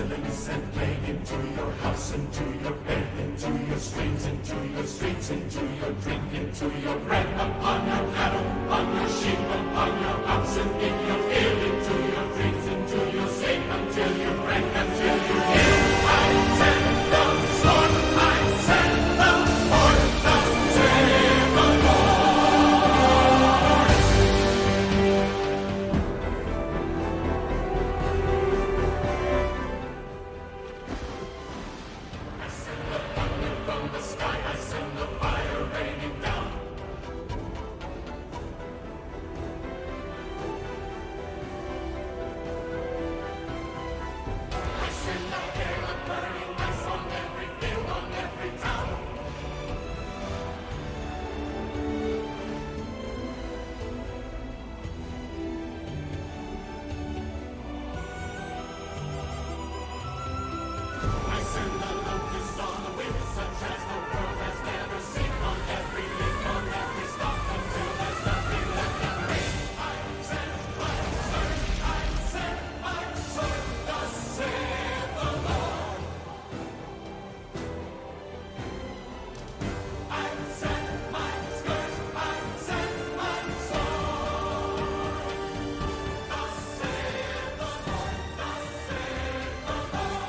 pestilence and plague into your house, into your bed, into your streams, into your streets, into your drink, into your bread, upon your cattle, on your sheep, upon your oxen, in your field, into your drinks, into your sleep, until you break, until you hear. I send the storm, I send the horn, thus saith the Lord. I send the thunder from the sky, I send the fire raining down. I send the hail of burning ice on every field, on every town. I send the locusts on the wind, such as the world has never seen, on every leaf, on every stalk, until there's nothing left of me. I send my sword, I send my sword, thus saith the Lord. I send my scourge, I send my sword, thus saith the Lord, thus saith the Lord.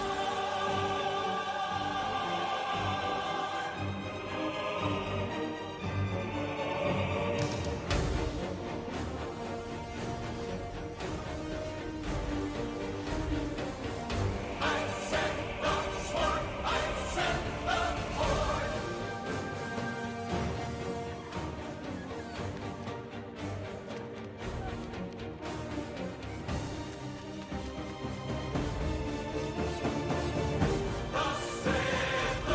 I send the sword, I send the horde. Thus saith the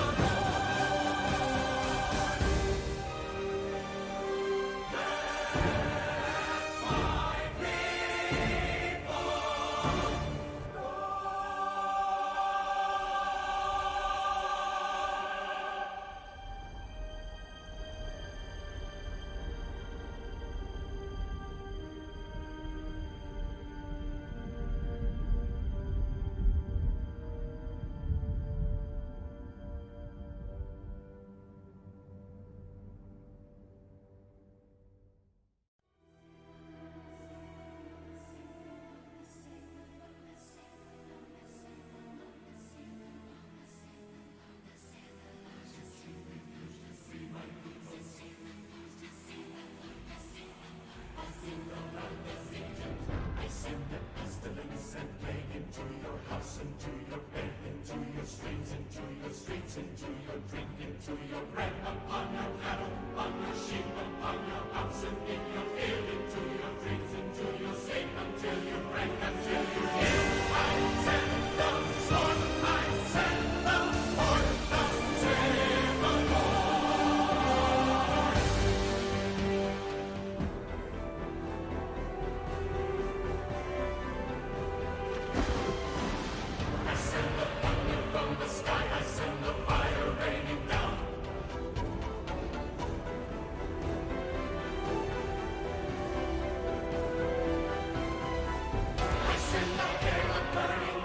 I send the pestilence and plague into your house, into your bed, into your streams, into your streets, into your drink, into your bread, upon your cattle, on your sheep, upon your oxen, in your field, into your drinks, into your sleep, until you break, until you hear. I send the storm, I send the horde, thus saith the Lord. I send the thunder from the sky, I send the fire raining down. I send the hail of burning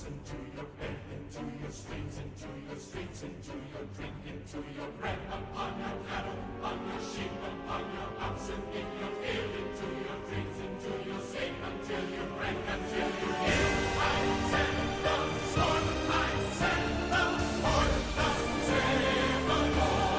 into your bed, into your streams, into your streets, into your drink, into your bread, upon your cattle, on your sheep, upon your oxen, in your field, into your dreams, into your sleep, until you break, until you hear. I send the sword, I send the sword, thus saith the Lord.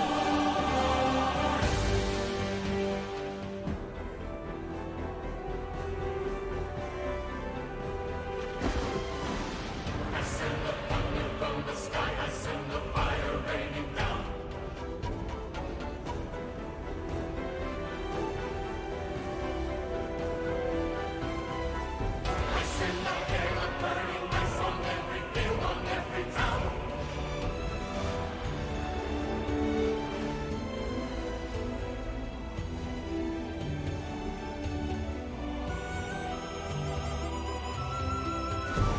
I send the thunder from the sky, I send the fire raining down. I send the hail of burning ice on every field, on every town.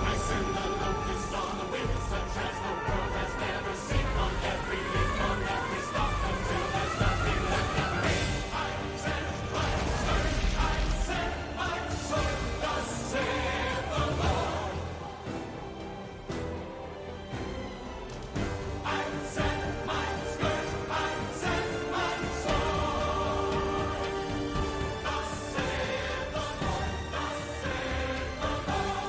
I send the locusts on the wind, such as the world has never seen, on every leaf, on every stalk, until there's nothing left of me. I send my sword, I send my sword, thus saith the Lord. I send my sword, I send my sword, thus saith the Lord, thus saith the Lord.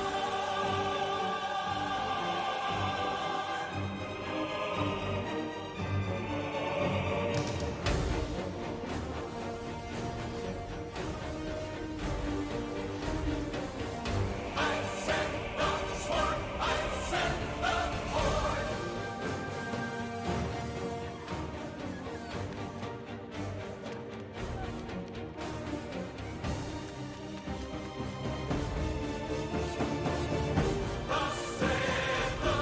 I send the sword, I send the horde. Thus saith the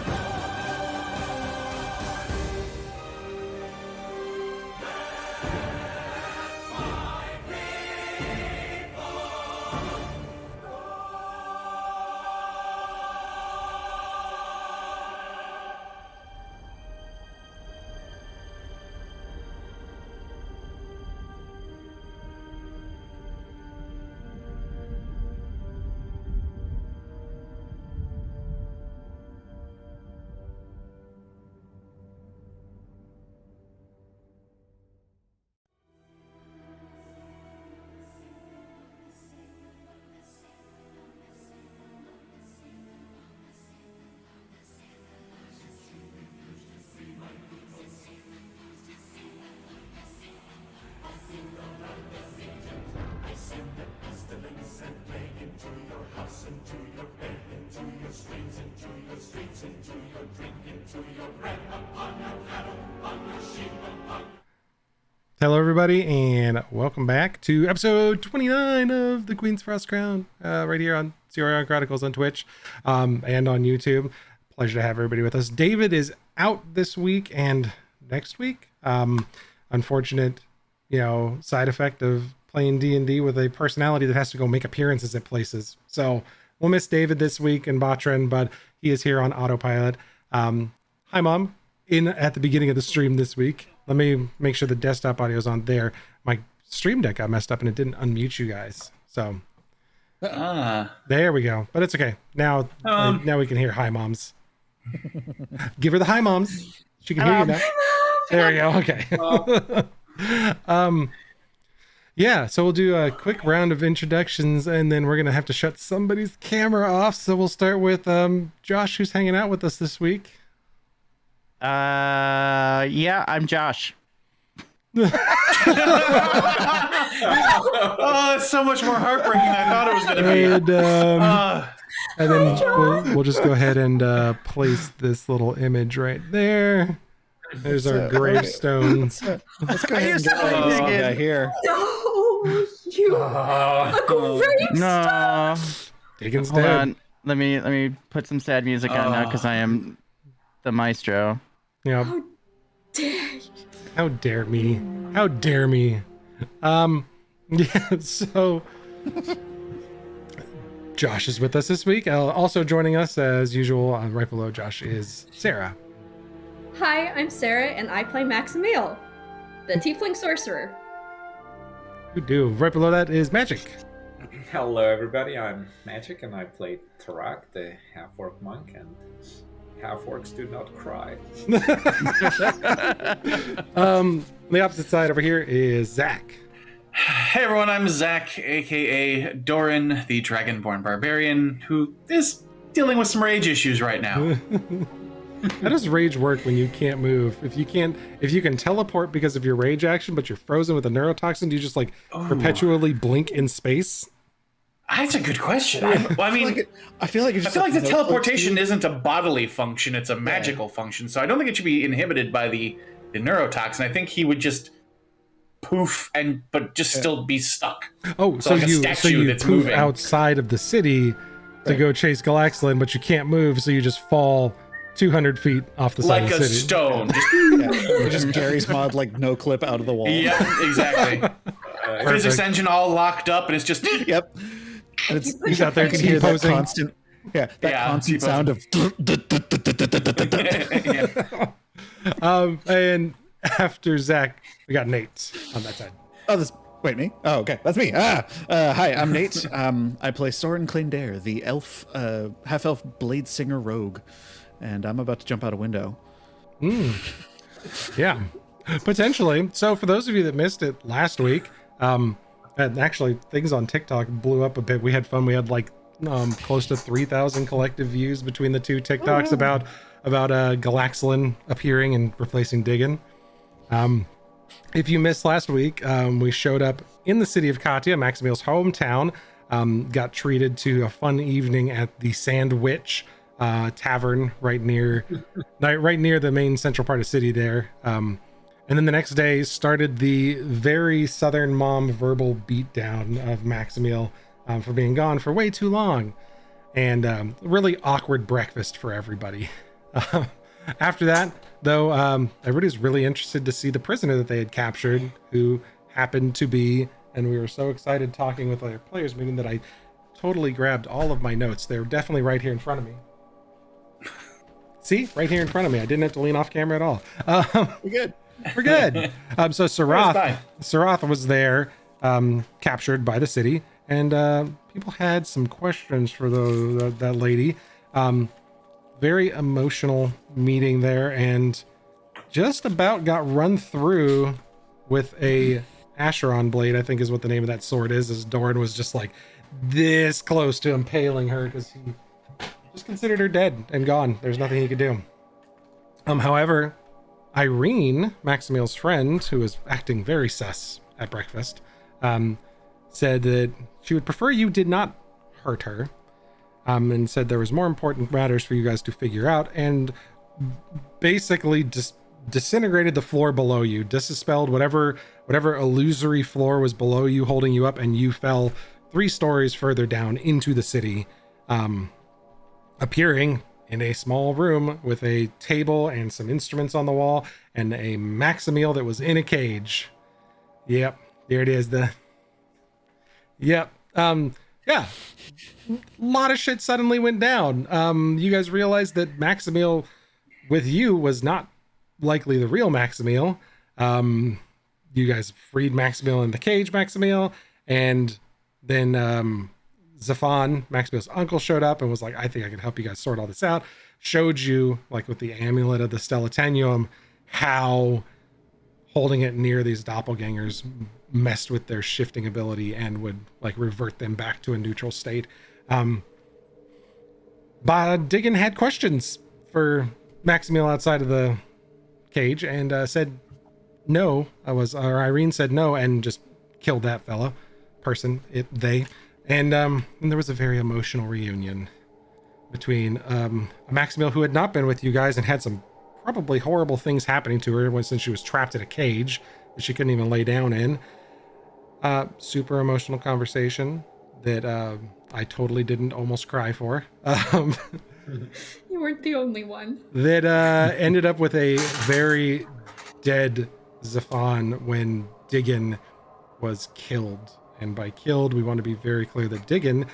I send the pestilence and plague into your house, into your bed, into your streams, into your streets, into your drink, into your bread, upon your cattle, on your sheep, upon. Hello, everybody, and welcome back to episode 29 of the Queen's Frost Crown, right here on Cyorion Chronicles on Twitch and on YouTube. Pleasure to have everybody with us. David is out this week and next week. Unfortunate, side effect of playing D&D with a personality that has to go make appearances at places. So we'll miss David this week and Botran, but he is here on autopilot. Hi, Mom. In at the beginning of the stream this week. Let me make sure the desktop audio is on there. My stream deck got messed up and it didn't unmute you guys. So there we go. But it's okay. Now we can hear hi, moms. Give her the hi, moms. She can hear you now. There we go. Okay. Yeah, so we'll do a quick round of introductions and then we're gonna have to shut somebody's camera off. So we'll start with Josh, who's hanging out with us this week. Yeah, I'm Josh. Oh, it's so much more heartbreaking than I thought it was going to be. And then we'll just go ahead and place this little image right there. There's our gravestone. Let's go ahead and get this guy here. No, you a gravestone. No. Diggins Hold dead. on. Let me put some sad music on now because I am the maestro. Yeah. How dare you? How dare me? How dare me? Yeah, so Josh is with us this week. Also joining us as usual, right below Josh is Sarah. Hi, I'm Sarah, and I play Maximil, the Tiefling Sorcerer. You do. Right below that is Magic. Hello, everybody. I'm Magic, and I play Tarak, the half-orc monk, and half-orcs do not cry. The opposite side over here is Zach. Hey everyone, I'm Zach, aka Doran, the Dragonborn Barbarian, who is dealing with some rage issues right now. How does rage work when you can't move? If you can teleport because of your rage action, but you're frozen with a neurotoxin, do you just like perpetually blink in space? That's a good question. I feel like the teleportation isn't a bodily function; it's a magical function. So I don't think it should be inhibited by the neurotoxin. I think he would just poof but still be stuck. Oh, so like you that's poof moving outside of the city to go chase Galaxlin, but you can't move, so you just fall 200 feet off the side like of the a city. stone. Just Gary's mod, like no clip out of the wall. Yeah, exactly. Physics engine all locked up, and it's just Yep. And it's He's out there you can hear that T-posing. constant, constant sound of. And after Zach, we got Nate on that side. Oh, wait, me? Oh, okay, that's me. Hi, I'm Nate. I play Soren Clendare, the elf, half-elf blade singer rogue, and I'm about to jump out a window. Yeah, potentially. So for those of you that missed it last week, and actually things on TikTok blew up a bit. We had fun. We had like close to 3,000 collective views between the two TikToks about Galaxlin appearing and replacing Diggin. If you missed last week, we showed up in the city of Katia, Maximiel's hometown, got treated to a fun evening at the Sand Witch tavern right near the main central part of the city there. And then the next day started the very Southern mom verbal beatdown of Maximiel for being gone for way too long, and really awkward breakfast for everybody. After that, though, everybody's really interested to see the prisoner that they had captured, who happened to be, and we were so excited talking with other players meeting that I totally grabbed all of my notes. They were definitely right here in front of me. See, right here in front of me. I didn't have to lean off camera at all. We're good. We're good. So Sarath was there, captured by the city, and people had some questions for that lady. Very emotional meeting there, and just about got run through with a Acheron blade, I think is what the name of that sword is, as Doran was just like this close to impaling her because he just considered her dead and gone. There's nothing he could do. However, Irene, Maximiel's friend, who was acting very sus at breakfast, said that she would prefer you did not hurt her, and said there was more important matters for you guys to figure out, and basically just disintegrated the floor below you, dispelled whatever illusory floor was below you holding you up, and you fell 3 stories further down into the city, appearing in a small room with a table and some instruments on the wall and a Maximiel that was in a cage. Yep, there it is. Yeah. A lot of shit suddenly went down. You guys realized that Maximiel with you was not likely the real Maximiel. You guys freed Maximiel in the cage, Maximiel, and then Zafan, Maximiel's uncle, showed up and was like, I think I can help you guys sort all this out. Showed you, like with the amulet of the Stella Tenuum, how holding it near these doppelgangers messed with their shifting ability and would like revert them back to a neutral state. But Diggin had questions for Maximiel outside of the cage and said no. Irene said no and just killed that fella, they. And there was a very emotional reunion between a Maximiel who had not been with you guys and had some probably horrible things happening to her since she was trapped in a cage that she couldn't even lay down in. Super emotional conversation that I totally didn't almost cry for. You weren't the only one. That ended up with a very dead Zafan when Diggin was killed. And by killed, we want to be very clear that Diggin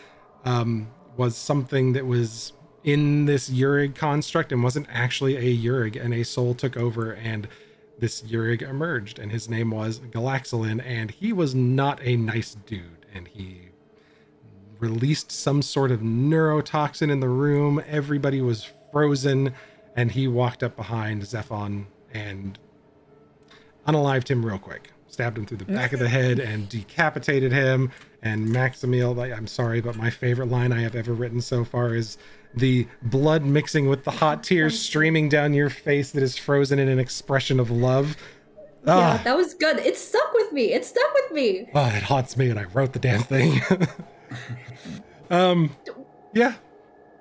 was something that was in this Yurig construct and wasn't actually a Yurig, and a soul took over and this Yurig emerged, and his name was Galaxlin, and he was not a nice dude, and he released some sort of neurotoxin in the room. Everybody was frozen, and he walked up behind Zephon and unalived him real quick. Stabbed him through the back of the head and decapitated him. And Maximil, I'm sorry, but my favorite line I have ever written so far is the blood mixing with the hot tears streaming down your face that is frozen in an expression of love. Yeah, that was good. It stuck with me. It stuck with me. Oh, it haunts me, and I wrote the damn thing. Yeah.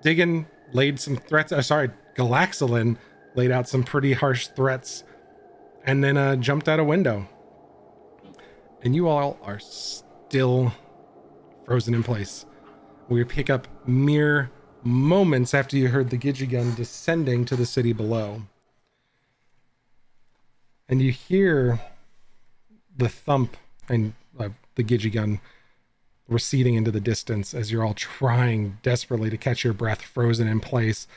Diggin laid some threats. Galaxolin laid out some pretty harsh threats, and then jumped out a window. And you all are still frozen in place. We pick up mere moments after you heard the Gijigun descending to the city below. And you hear the thump and the Gijigun receding into the distance as you're all trying desperately to catch your breath, frozen in place.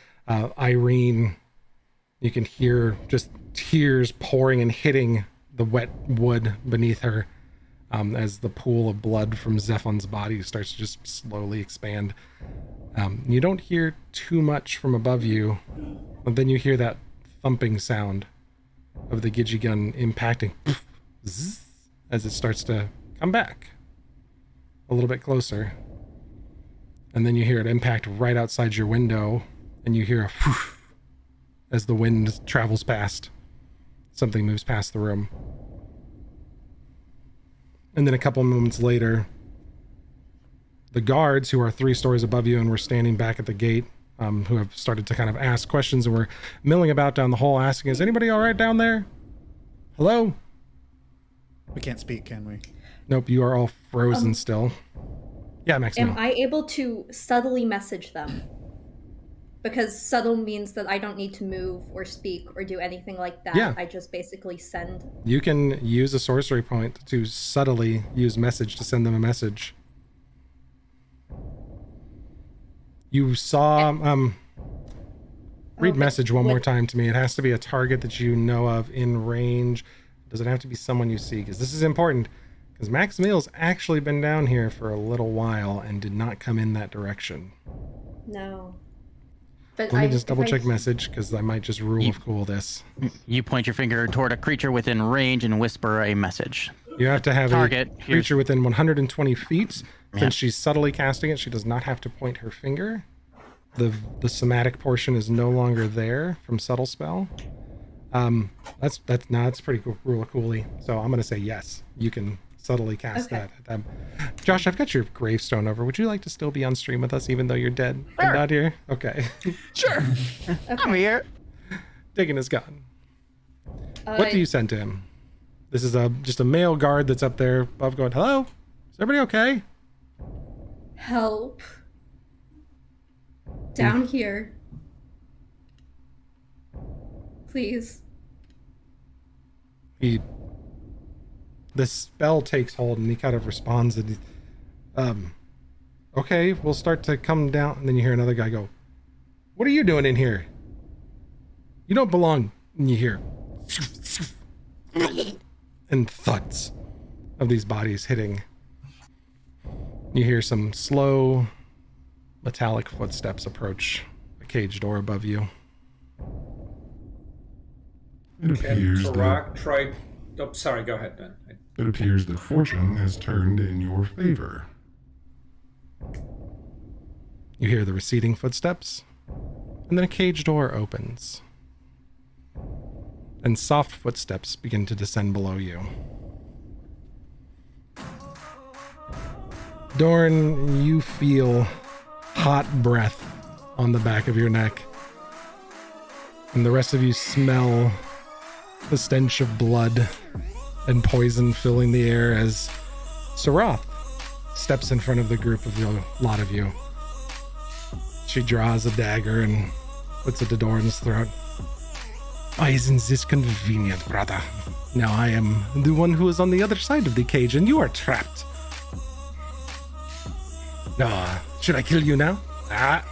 Irene, you can hear just tears pouring and hitting the wet wood beneath her as the pool of blood from Zephon's body starts to just slowly expand. You don't hear too much from above you, but then you hear that thumping sound of the Gijigun impacting as it starts to come back a little bit closer. And then you hear it impact right outside your window, and you hear a as the wind travels past. Something moves past the room. And then a couple moments later, the guards who are 3 stories above you and were standing back at the gate, who have started to kind of ask questions and were milling about down the hall asking, is anybody all right down there? Hello? We can't speak, can we? Nope, you are all frozen still. Yeah, Maximo. Am I able to subtly message them? Because subtle means that I don't need to move or speak or do anything like that. Yeah. I just basically send. You can use a sorcery point to subtly use message to send them a message. You saw read message one more time to me. It has to be a target that you know of in range. Does it have to be someone you see? Because this is important. Because Max Meal's actually been down here for a little while and did not come in that direction. No. But Let me just double check message, because I might just rule of cool this. You point your finger toward a creature within range and whisper a message. You have to have Target. a creature within 120 feet. Since she's subtly casting it, she does not have to point her finger. The somatic portion is no longer there from subtle spell. That's pretty cool, rule of coolly. So I'm gonna say yes. You can subtly cast that at them. Josh, I've got your gravestone over. Would you like to still be on stream with us even though you're dead and not here? Okay. Sure. I'm here. Digging is gone. What do you send to him? This is just a male guard that's up there above going, hello? Is everybody okay? Help. Down here. Please. The spell takes hold and he kind of responds and okay, we'll start to come down. And then you hear another guy go, what are you doing in here? You don't belong. And you hear and thuds of these bodies hitting. You hear some slow metallic footsteps approach a cage door above you. It appears that... Oh, sorry, go ahead, Ben. It appears that fortune has turned in your favor. You hear the receding footsteps, and then a cage door opens. And soft footsteps begin to descend below you. Dorn, you feel hot breath on the back of your neck. And the rest of you smell the stench of blood and poison filling the air as Sarath steps in front of the group of a lot of you. She draws a dagger and puts it to Dorn's throat. Why isn't this convenient, brother? Now I am the one who is on the other side of the cage and you are trapped. Should I kill you now? I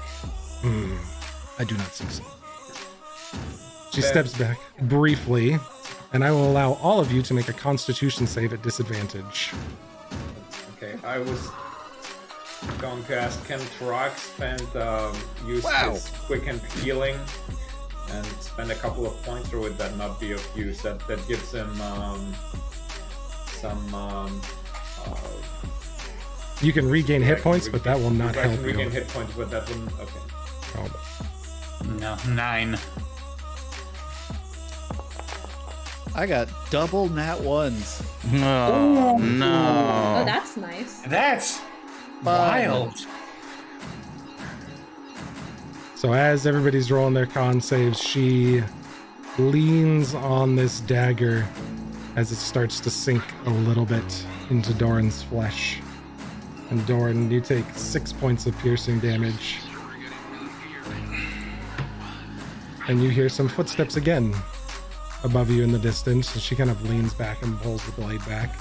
do not think so. She steps back briefly, and I will allow all of you to make a Constitution save at disadvantage. Okay, I was going to ask, can Tarak use Wow. his quicken healing and spend a couple of points, or would that not be of use? That gives him some. You can regain hit points, but that will not I help can regain you. hit points, but that wouldn't. Okay. Oh, No, 9. I got double nat ones. Oh, Oh, no. that's nice. That's wild. So as everybody's rolling their con saves, she leans on this dagger as it starts to sink a little bit into Doran's flesh. And Doran, you take 6 points of piercing damage. And you hear some footsteps again above you in the distance. So she kind of leans back and pulls the blade back.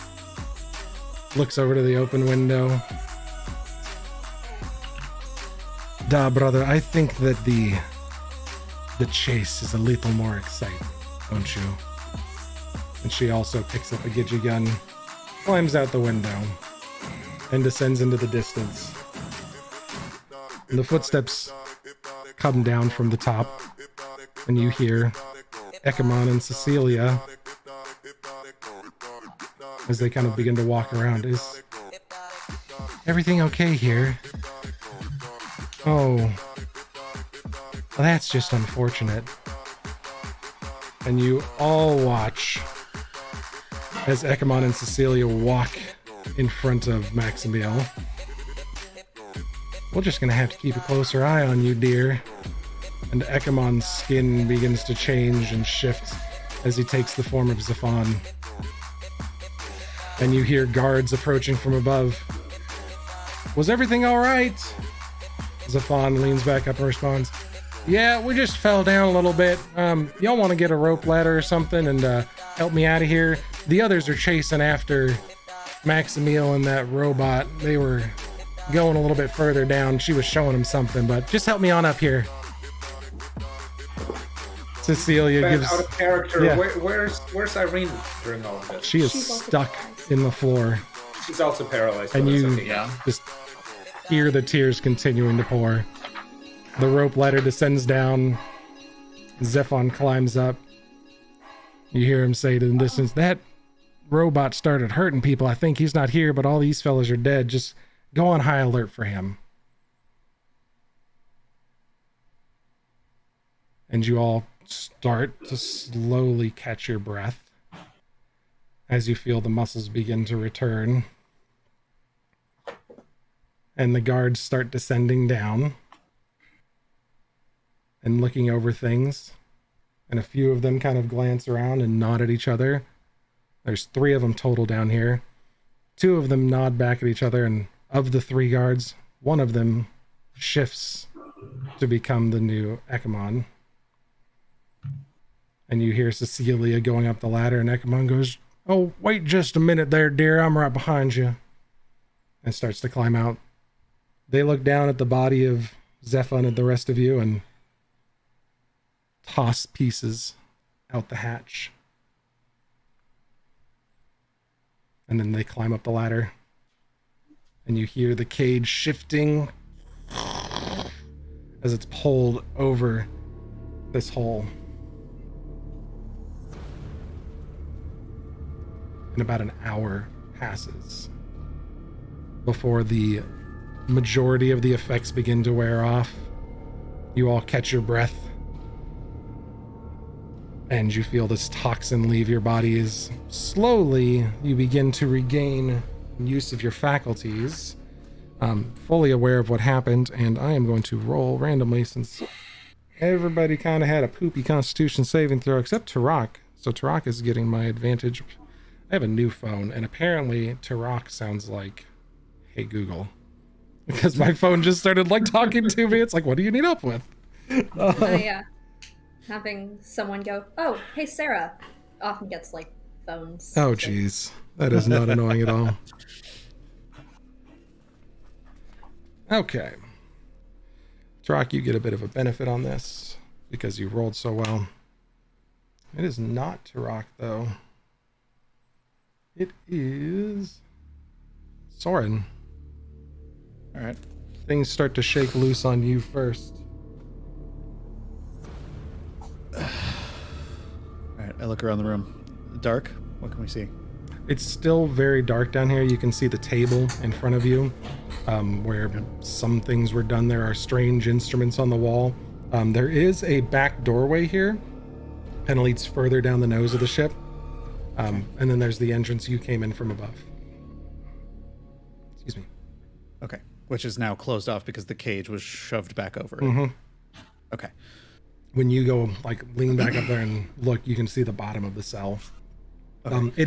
Looks over to the open window. Da, brother, I think that the chase is a little more exciting, don't you? And she also picks up a Gidgee gun, climbs out the window, and descends into the distance. And the footsteps come down from the top, and you hear Ekimon and Cecilia as they kind of begin to walk around. Is everything okay here? Oh, well, that's just unfortunate. And you all watch as Ekimon and Cecilia walk in front of Maximiel. We're just gonna have to keep a closer eye on you, dear. And Ekimon's skin begins to change and shift as he takes the form of Zafon. And you hear guards approaching from above. Was everything all right? Zafon leans back up and responds, yeah, we just fell down a little bit. Y'all want to get a rope ladder or something and help me out of here? The others are chasing after Maximiel and that robot. They were going a little bit further down. She was showing him something, but just help me on up here. Cecilia Ben, gives... out of character. Yeah. Where's Irene during all of this? She is She's also stuck paralyzed. in the floor. She's also paralyzed. And but it's you okay. Yeah. just hear the tears continuing to pour. The rope ladder descends down. Zephon climbs up. You hear him say to the distance, that robot started hurting people. I think he's not here, but all these fellas are dead. Just go on high alert for him. And you all start to slowly catch your breath as you feel the muscles begin to return. And the guards start descending down and looking over things. And a few of them kind of glance around and nod at each other. There's 3 of them total down here. 2 of them nod back at each other, and of the 3 guards, 1 of them shifts to become the new Ekimon. And you hear Cecilia going up the ladder, and Ekimon goes, oh, wait just a minute there, dear. I'm right behind you. And starts to climb out. They look down at the body of Zephon and the rest of you and toss pieces out the hatch. And then they climb up the ladder. And you hear the cage shifting as it's pulled over this hole. And about an hour passes before the majority of the effects begin to wear off. You all catch your breath, and you feel this toxin leave your body as slowly you begin to regain use of your faculties. Fully aware of what happened, and I am going to roll randomly since everybody kind of had a poopy constitution saving throw except Tarak. So Tarak is getting my advantage. I have a new phone, and apparently Tarak sounds like, hey Google. Because my phone just started like talking to me. It's like, what do you need help with? Having someone go, oh, hey Sarah, often gets like phones. Oh, so- geez. That is not annoying at all. Okay. Tarak, you get a bit of a benefit on this because you rolled so well. It is not Tarak, though. It is Soren. All right. Things start to shake loose on you first. All right. I look around the room. Dark. What can we see? It's still very dark down here. You can see the table in front of you, where some things were done. There are strange instruments on the wall. There is a back doorway here, and it leads further down the nose of the ship. And then there's the entrance you came in from above. Excuse me. Okay. Which is now closed off because the cage was shoved back over it. Mm-hmm. Okay. When you go, like, lean back up there and look, you can see the bottom of the cell. Okay.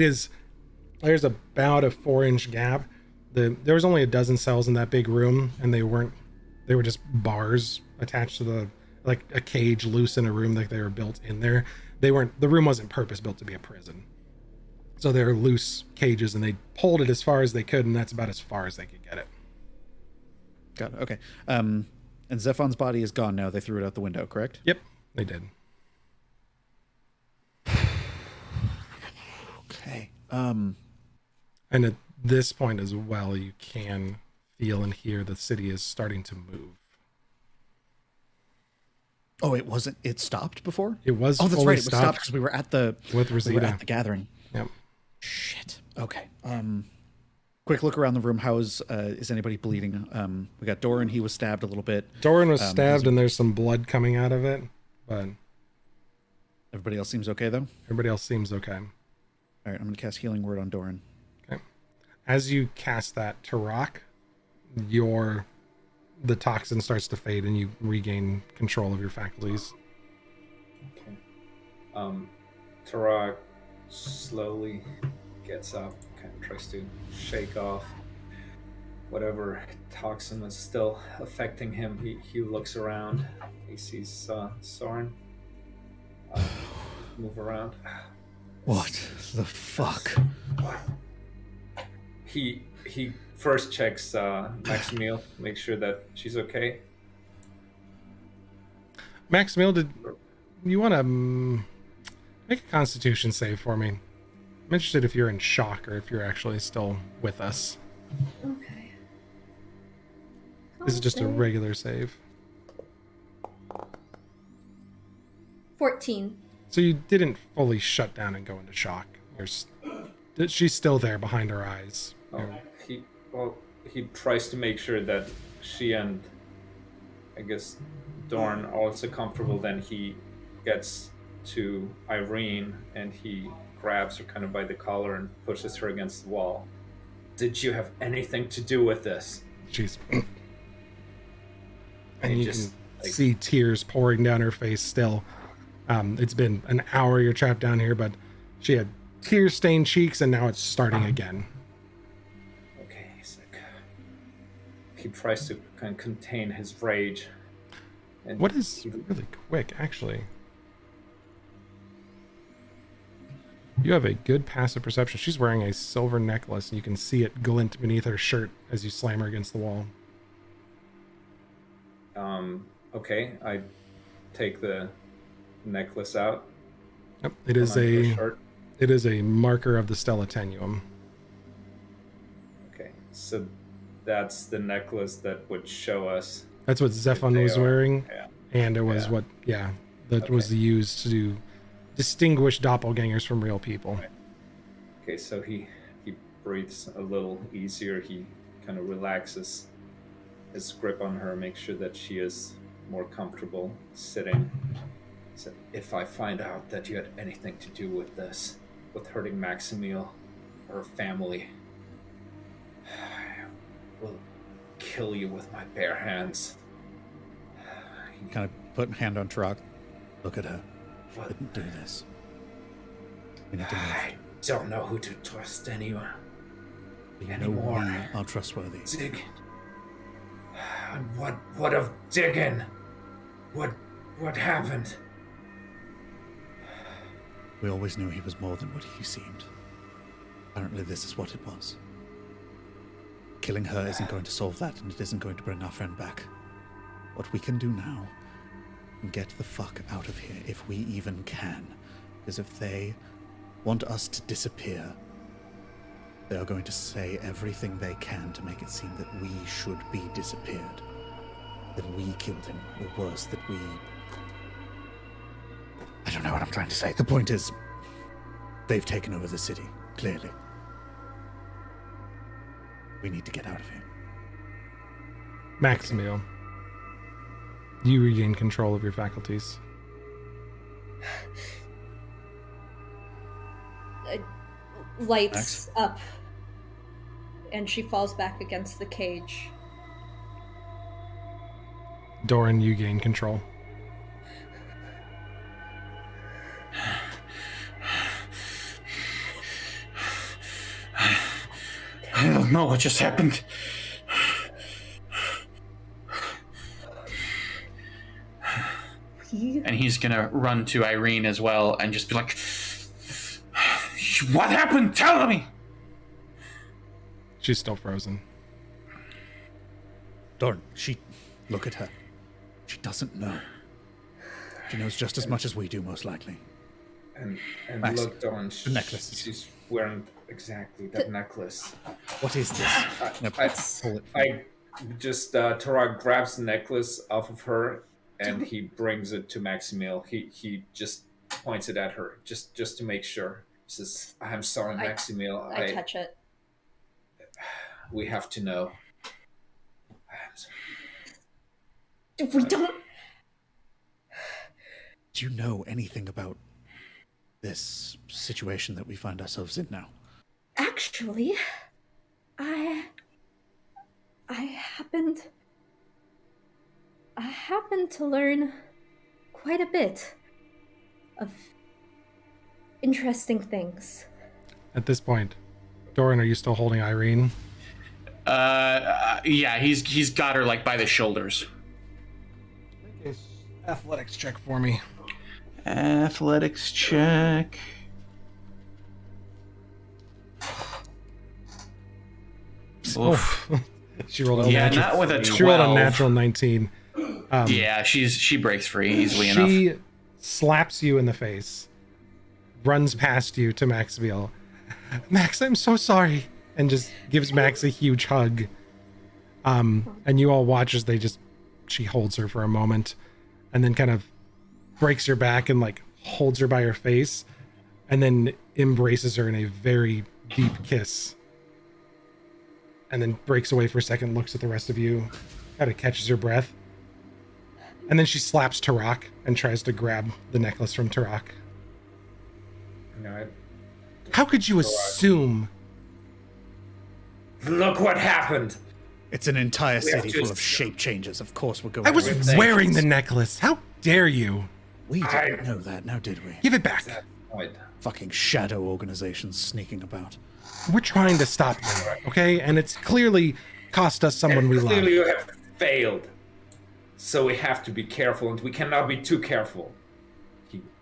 There's about a 4-inch gap. There was only a dozen cells in that big room, and they were just bars attached to like a cage loose in a room, like they were built in there. The room wasn't purpose built to be a prison. So they're loose cages, and they pulled it as far as they could, and that's about as far as they could get it. Got it. Okay. And Zephon's body is gone now. They threw it out the window, correct? Yep, they did. Okay. And at this point as well, you can feel and hear the city is starting to move. Oh, it wasn't. It stopped before. It was. Oh, that's fully right. It was stopped because we were at the Rosita. gathering. Yep. Shit. Okay. Quick look around the room. Is anybody bleeding? We got Doran. He was stabbed a little bit. Doran was stabbed, and there's some blood coming out of it. But everybody else seems okay, though. Everybody else seems okay. All right. I'm gonna cast Healing Word on Doran. Okay. As you cast that to rock, the toxin starts to fade, and you regain control of your faculties. Okay. Tarak slowly gets up, kind of tries to shake off whatever toxin is still affecting him. He looks around. He sees Soren move around. What the fuck? He first checks Maximil, make sure that she's okay. Maximil, did you want to make a Constitution save for me? I'm interested if you're in shock or if you're actually still with us. Okay. This is just a regular save. 14. So you didn't fully shut down and go into shock. She's still there behind her eyes. He tries to make sure that she and I guess Dorn are also comfortable. Then he gets to Irene and he grabs her kind of by the collar and pushes her against the wall. Did you have anything to do with this? She's and you just can see tears pouring down her face still. It's been an hour you're trapped down here, but she had tear-stained cheeks, and now it's starting again. Okay, he tries to kind of contain his rage. And what is really quick, actually? You have a good passive perception. She's wearing a silver necklace, and you can see it glint beneath her shirt as you slam her against the wall. Okay, I take the necklace out. Yep, it is a marker of the Stella Tenuum. Okay, so that's the necklace that would show us. That's what Zephon was wearing, and it was was used to distinguish doppelgangers from real people. Right. Okay, so he breathes a little easier. He kind of relaxes his grip on her, makes sure that she is more comfortable sitting. He said, if I find out that you had anything to do with this, with hurting Maximil or her family, I will kill you with my bare hands. Kind of put a hand on Tarak. Look at her. What? Didn't do this. We need to move. I don't know who to trust anymore. You know we are trustworthy. Diggin. And what of Diggin? What happened? We always knew he was more than what he seemed. Apparently this is what it was. Killing her isn't going to solve that, and it isn't going to bring our friend back. What we can do now, get the fuck out of here, if we even can. Because if they want us to disappear, They are going to say everything they can to make it seem that we should be disappeared. That we killed him, or worse, that we... I don't know what I'm trying to say. The point is, they've taken over the city, clearly. We need to get out of here. Maximil, you regain control of your faculties. Lights up, and she falls back against the cage. Doran, you gain control. I don't know what just happened. And he's gonna run to Irene as well and just be like, what happened? Tell me! She's still frozen. Doran, look at her. She doesn't know. She knows just as much as we do, most likely. And Max, look, Dawn, the necklace. She's wearing exactly that necklace. What is this? I just Tarak grabs the necklace off of her and he brings it to Maximil. He just points it at her just to make sure. He says, "I'm sorry, Maximil. I touch it. We have to know." We don't. Do you know anything about this situation that we find ourselves in now? Actually, I happened to learn quite a bit of interesting things. At this point, Doran, are you still holding Irene? Yeah, he's got her like by the shoulders. Make a athletics check for me. Athletics check. Oof. She rolled a Yeah, natural, not with a 12. She rolled a natural 19. Yeah, she breaks free easily She enough. slaps you in the face, runs past you to Maxville. Max, I'm so sorry, and just gives Max a huge hug. And you all watch as she holds her for a moment, and then kind of breaks her back and like holds her by her face, and then embraces her in a very deep kiss. And then breaks away for a second, looks at the rest of you, kind of catches her breath. And then she slaps Tarak and tries to grab the necklace from Tarak. No, How could you assume? look what happened. It's an entire have city full just- of shape changes. Of course we're going I was with wearing the sanctions. necklace. How dare you? We didn't know that, now did we? Give it back. Point. Fucking shadow organizations sneaking about. We're trying to stop them, okay? And it's clearly cost us someone And we clearly love. you have failed. So we have to be careful, and we cannot be too careful.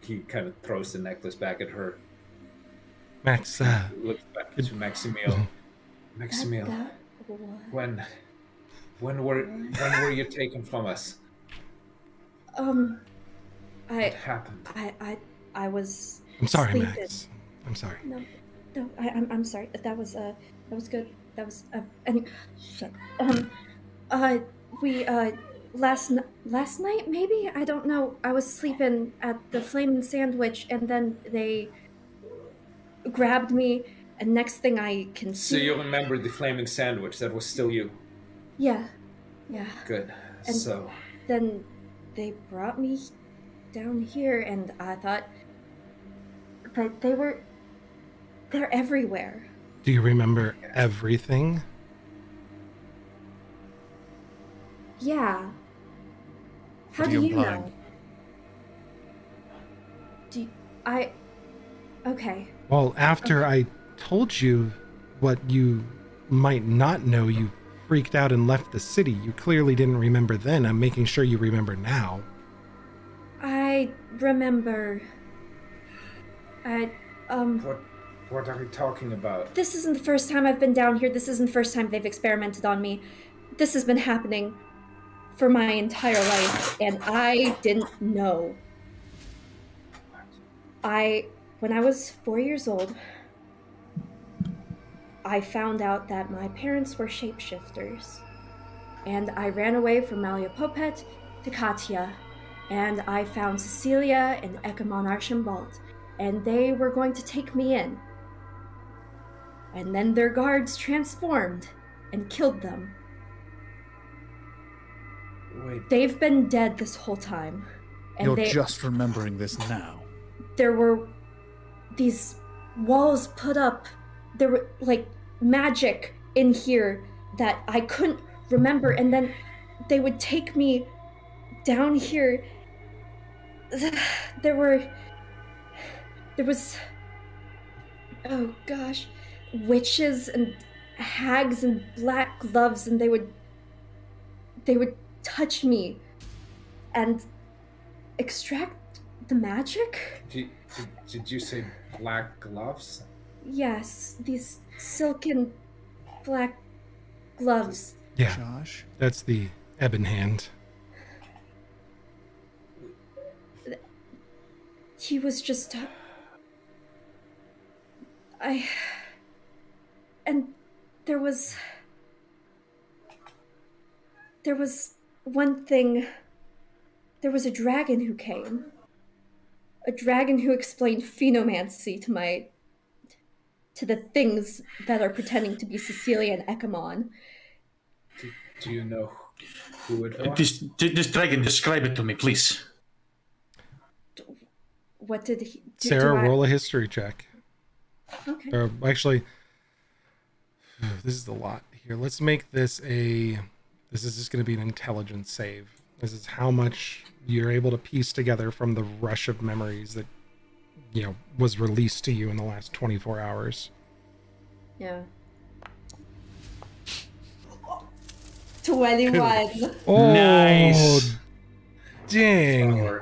He kind of throws the necklace back at her. Max, Looks back to Maximil. Maximil, when were you taken from us? What happened? I was. I'm sorry, sleeping. Max. I'm sorry. No, I'm sorry. That was good. That was any shit. We last night maybe, I don't know. I was sleeping at the Flamin' Sandwich, and then they grabbed me, and next thing I can So see. you remember the flaming sandwich? That was still you. Yeah. Good. And- So Then they brought me down here, and I thought, but they're everywhere. Do you remember everything? Yeah. How What are do you you implying? know? Okay. Well, after I told you what you might not know, you freaked out and left the city. You clearly didn't remember then. I'm making sure you remember now. I remember. what are we talking about? This isn't the first time I've been down here. This isn't the first time they've experimented on me. This has been happening for my entire life, and I didn't know. When I was 4 years old, I found out that my parents were shapeshifters. And I ran away from Maliopopet to Katya, and I found Cecilia and Ekamon Archibald, and they were going to take me in. And then their guards transformed and killed them. Wait, They've been dead this whole time. And You're just remembering this now. there were these walls put up. There were like magic in here that I couldn't remember, and then they would take me down here. There was oh gosh, witches and hags and black gloves, and they would touch me and extract the magic. did you say black gloves? Yes, these silken black gloves. Yeah, Josh? that's the ebon hand. He was just and there was one thing. There was a dragon who came. A dragon who explained phenomancy to the things that are pretending to be Cecilia and Ekamon. Do you know who it was? This dragon, describe it to me, please. What did he do? Sarah, roll a history check. Okay. Or actually, this is a lot here. Let's make this this is just going to be an intelligence save. This is how much you're able to piece together from the rush of memories that, was released to you in the last 24 hours. Yeah. 21. Oh, Nice. Dang.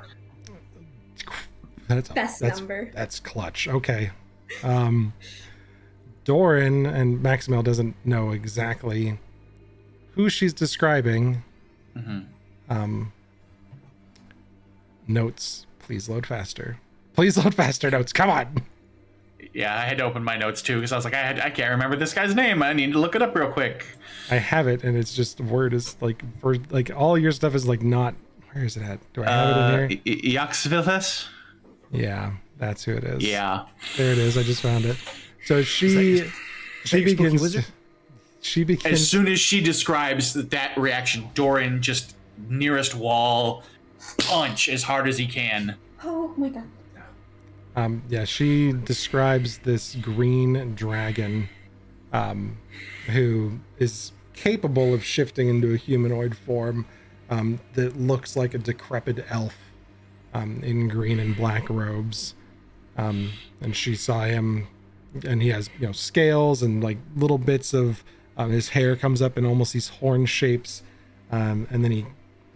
Best number. That's clutch. Okay. Doran and Maximil doesn't know exactly who she's describing. Notes, please load faster. Please load faster notes. Come on. Yeah, I had to open my notes too because I was like, I can't remember this guy's name. I need to look it up real quick. I have it, and it's just word is like for like all your stuff is like not. Where is it at? Do I have it in here? Yaxvilthus? Yeah, that's who it is. Yeah. There it is. I just found it. So she begins. She begins. As soon as she describes that reaction, Doran just nearest wall, punch as hard as he can. Oh my god. Yeah, she describes this green dragon, who is capable of shifting into a humanoid form, that looks like a decrepit elf, in green and black robes. And she saw him, and he has, scales and like little bits of, his hair comes up in almost these horn shapes. And then he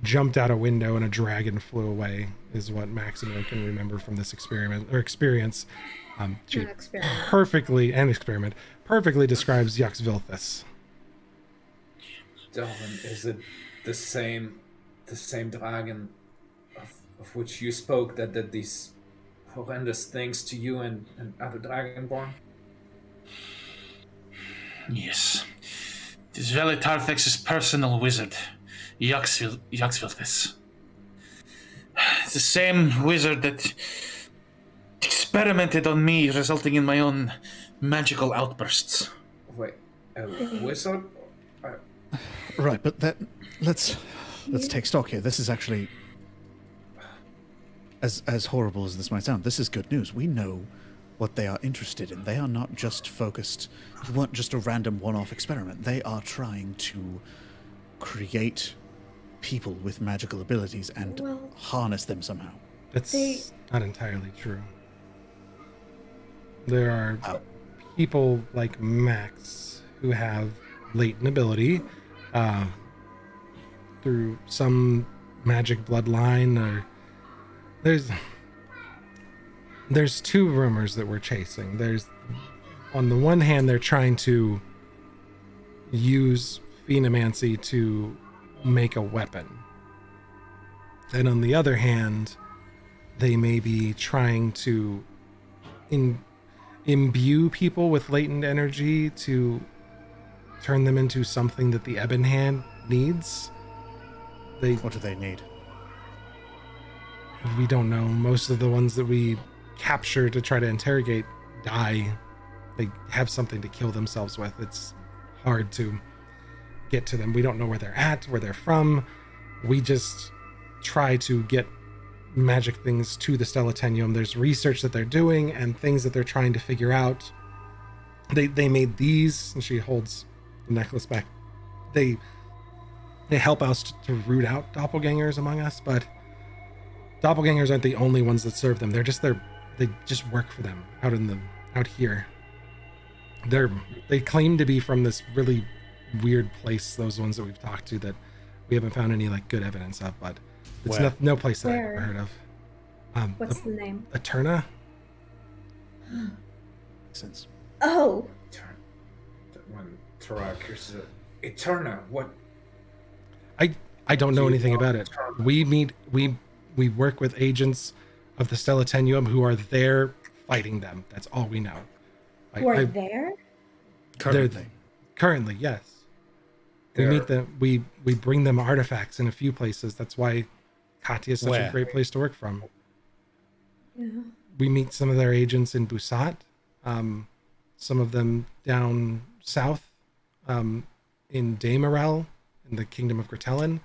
jumped out a window and a dragon flew away, is what Maximo can remember from this experience. She perfectly describes Yaxvilthus. Darwin, is it the same dragon of which you spoke that did these horrendous things to you and other Dragonborn? Yes. It is Velitarthex's personal wizard, Yaxvilthus. It's the same wizard that experimented on me, resulting in my own magical outbursts. Wait, a wizard? Right, but let's take stock here. This is actually, as horrible as this might sound, this is good news. We know what they are interested in. They are not just focused. It weren't just a random one-off experiment. They are trying to create people with magical abilities and harness them somehow. That's not entirely true. There are people like Max who have latent ability through some magic bloodline, or there's two rumors that we're chasing. There's, on the one hand, they're trying to use phenomancy to make a weapon. And on the other hand, they may be trying to imbue people with latent energy to turn them into something that the Ebon Hand needs. What do they need? We don't know. Most of the ones that we capture to try to interrogate die. They have something to kill themselves with. It's hard to get to them. We don't know where they're at, where they're from. We just try to get magic things to the Stellatenium. There's research that they're doing and things that they're trying to figure out. They made these, and she holds the necklace back. They help us to root out doppelgangers among us, but doppelgangers aren't the only ones that serve them. They just work for them out here. They claim to be from this really weird place, those ones that we've talked to, that we haven't found any like good evidence of, but it's no place that I've ever heard of. What's the name? Eterna. Since Oh, When Tarak is Eterna, what? I don't know anything about it. We work with agents of the Stellatenium who are there fighting them. That's all we know. who are there? Currently, yes. We meet them. We bring them artifacts in a few places. That's why Katia is such a great place to work from. Yeah. We meet some of their agents in Busat, some of them down south, in Damarel, in the Kingdom of Gretelin.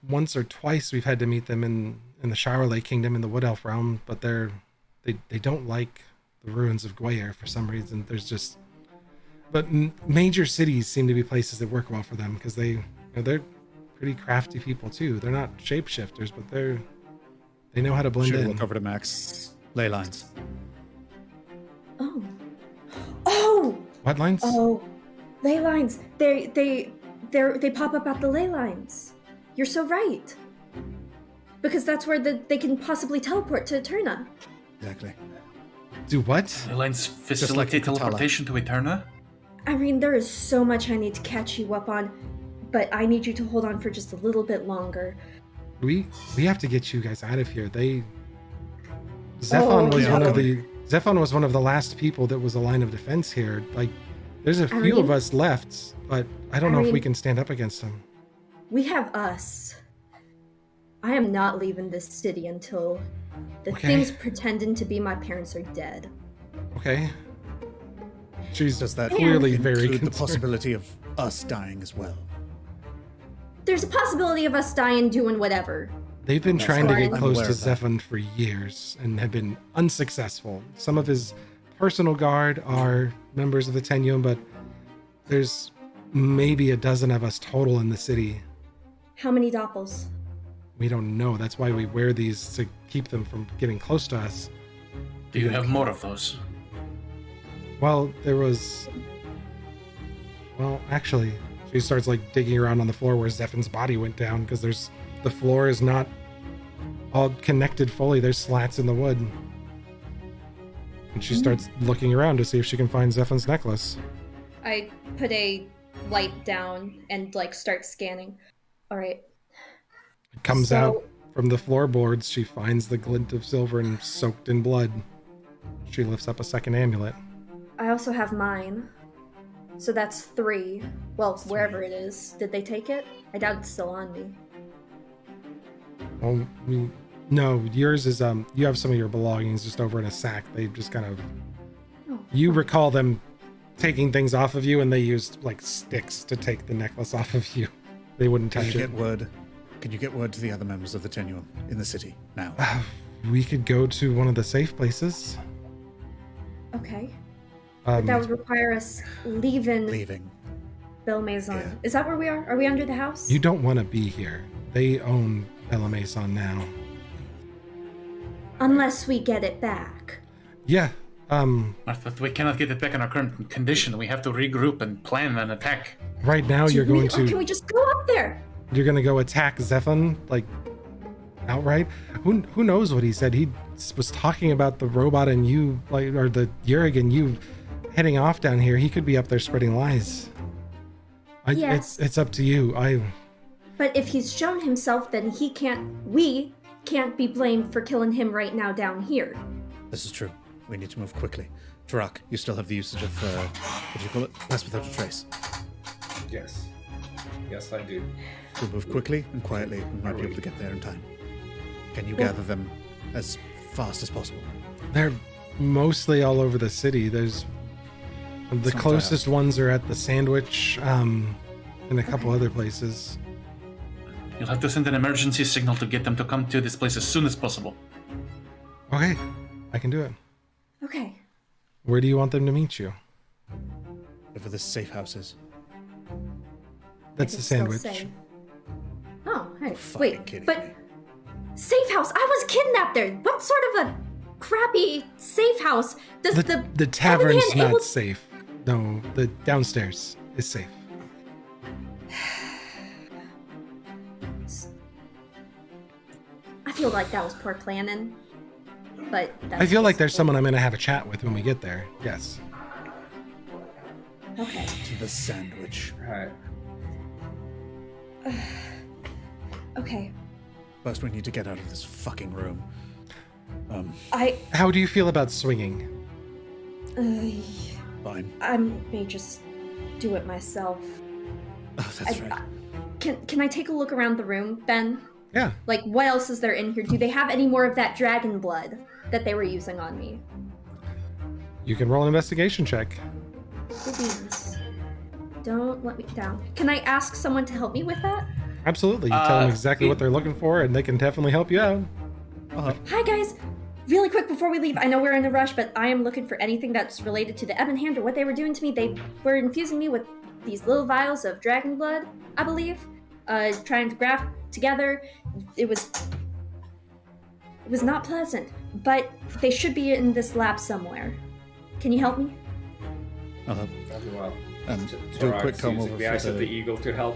Once or twice we've had to meet them in the Showerlake Kingdom in the Wood Elf realm, but they don't like the ruins of Gwayer for some reason. But major cities seem to be places that work well for them because they're pretty crafty people too. They're not shapeshifters, but they know how to blend in. Look over to Max. Ley lines. Oh! What lines? Oh, ley lines. They pop up at the ley lines. You're so right. Because that's where they can possibly teleport to Eterna. Exactly. Do what? The lines facilitate teleportation to Eterna? I mean, there is so much I need to catch you up on, but I need you to hold on for just a little bit longer. We have to get you guys out of here. Zephon was one of the last people that was a line of defense here. Like, there's a few of us left, but I don't know if we can stand up against them. We have us. I am not leaving this city until the things pretending to be my parents are dead. Okay. She's Does that clearly include very the concerned. possibility of us dying as well? There's a possibility of us dying doing whatever. They've been trying to get I'm close aware to of that. Zephon for years and have been unsuccessful. Some of his personal guard are members of the Tenuum, but there's maybe a dozen of us total in the city. How many doppels? We don't know. That's why we wear these, to keep them from getting close to us. Do you have more of those? Well, actually, she starts like digging around on the floor where Zephon's body went down, because the floor is not all connected fully. There's slats in the wood. And she starts looking around to see if she can find Zephon's necklace. I put a light down and start scanning. All right. It comes out from the floorboards. She finds the glint of silver and soaked in blood. She lifts up a second amulet. I also have mine. So that's 3. Well, wherever it is. Did they take it? I doubt it's still on me. Well, no, yours is you have some of your belongings just over in a sack. They just kind of you recall them taking things off of you, and they used like sticks to take the necklace off of you. They wouldn't touch it. Can you get word to the other members of the Tenuum in the city now? We could go to one of the safe places. Okay. But that would require us leaving Belle Maison. Yeah. Is that where we are? Are we under the house? You don't want to be here. They own Belle Maison now. Unless we get it back. Yeah. Martha, we cannot get it back in our current condition. We have to regroup and plan an attack. Right now, Or can to we just go up there? you're going to go attack Zephon like outright. Who knows what he said? He was talking about the robot and you, or the Yurig and you heading off down here. He could be up there spreading lies. Yes. It's up to you. But if he's shown himself, then we can't be blamed for killing him right now down here. This is true. We need to move quickly. Tarak, you still have the usage of, what do you call it? Pass without a trace. Yes. Yes, I do. We'll move quickly and quietly. We might be able to get there in time. Can you gather them as fast as possible? They're mostly all over the city. There's the closest ones are at the Sandwich, and a couple other places. You'll have to send an emergency signal to get them to come to this place as soon as possible. Okay, I can do it. Okay. Where do you want them to meet you? Wherever the safe house is. That's the Sandwich. Oh, hey, Fucking kidding me. Safe house. I was kidnapped there. What sort of a crappy safe house does The tavern's Ebony not able- safe. No, the downstairs is safe. I feel like that was poor planning, but I feel like there's someone I'm going to have a chat with when we get there. Yes. Okay. To the Sandwich. Right. Okay. First, we need to get out of this fucking room. How do you feel about swinging? Fine. I may just do it myself. Oh, that's right. Can I take a look around the room, Ben? Yeah. Like, what else is there in here? Do they have any more of that dragon blood that they were using on me? You can roll an investigation check. Please. Don't let me down. Can I ask someone to help me with that? Absolutely. You tell them exactly what they're looking for, and they can definitely help you out. Hi, guys. Really quick before we leave, I know we're in a rush, but I am looking for anything that's related to the Ebon Hand or what they were doing to me. They were infusing me with these little vials of dragon blood, I believe. Trying to graft together. It was not pleasant, but they should be in this lab somewhere. Can you help me? I'll help. Very well. Do a quick comb using over the for eyes of the- the eagle to help.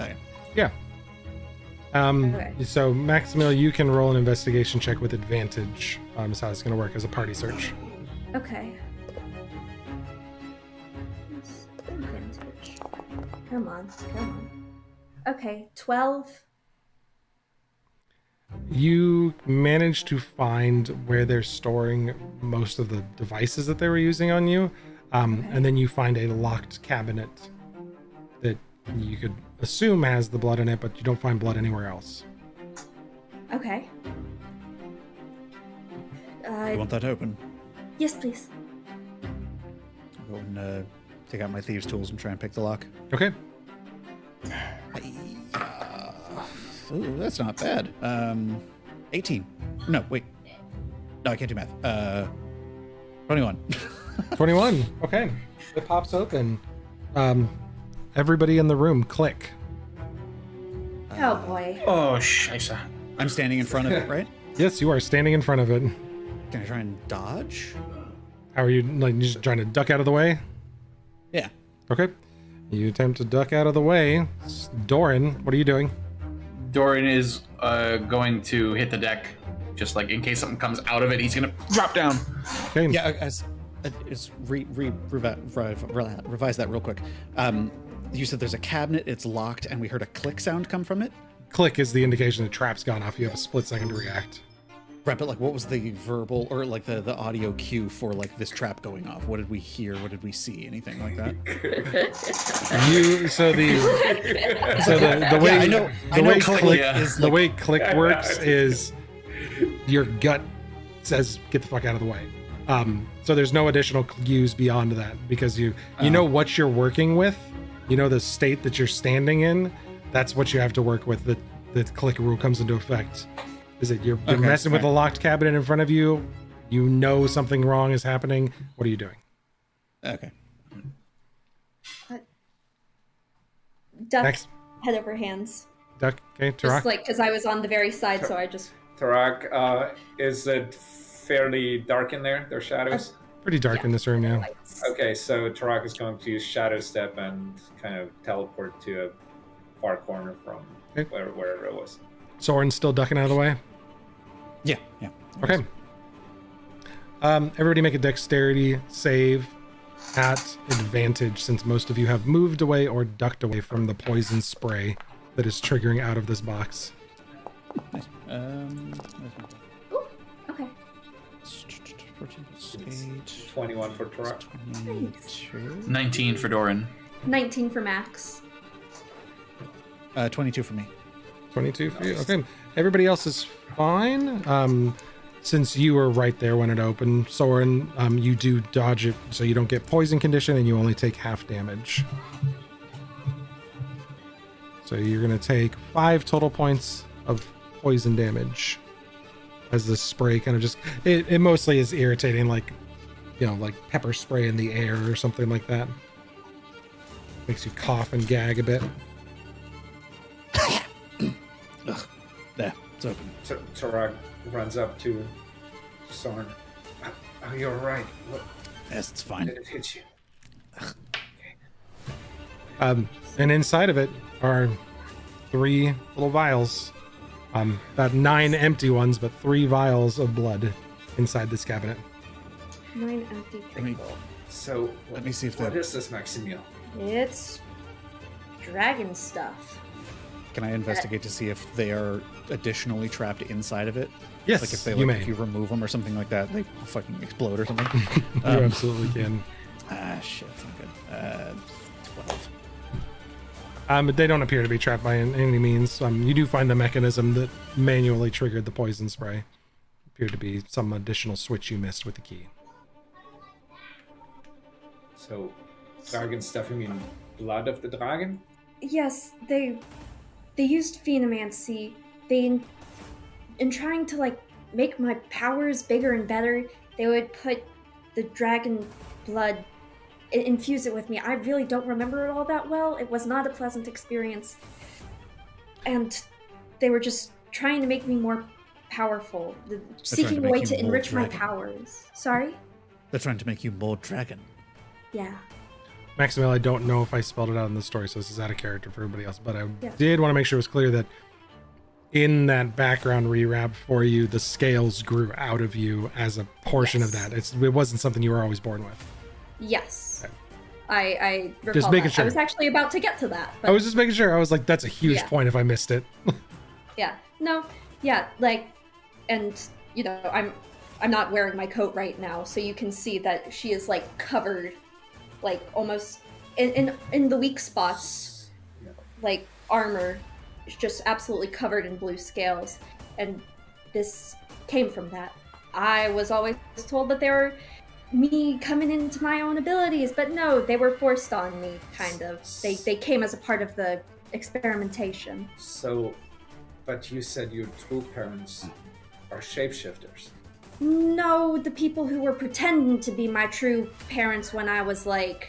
Okay. Yeah. Okay. So, Maximil, you can roll an investigation check with advantage. Is how it's going to work as a party search. Okay. Advantage. Come on. Okay, 12. You manage to find where they're storing most of the devices that they were using on you. And then you find a locked cabinet that you could assume has the blood in it, but you don't find blood anywhere else. Okay. You want that open? Yes, please. I'll go and take out my thieves' tools and try and pick the lock. Okay. Ooh, that's not bad. 18. No, wait. No, I can't do math. 21. 21. Okay. It pops open. Everybody in the room click. Oh boy. Oh, scheisse. I'm standing in front of it, right? Yes, you are standing in front of it. Can I try and dodge? How are you, like, just trying to duck out of the way? Yeah. Okay. You attempt to duck out of the way. Doran, what are you doing? Dorian is going to hit the deck, just like in case something comes out of it, he's gonna drop down. Okay. Yeah, revise that real quick. You said there's a cabinet, it's locked, and we heard a click sound come from it? Click is the indication the trap's gone off. You have a split second to react. Right, but like what was the verbal or like the audio cue for like this trap going off? What did we hear? What did we see? Anything like that? The way I know click yeah. is the way click works is your gut says get the fuck out of the way. So there's no additional cues beyond that because you know what you're working with. You know the state that you're standing in. That's what you have to work with. The click rule comes into effect. Is it you're messing with a locked cabinet in front of you? You know something wrong is happening. What are you doing? Okay. Duck, Next. head over hands. Duck. Okay, Just Tarak. like, because I was on the very side, so I just... Tarak, is it fairly dark in there? There are shadows? Pretty dark in this room now. Okay, so Tarak is going to use Shadow Step and kind of teleport to a far corner from wherever it was. Soren's still ducking out of the way. Yeah. Okay. Everybody make a dexterity save at advantage since most of you have moved away or ducked away from the poison spray that is triggering out of this box. Nice. Where's my Ooh, okay. 14 plus 8. 21 for Torak. 22. 19 for Doran. 19 for Max. 22 for me. 22 for you. Okay. Everybody else is fine. Since you were right there when it opened, Soren, you do dodge it so you don't get poison condition and you only take half damage. So you're going to take 5 total points of poison damage as the spray kind of just, it mostly is irritating, like, you know, like pepper spray in the air or something like that. Makes you cough and gag a bit. Ugh. There, it's open. Torak runs up to Soren. Oh, you're right. What Yes, it's fine. did it hit you? And inside of it are 3 little vials. About 9 empty ones, but 3 vials of blood inside this cabinet. 9 empty Let me- critical. So, Let me see if what that. is this, Maximiel? It's dragon stuff. Can I investigate to see if they are additionally trapped inside of it? Yes, Like if they you may. if you remove them or something like that, they fucking explode or something. You absolutely can. Shit, that's not good. 12. But they don't appear to be trapped by any means. You do find the mechanism that manually triggered the poison spray. Appeared to be some additional switch you missed with the key. So, dragon stuff, you mean blood of the dragon? Yes, they used phenomancy. They in trying to like make my powers bigger and better, they would put the dragon blood infuse it with me. I really don't remember it all that well. It was not a pleasant experience. And they were just trying to make me more powerful, seeking a make way you to more enrich my dragon. powers. Sorry? They're trying to make you more dragon. Yeah. Maximil, I don't know if I spelled it out in the story, so this is out of character for everybody else, but I Yeah. did want to make sure it was clear that in that background rewrap for you, the scales grew out of you as a portion of Yes. that. It wasn't something you were always born with. Yes. Okay. I recall Just making that. sure. I was actually about to get to that. But I was just making sure. I was like, that's a huge Yeah. point if I missed it. yeah. No. Yeah, like, and you know, I'm not wearing my coat right now, so you can see that she is like covered, like almost in the weak spots, like armor, is just absolutely covered in blue scales, and this came from that. I was always told that they were me coming into my own abilities, but no, they were forced on me, kind of. They came as a part of the experimentation. So, but you said your true parents are shapeshifters. No, the people who were pretending to be my true parents when I was like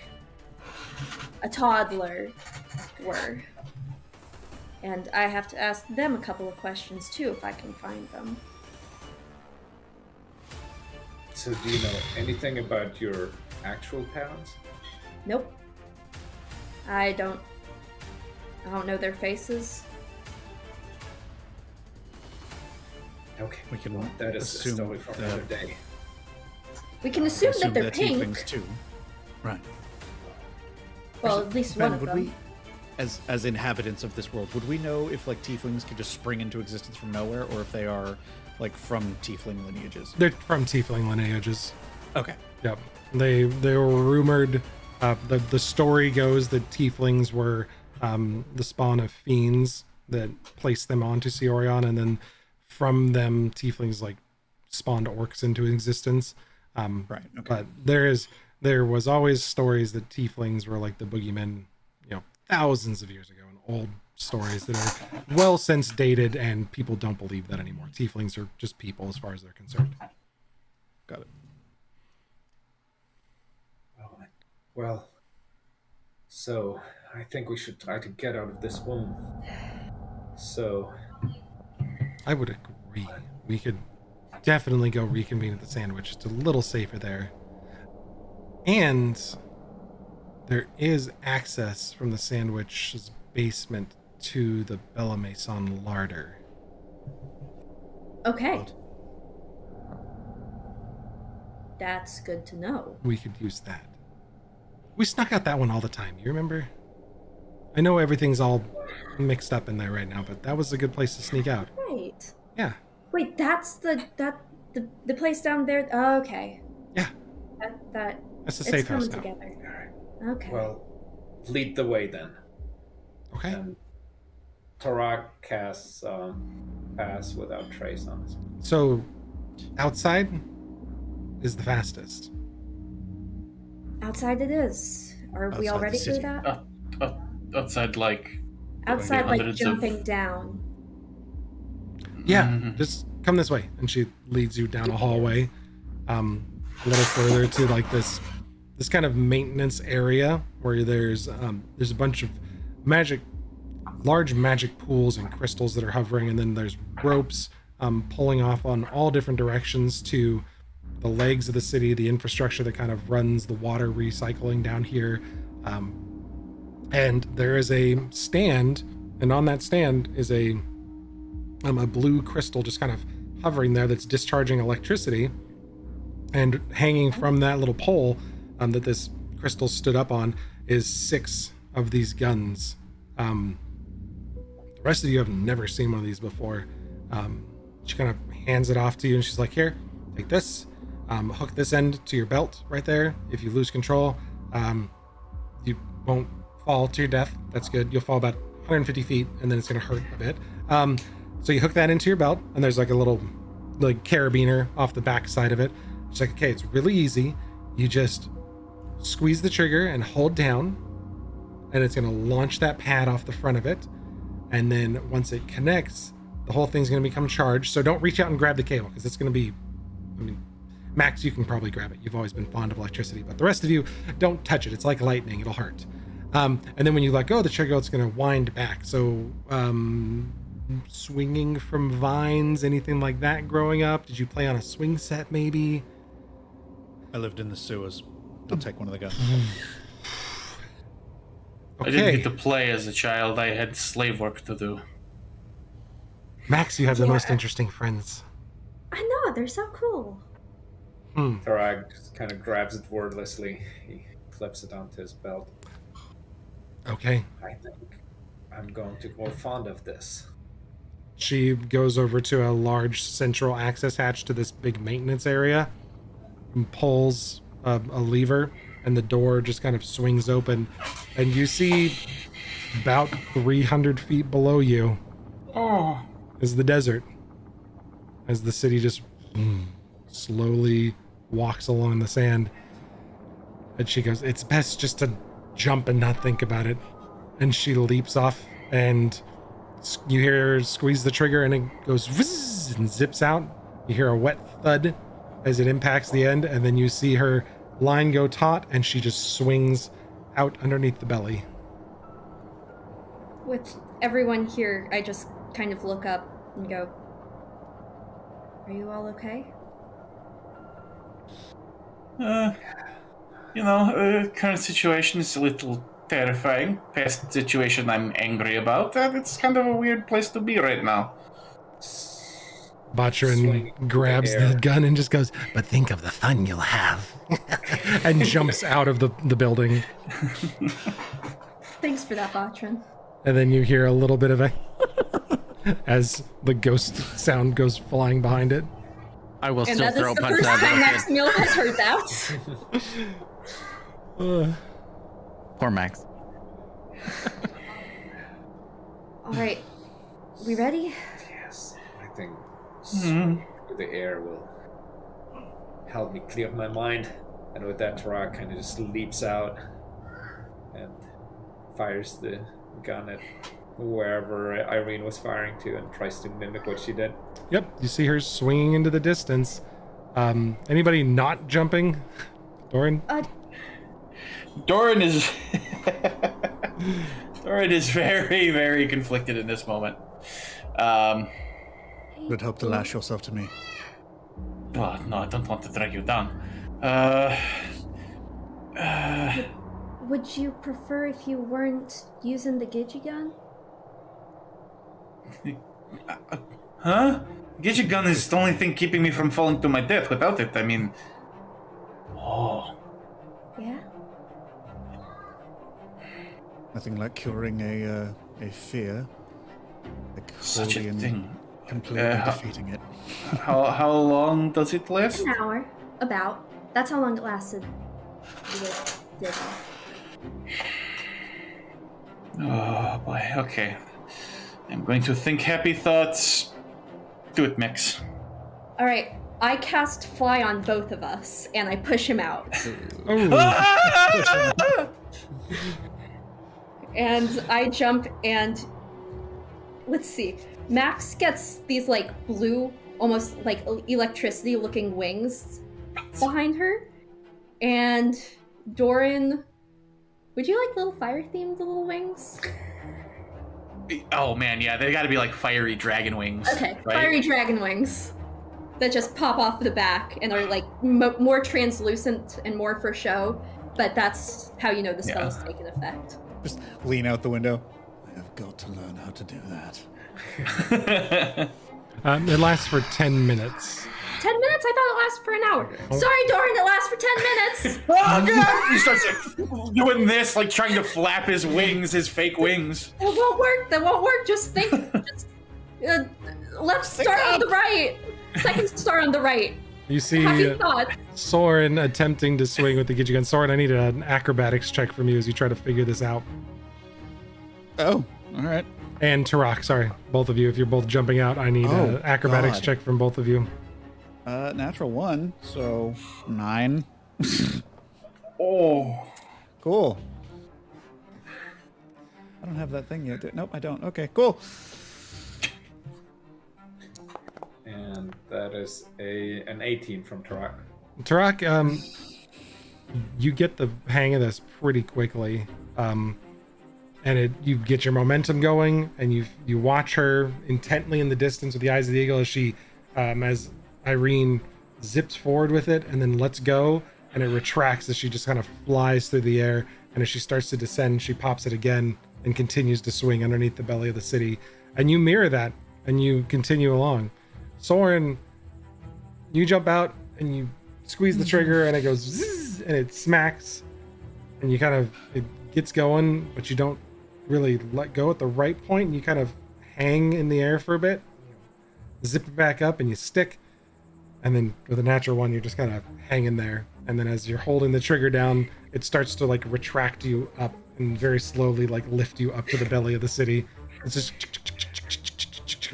a toddler were. And I have to ask them a couple of questions too if I can find them. So, do you know anything about your actual parents? Nope. I don't know their faces. Okay, We can well, that is a assume story for that- another day. We can assume that they're pink. tieflings too. Right. Well, at least Ben, one of would them. we, as inhabitants of this world, would we know if like tieflings could just spring into existence from nowhere, or if they are like from tiefling lineages? They're from tiefling lineages. Okay. Yep. They were rumored. The story goes that tieflings were the spawn of fiends that placed them onto Cyorion, and then from them tieflings like spawned orcs into existence. Right. Okay. But there was always stories that tieflings were like the boogeymen, thousands of years ago, and old stories that are well since dated, and people don't believe that anymore. Tieflings are just people as far as they're concerned. Got it. Well, so I think we should try to get out of this room. So, I would agree. We could definitely go reconvene at the Sandwich. It's a little safer there. And there is access from the Sandwich's basement to the Bella Maison larder. Okay. That's good to know. We could use that. We snuck out that one all the time. You remember? I know everything's all mixed up in there right now, but that was a good place to sneak out. Right. Yeah. Wait, that's the place down there. Oh, okay. Yeah. That's That's the it's safe house coming now. together. All right. Okay. Well, lead the way then. Okay. And Tarak casts pass without trace on his. So outside is the fastest. Outside it is. Are we Outside all the ready for city. that? Outside, like Outside, like hundreds of- jumping down. Yeah, Mhm. just come this way. And she leads you down a hallway, a little further to like this kind of maintenance area where there's a bunch of large magic pools and crystals that are hovering, and then there's ropes pulling off on all different directions to the legs of the city, the infrastructure that kind of runs the water recycling down here. And there is a stand, and on that stand is a blue crystal just kind of hovering there that's discharging electricity, and hanging from that little pole that this crystal stood up on is 6 of these guns. The rest of you have never seen one of these before. She kind of hands it off to you, and she's like, here, take this, hook this end to your belt right there. If you lose control, you won't fall to your death. That's good. You'll fall about 150 feet, and then it's going to hurt a bit. So you hook that into your belt, and there's like a little like carabiner off the back side of it. She's like, okay, it's really easy. You just squeeze the trigger and hold down, and it's going to launch that pad off the front of it. And then once it connects, the whole thing's going to become charged. So don't reach out and grab the cable, because it's going to be, I mean, Max, you can probably grab it. You've always been fond of electricity, but the rest of you, don't touch it. It's like lightning. It'll hurt. And then when you let go of the trigger, it's going to wind back. So swinging from vines, anything like that growing up? Did you play on a swing set maybe? I lived in the sewers. I'll take one of the guns. I didn't get to play as a child. I had slave work to do. Max, you have the most interesting friends. I know, they're so cool. Tarak just kind of grabs it wordlessly. He clips it onto his belt. Okay. I think I'm going to grow fond of this. She goes over to a large central access hatch to this big maintenance area and pulls a lever, and the door just kind of swings open, and you see about 300 feet below you is the desert, as the city just slowly walks along the sand. And she goes, it's best just to jump and not think about it. And she leaps off, and you hear her squeeze the trigger, and it goes whizz and zips out. You hear a wet thud as it impacts the end, and then you see her line go taut, and she just swings out underneath the belly. With everyone here, I just kind of look up and go, are you all okay? Current situation is a little terrifying. Past situation I'm angry about. It's kind of a weird place to be right now. Botrin grabs the gun and just goes, but think of the fun you'll have. And jumps out of the building. Thanks for that, Botrin. And then you hear a little bit of a as the ghost sound goes flying behind it. I will And still that is throw the punch first that time little Max kid. Mill has heard that. Poor Max. All right, we ready? Yes, I think soaring through the air will help me clear my mind. And with that, Tarak kind of just leaps out and fires the gun at wherever Irene was firing to and tries to mimic what she did. Yep, you see her swinging into the distance. Anybody not jumping? Doran? Doran is very, very conflicted in this moment. Would hope to lash yourself to me. Oh, no, I don't want to drag you down. Would you prefer if you weren't using the Gigi gun? Huh? Gidget gun is the only thing keeping me from falling to my death. Without it, I mean... Oh. Yeah? Nothing like curing a a fear, like Such a wholly and thing. completely defeating it. How long does it last? An hour, about. That's how long it lasted. Did. Oh boy. Okay. I'm going to think happy thoughts. Do it, Mix. All right. I cast fly on both of us, and I push him out. And I jump, and let's see. Max gets these like blue, almost like electricity-looking wings behind her, and Doran. Would you like little fire-themed little wings? Oh man, yeah, they got to be like fiery dragon wings. Okay, right? fiery dragon wings that just pop off the back and are like more translucent and more for show, but that's how you know the spell is taking effect. Just lean out the window. I have got to learn how to do that. It lasts for 10 minutes. 10 minutes? I thought it lasted for an hour. Sorry, Doran, it lasts for 10 minutes. Oh god! He starts like doing this, like trying to flap his wings, his fake wings. It won't work. That won't work. Just think. Left start on the right. Second start on the right. You see Happy thought. Soren attempting to swing with the Gidget gun. Soren, I need an acrobatics check from you as you try to figure this out. Oh, all right. And Tarak, sorry, both of you. If you're both jumping out, I need an acrobatics check from both of you. Natural 1, so 9. Oh. Cool. I don't have that thing yet. Nope, I don't. Okay, cool. And that is an 18 from Tarak. Tarak, you get the hang of this pretty quickly, and you get your momentum going, and you watch her intently in the distance with the eyes of the eagle as she, as Irene zips forward with it and then lets go, and it retracts as she just kind of flies through the air. And as she starts to descend, she pops it again and continues to swing underneath the belly of the city. And you mirror that, and you continue along. Soren, you jump out and you squeeze the trigger, and it goes zzz, and it smacks, and you kind of, it gets going, but you don't really let go at the right point, and you kind of hang in the air for a bit, zip it back up, and you stick, and then with a natural 1, you're just kind of hanging there. And then as you're holding the trigger down, it starts to like retract you up and very slowly like lift you up to the belly of the city. It's just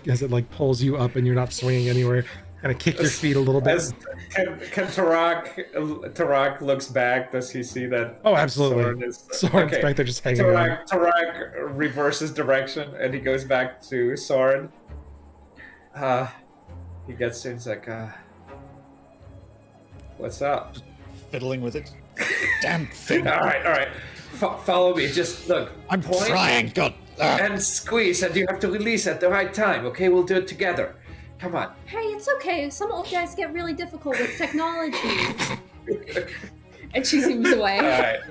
as it like pulls you up, and you're not swinging anywhere. Kind of kick your feet a little bit. Can Tarak looks back? Does he see that? Oh, absolutely. Soren's back there just hanging out. Tarak reverses direction, and he goes back to Soren. He gets in, he's like, what's up? Fiddling with it. Damn thing. All right. Follow me. Just look. I'm point trying. God. And squeeze, and you have to release at the right time. Okay, we'll do it together. Come on. Hey, it's okay. Some old guys get really difficult with technology. And she zooms away. All right.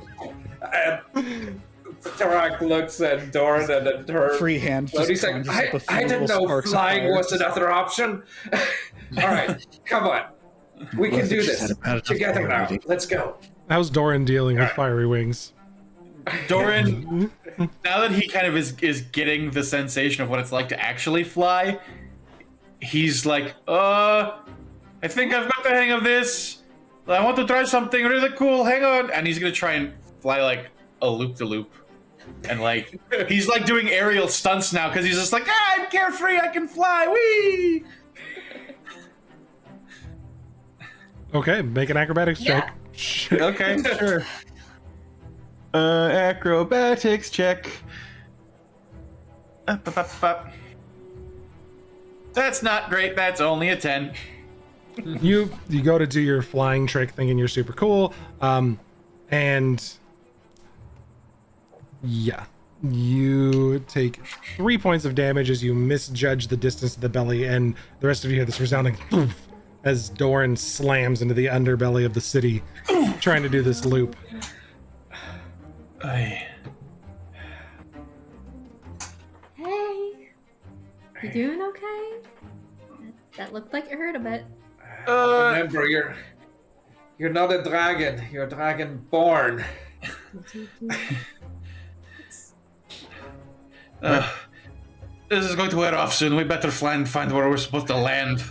Tarak looks at Doran and at her. Freehand. He's like, I didn't know flying was another option. All right, come on. We can do this together now. Let's go. How's Doran dealing with fiery wings? Doran, now that he kind of is getting the sensation of what it's like to actually fly, he's like, I think I've got the hang of this. I want to try something really cool. Hang on. And he's going to try and fly like a loop-de-loop. And like, he's like doing aerial stunts now because he's just like, I'm carefree. I can fly. Whee! Okay, make an acrobatics check. Okay, sure. Acrobatics check. That's not great. That's only a 10. You go to do your flying trick thinking you're super cool. And yeah, you take 3 points of damage as you misjudge the distance of the belly, and the rest of you hear this resounding poof as Doran slams into the underbelly of the city, trying to do this loop. Hey. You doing okay? That looked like it hurt a bit. Remember, you're not a dragon. You're a dragon born. This is going to wear off soon. We better find where we're supposed to land.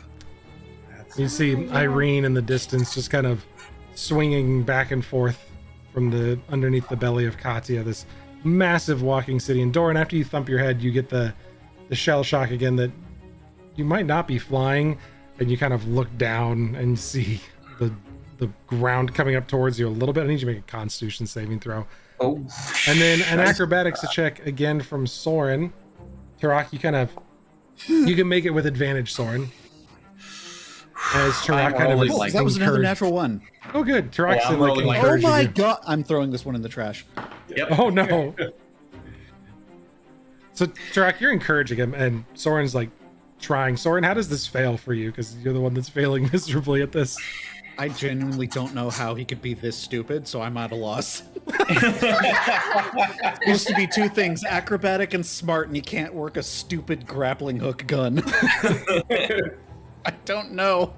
You see Irene in the distance, just kind of swinging back and forth from the underneath the belly of Katya, this massive walking city. And Doran, after you thump your head, you get the shell shock again that you might not be flying, and you kind of look down and see the ground coming up towards you a little bit. I need you to make a Constitution saving throw. Oh. And then an acrobatics check again from Soren. Tarak, you can make it with advantage, Soren. As Tarak kind of like that was another natural one. Oh, good. Tarak's oh my god! I'm throwing this one in the trash. Yep. Oh no. So Tarak, you're encouraging him, and Soren's like trying. Soren, how does this fail for you? Because you're the one that's failing miserably at this. I genuinely don't know how he could be this stupid, so I'm at a loss. Supposed to be two things, acrobatic and smart, and you can't work a stupid grappling hook gun. I don't know.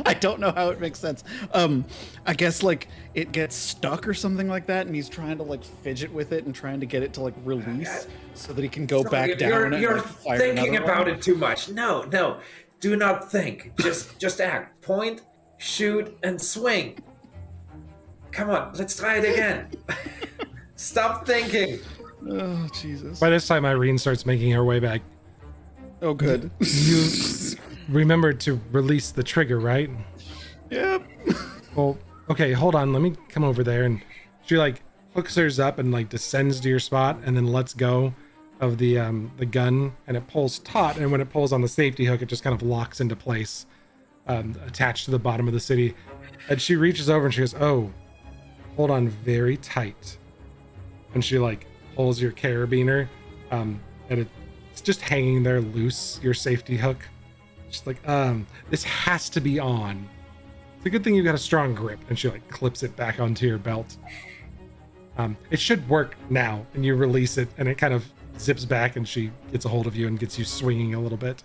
I don't know how it makes sense. I guess like it gets stuck or something like that, and he's trying to like fidget with it and trying to get it to like release so that he can go back down. You're thinking about it too much. No, do not think. Just act. Point, shoot, and swing. Come on, let's try it again. Stop thinking. Oh Jesus! By this time, Irene starts making her way back. Oh, good. You remembered to release the trigger, right? Yep. Well, okay, hold on. Let me come over there. And she like hooks hers up and like descends to your spot, and then lets go of the gun, and it pulls taut. And when it pulls on the safety hook, it just kind of locks into place, attached to the bottom of the city. And she reaches over and she goes, "Oh, hold on very tight." And she like pulls your carabiner, and it's just hanging there loose, your safety hook. She's like, this has to be on. It's a good thing you got a strong grip. And she like clips it back onto your belt. It should work now. And you release it, and it kind of zips back, and she gets a hold of you and gets you swinging a little bit.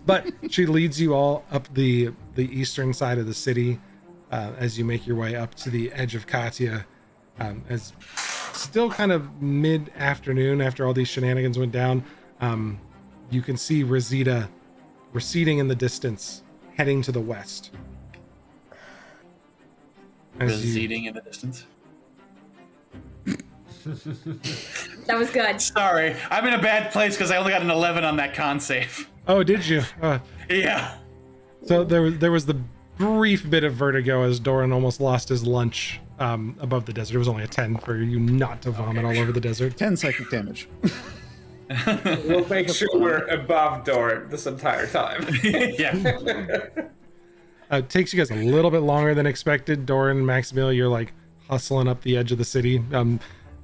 But she leads you all up the eastern side of the city, as you make your way up to the edge of Katya, as still kind of mid-afternoon after all these shenanigans went down. You can see Rosita receding in the distance, heading to the west. Receding in the distance? That was good. Sorry, I'm in a bad place because I only got an 11 on that con save. Oh, did you? Yeah. So there was the brief bit of vertigo as Doran almost lost his lunch above the desert. It was only a 10 for you not to vomit all over the desert. 10 psychic damage. We'll make sure we're above Doran this entire time. Yeah. It takes you guys a little bit longer than expected. Doran and Maximilian, you're like hustling up the edge of the city.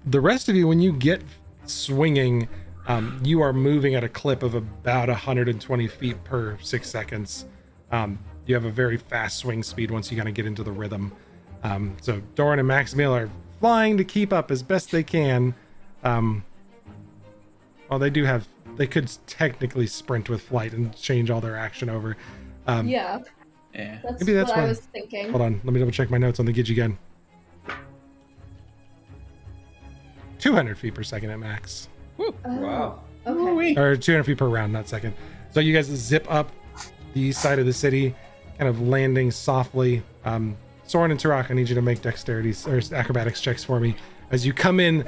The rest of you, when you get swinging, you are moving at a clip of about 120 feet per 6 seconds. You have a very fast swing speed once you kind of get into the rhythm. So Doran and Maximilian are flying to keep up as best they can. Well, they could technically sprint with flight and change all their action over. Yeah. Maybe that's what I why. was thinking. Hold on, let me double check my notes on the Gidgee gun. 200 feet per second at max. Wow. Okay. Or 200 feet per round, not second. So you guys zip up the east side of the city, kind of landing softly. Soren and Tarak, I need you to make dexterity or acrobatics checks for me as you come in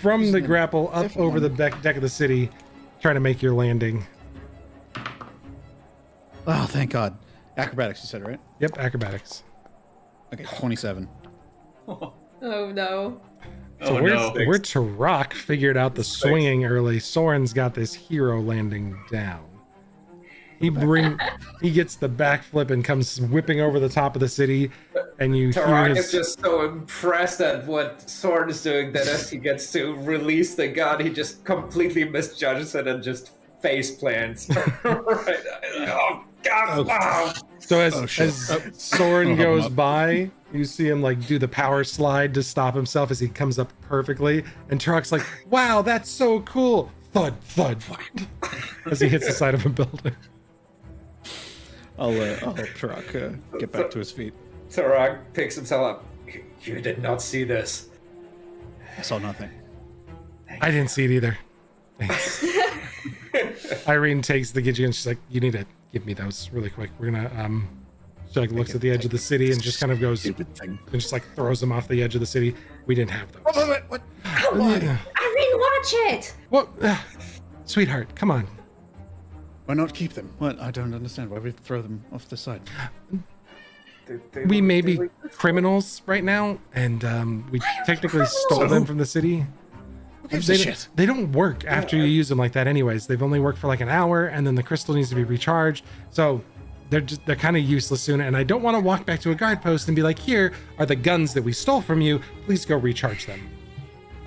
from the grapple up over the deck of the city, trying to make your landing. Oh, thank God. Acrobatics, you said, right? Yep, acrobatics. Okay, 27. Oh no. So where Tarak figured out the swinging early, Soren's got this hero landing down. He gets the backflip and comes whipping over the top of the city, and you Tarak hear is just so impressed at what Soren is doing that as he gets to release the gun, he just completely misjudges it and just face plants. Right. Oh God! Wow. So as Soren goes by, you see him like do the power slide to stop himself as he comes up perfectly, and Tarak's like, "Wow, that's so cool!" Thud, thud, as he hits the side of a building. I'll help Tarak get back to his feet. Tarak picks himself up. You did not see this. I saw nothing. I didn't see it either. Thanks. Irene takes the Gidget and she's like, you need to give me those really quick. We're gonna she like looks at the edge of the city and just kind of goes Stupid thing. and just like throws them off the edge of the city. We didn't have those. What? Irene, watch it! What? Sweetheart, come on. Why not keep them? What? I don't understand. Why would we throw them off the side? We may be criminals right now, and we technically stole them from the city. Who gives a shit? They don't work after you use them like that anyways. They've only worked for like an hour, and then the crystal needs to be recharged. So they're kind of useless soon, and I don't want to walk back to a guard post and be like, here are the guns that we stole from you. Please go recharge them.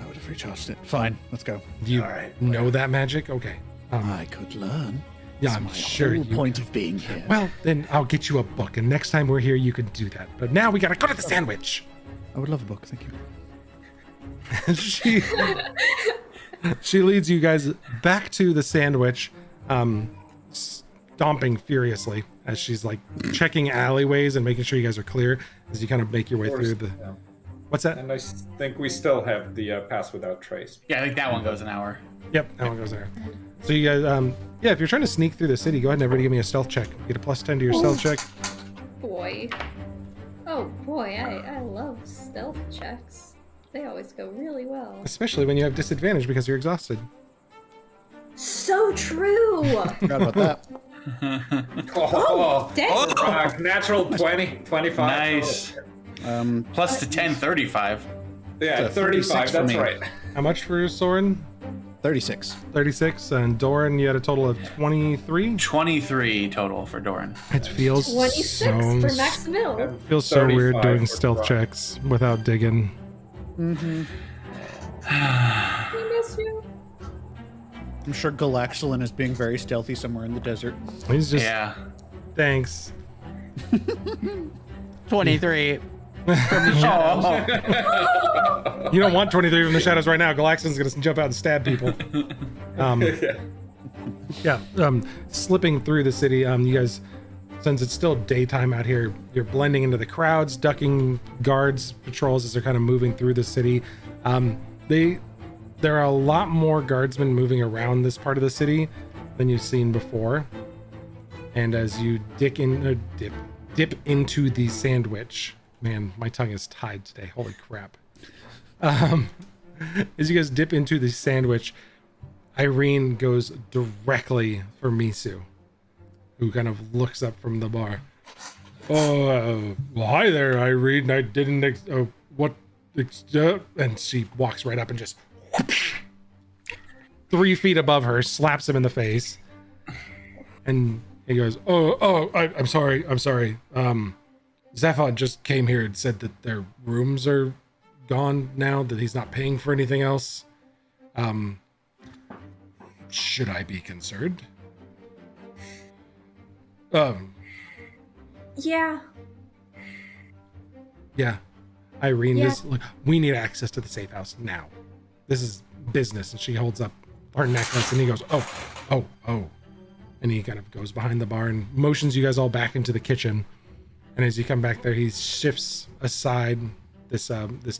I would have recharged it. Fine, let's go. Do you All right, know that magic? Okay. I could learn. Yeah, It's I'm my sure whole you point of being here. Well, then I'll get you a book, and next time we're here, you can do that. But now we gotta go to the sandwich. I would love a book, thank you. She leads you guys back to the sandwich, stomping furiously as she's like checking alleyways and making sure you guys are clear as you kind of make your way through the. Yeah. What's that? And I think we still have the pass without trace. Yeah, I think that one goes an hour. Yep, that one goes there. So you guys, yeah, if you're trying to sneak through the city, go ahead and everybody give me a stealth check. Get a +10 to your stealth check. Boy. Oh boy, I love stealth checks. They always go really well. Especially when you have disadvantage because you're exhausted. So true! Forgot about that. Oh, Dang! rock. Natural 20, 25. Nice. Plus the 10, 35. Yeah, It's a 35, 36 for that's me. right. How much for Soren? 36. 36. And Doran, you had a total of 23. 23 total for Doran. It feels 26 so for Max Mill. feels so weird 35 doing for stealth Rock. checks without digging. We miss you. I'm sure Galaxolin is being very stealthy somewhere in the desert. He's just Yeah. thanks. 23 from the shadows. You don't want 23 from the shadows right now. Galaxon's gonna jump out and stab people. Slipping through the city. You guys, since it's still daytime out here, you're blending into the crowds, ducking guards, patrols as they're kind of moving through the city. There are a lot more guardsmen moving around this part of the city than you've seen before. And as you dip into the sandwich, man, my tongue is tied today. Holy crap. As you guys dip into the sandwich, Irene goes directly for Misu, who kind of looks up from the bar. Oh, well, hi there, Irene. I didn't and she walks right up and just 3 feet above her, slaps him in the face. And he goes, I'm sorry. Zephon just came here and said that their rooms are gone now, that he's not paying for anything else. Should I be concerned? Yeah. Yeah. Irene, Yeah. we need access to the safe house now. This is business. And she holds up her necklace and he goes, oh. And he kind of goes behind the bar and motions you guys all back into the kitchen. And as you come back there, he shifts aside this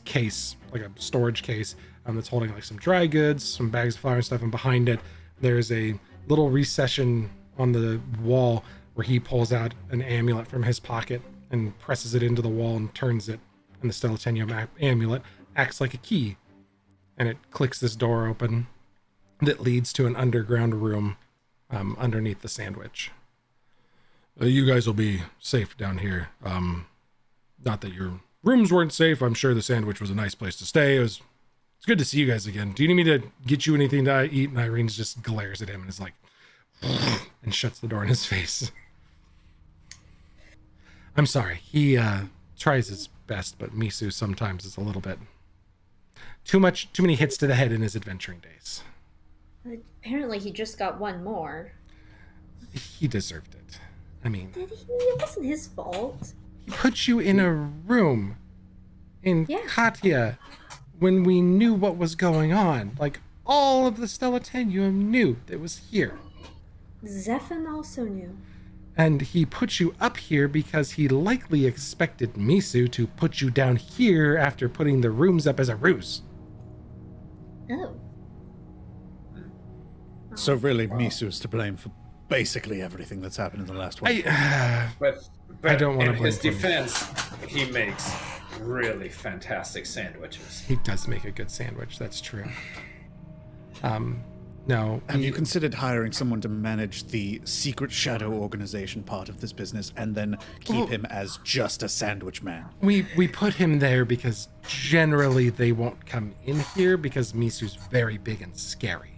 case, like a storage case, that's holding like some dry goods, some bags of flour and stuff. And behind it, there's a little recession on the wall where he pulls out an amulet from his pocket and presses it into the wall and turns it. And the Stellatenium amulet acts like a key. And it clicks this door open that leads to an underground room underneath the sandwich. You guys will be safe down here. Not that your rooms weren't safe. I'm sure the sandwich was a nice place to stay. It's good to see you guys again. Do you need me to get you anything to eat? And Irene just glares at him and is like, and shuts the door in his face. I'm sorry. He tries his best, but Misu sometimes is a little bit too many hits to the head in his adventuring days. Apparently he just got one more. He deserved it. I mean, Did he? It wasn't his fault. he put you in a room in Yeah. Katya when we knew what was going on. Like, all of the Stellatenium knew that was here. Zephan also knew. And he put you up here because he likely expected Misu to put you down here after putting the rooms up as a ruse. Oh. So really, Misu's to blame for basically everything that's happened in the last one. But I don't want to in blame his him. defense, he makes really fantastic sandwiches. He does make a good sandwich, that's true. No. Have you considered hiring someone to manage the secret shadow organization part of this business and then keep him as just a sandwich man? We put him there because generally they won't come in here because Misu's very big and scary.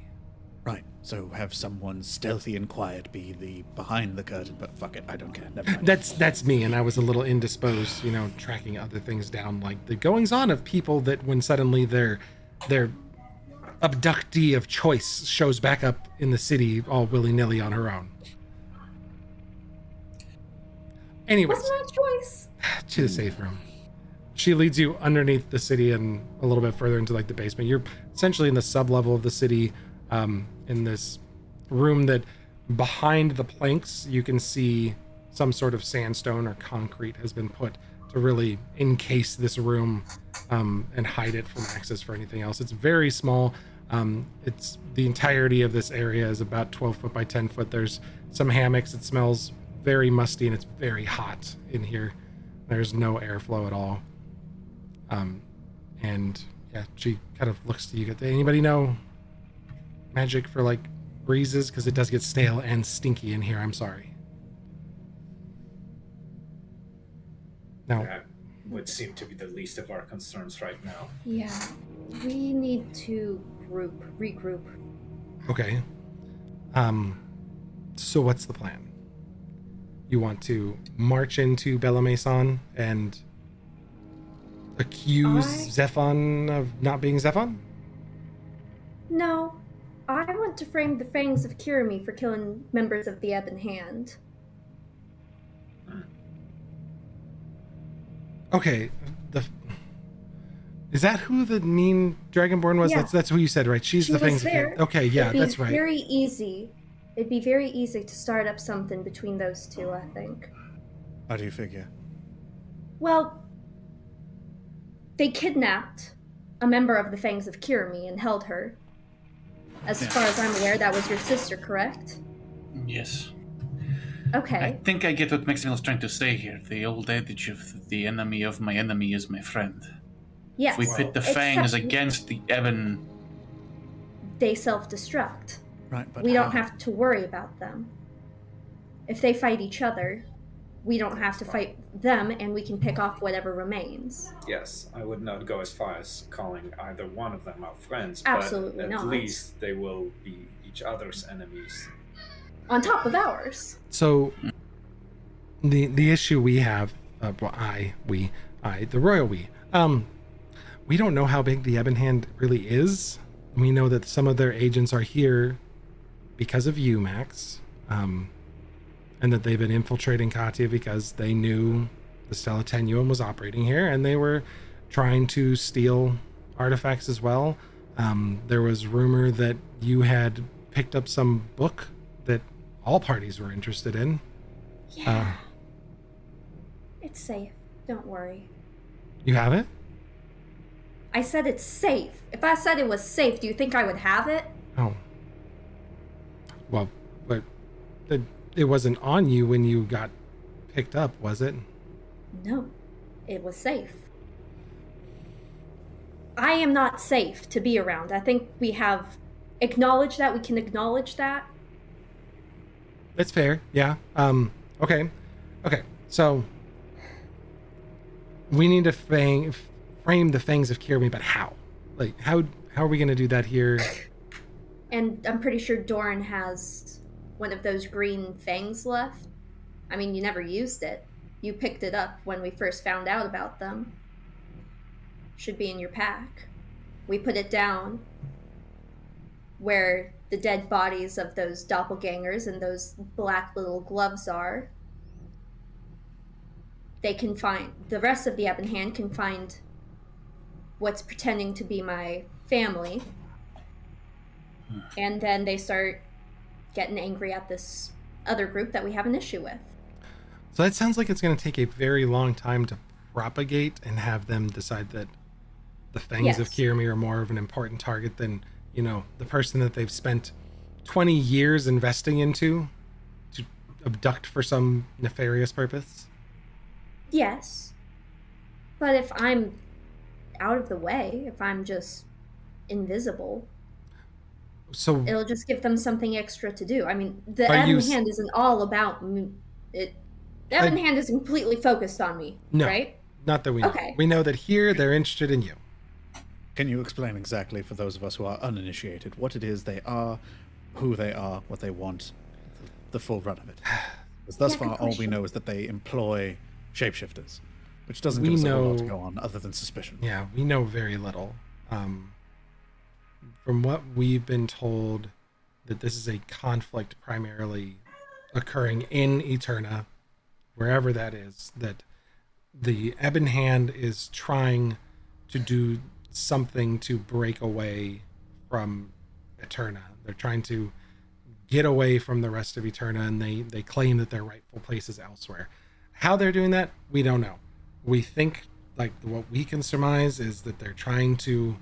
Right. So have someone stealthy and quiet be the behind the curtain, but fuck it, I don't care. Never mind. That's me, and I was a little indisposed, tracking other things down, like the goings on of people that when suddenly their abductee of choice shows back up in the city all willy-nilly on her own. Anyways, What's my choice? to the safe room. She leads you underneath the city and a little bit further into like the basement. You're essentially in the sub-level of the city, in this room that behind the planks you can see some sort of sandstone or concrete has been put to really encase this room and hide it from access for anything else. It's very small. It's the entirety of this area is about 12 foot by 10 foot. There's some hammocks. It smells very musty and it's very hot in here. There's no airflow at all. And yeah, she kind of looks to you. Anybody know magic for like breezes? Because it does get stale and stinky in here. I'm sorry. No. That would seem to be the least of our concerns right now. Yeah. We need to regroup. Okay. So what's the plan? You want to march into Bella Maison and accuse Zephon of not being Zephon? No. I want to frame the fangs of Kirimi for killing members of the Ebon Hand. Okay. Is that who the mean Dragonborn was? Yeah. That's who you said, right? She's She the was fangs of there. Kirimi. Okay, yeah, that's right. It'd be very easy to start up something between those two, I think. How do you figure? Well, they kidnapped a member of the Fangs of Kirimi and held her. As far as I'm aware, that was your sister, correct? Yes. Okay. I think I get what Maximilian's trying to say here. The old adage of the enemy of my enemy is my friend. Yes. If we pit the fangs against the Ebon... They self-destruct. Right, but we don't have to worry about them. If they fight each other, we don't have to fight them, and we can pick off whatever remains. Yes, I would not go as far as calling either one of them our friends, Absolutely but at not. least they will be each other's enemies. On top of ours. So the issue we have, the royal we don't know how big the Ebon Hand really is. We know that some of their agents are here because of you, Max, and that they've been infiltrating Katia because they knew the Stella Tenuum was operating here, and they were trying to steal artifacts as well. There was rumor that you had picked up some book that all parties were interested in. Yeah. It's safe. Don't worry. You have it? I said it's safe. If I said it was safe, do you think I would have it? Oh. Well, but it wasn't on you when you got picked up, was it? No. It was safe. I am not safe to be around. I think we have acknowledged that. We can acknowledge that. That's fair. Yeah. Okay. So we need to frame the fangs of Kirimi, but how? Like, how are we going to do that here? And I'm pretty sure Doran has one of those green fangs left. I mean, you never used it. You picked it up when we first found out about them. Should be in your pack. We put it down where the dead bodies of those doppelgangers and those black little gloves are. They can find, the rest of the Ebon Hand can find what's pretending to be my family. And then they start getting angry at this other group that we have an issue with. So that sounds like it's going to take a very long time to propagate and have them decide that the fangs of Yes. Kirimi are more of an important target than, the person that they've spent 20 years investing into to abduct for some nefarious purpose. Yes. But if I'm out of the way, if I'm just invisible, So it'll just give them something extra to do. I mean, the Are you Ebon Hand isn't all about it. The Ebon Hand is completely focused on me, no, right? not that we know. Okay. We know that here they're interested in you. Can you explain exactly for those of us who are uninitiated what it is they are, who they are, what they want, the full run of it? Because thus Yeah, good far, all we question. know is that they employ shapeshifters, which doesn't We give us a whole lot to know- go on other than suspicion. Yeah, we know very little. From what we've been told, that this is a conflict primarily occurring in Eterna, wherever that is, that the Ebon Hand is trying to do something to break away from Eterna. They're trying to get away from the rest of Eterna, and they claim that their rightful place is elsewhere. How they're doing that, we don't know. We think, like, what we can surmise is that they're trying to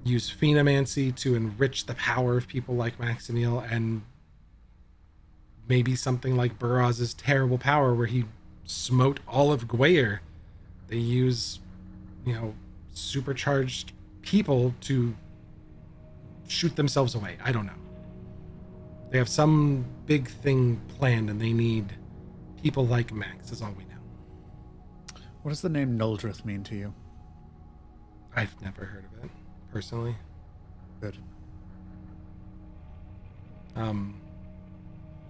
use phenomancy to enrich the power of people like Maximiel, and maybe something like Buraz's terrible power where he smote all of Gwayer. They use, supercharged people to shoot themselves away. I don't know. They have some big thing planned, and they need people like Max, is all we know. What does the name Noldrith mean to you? I've never heard of it, personally. Good.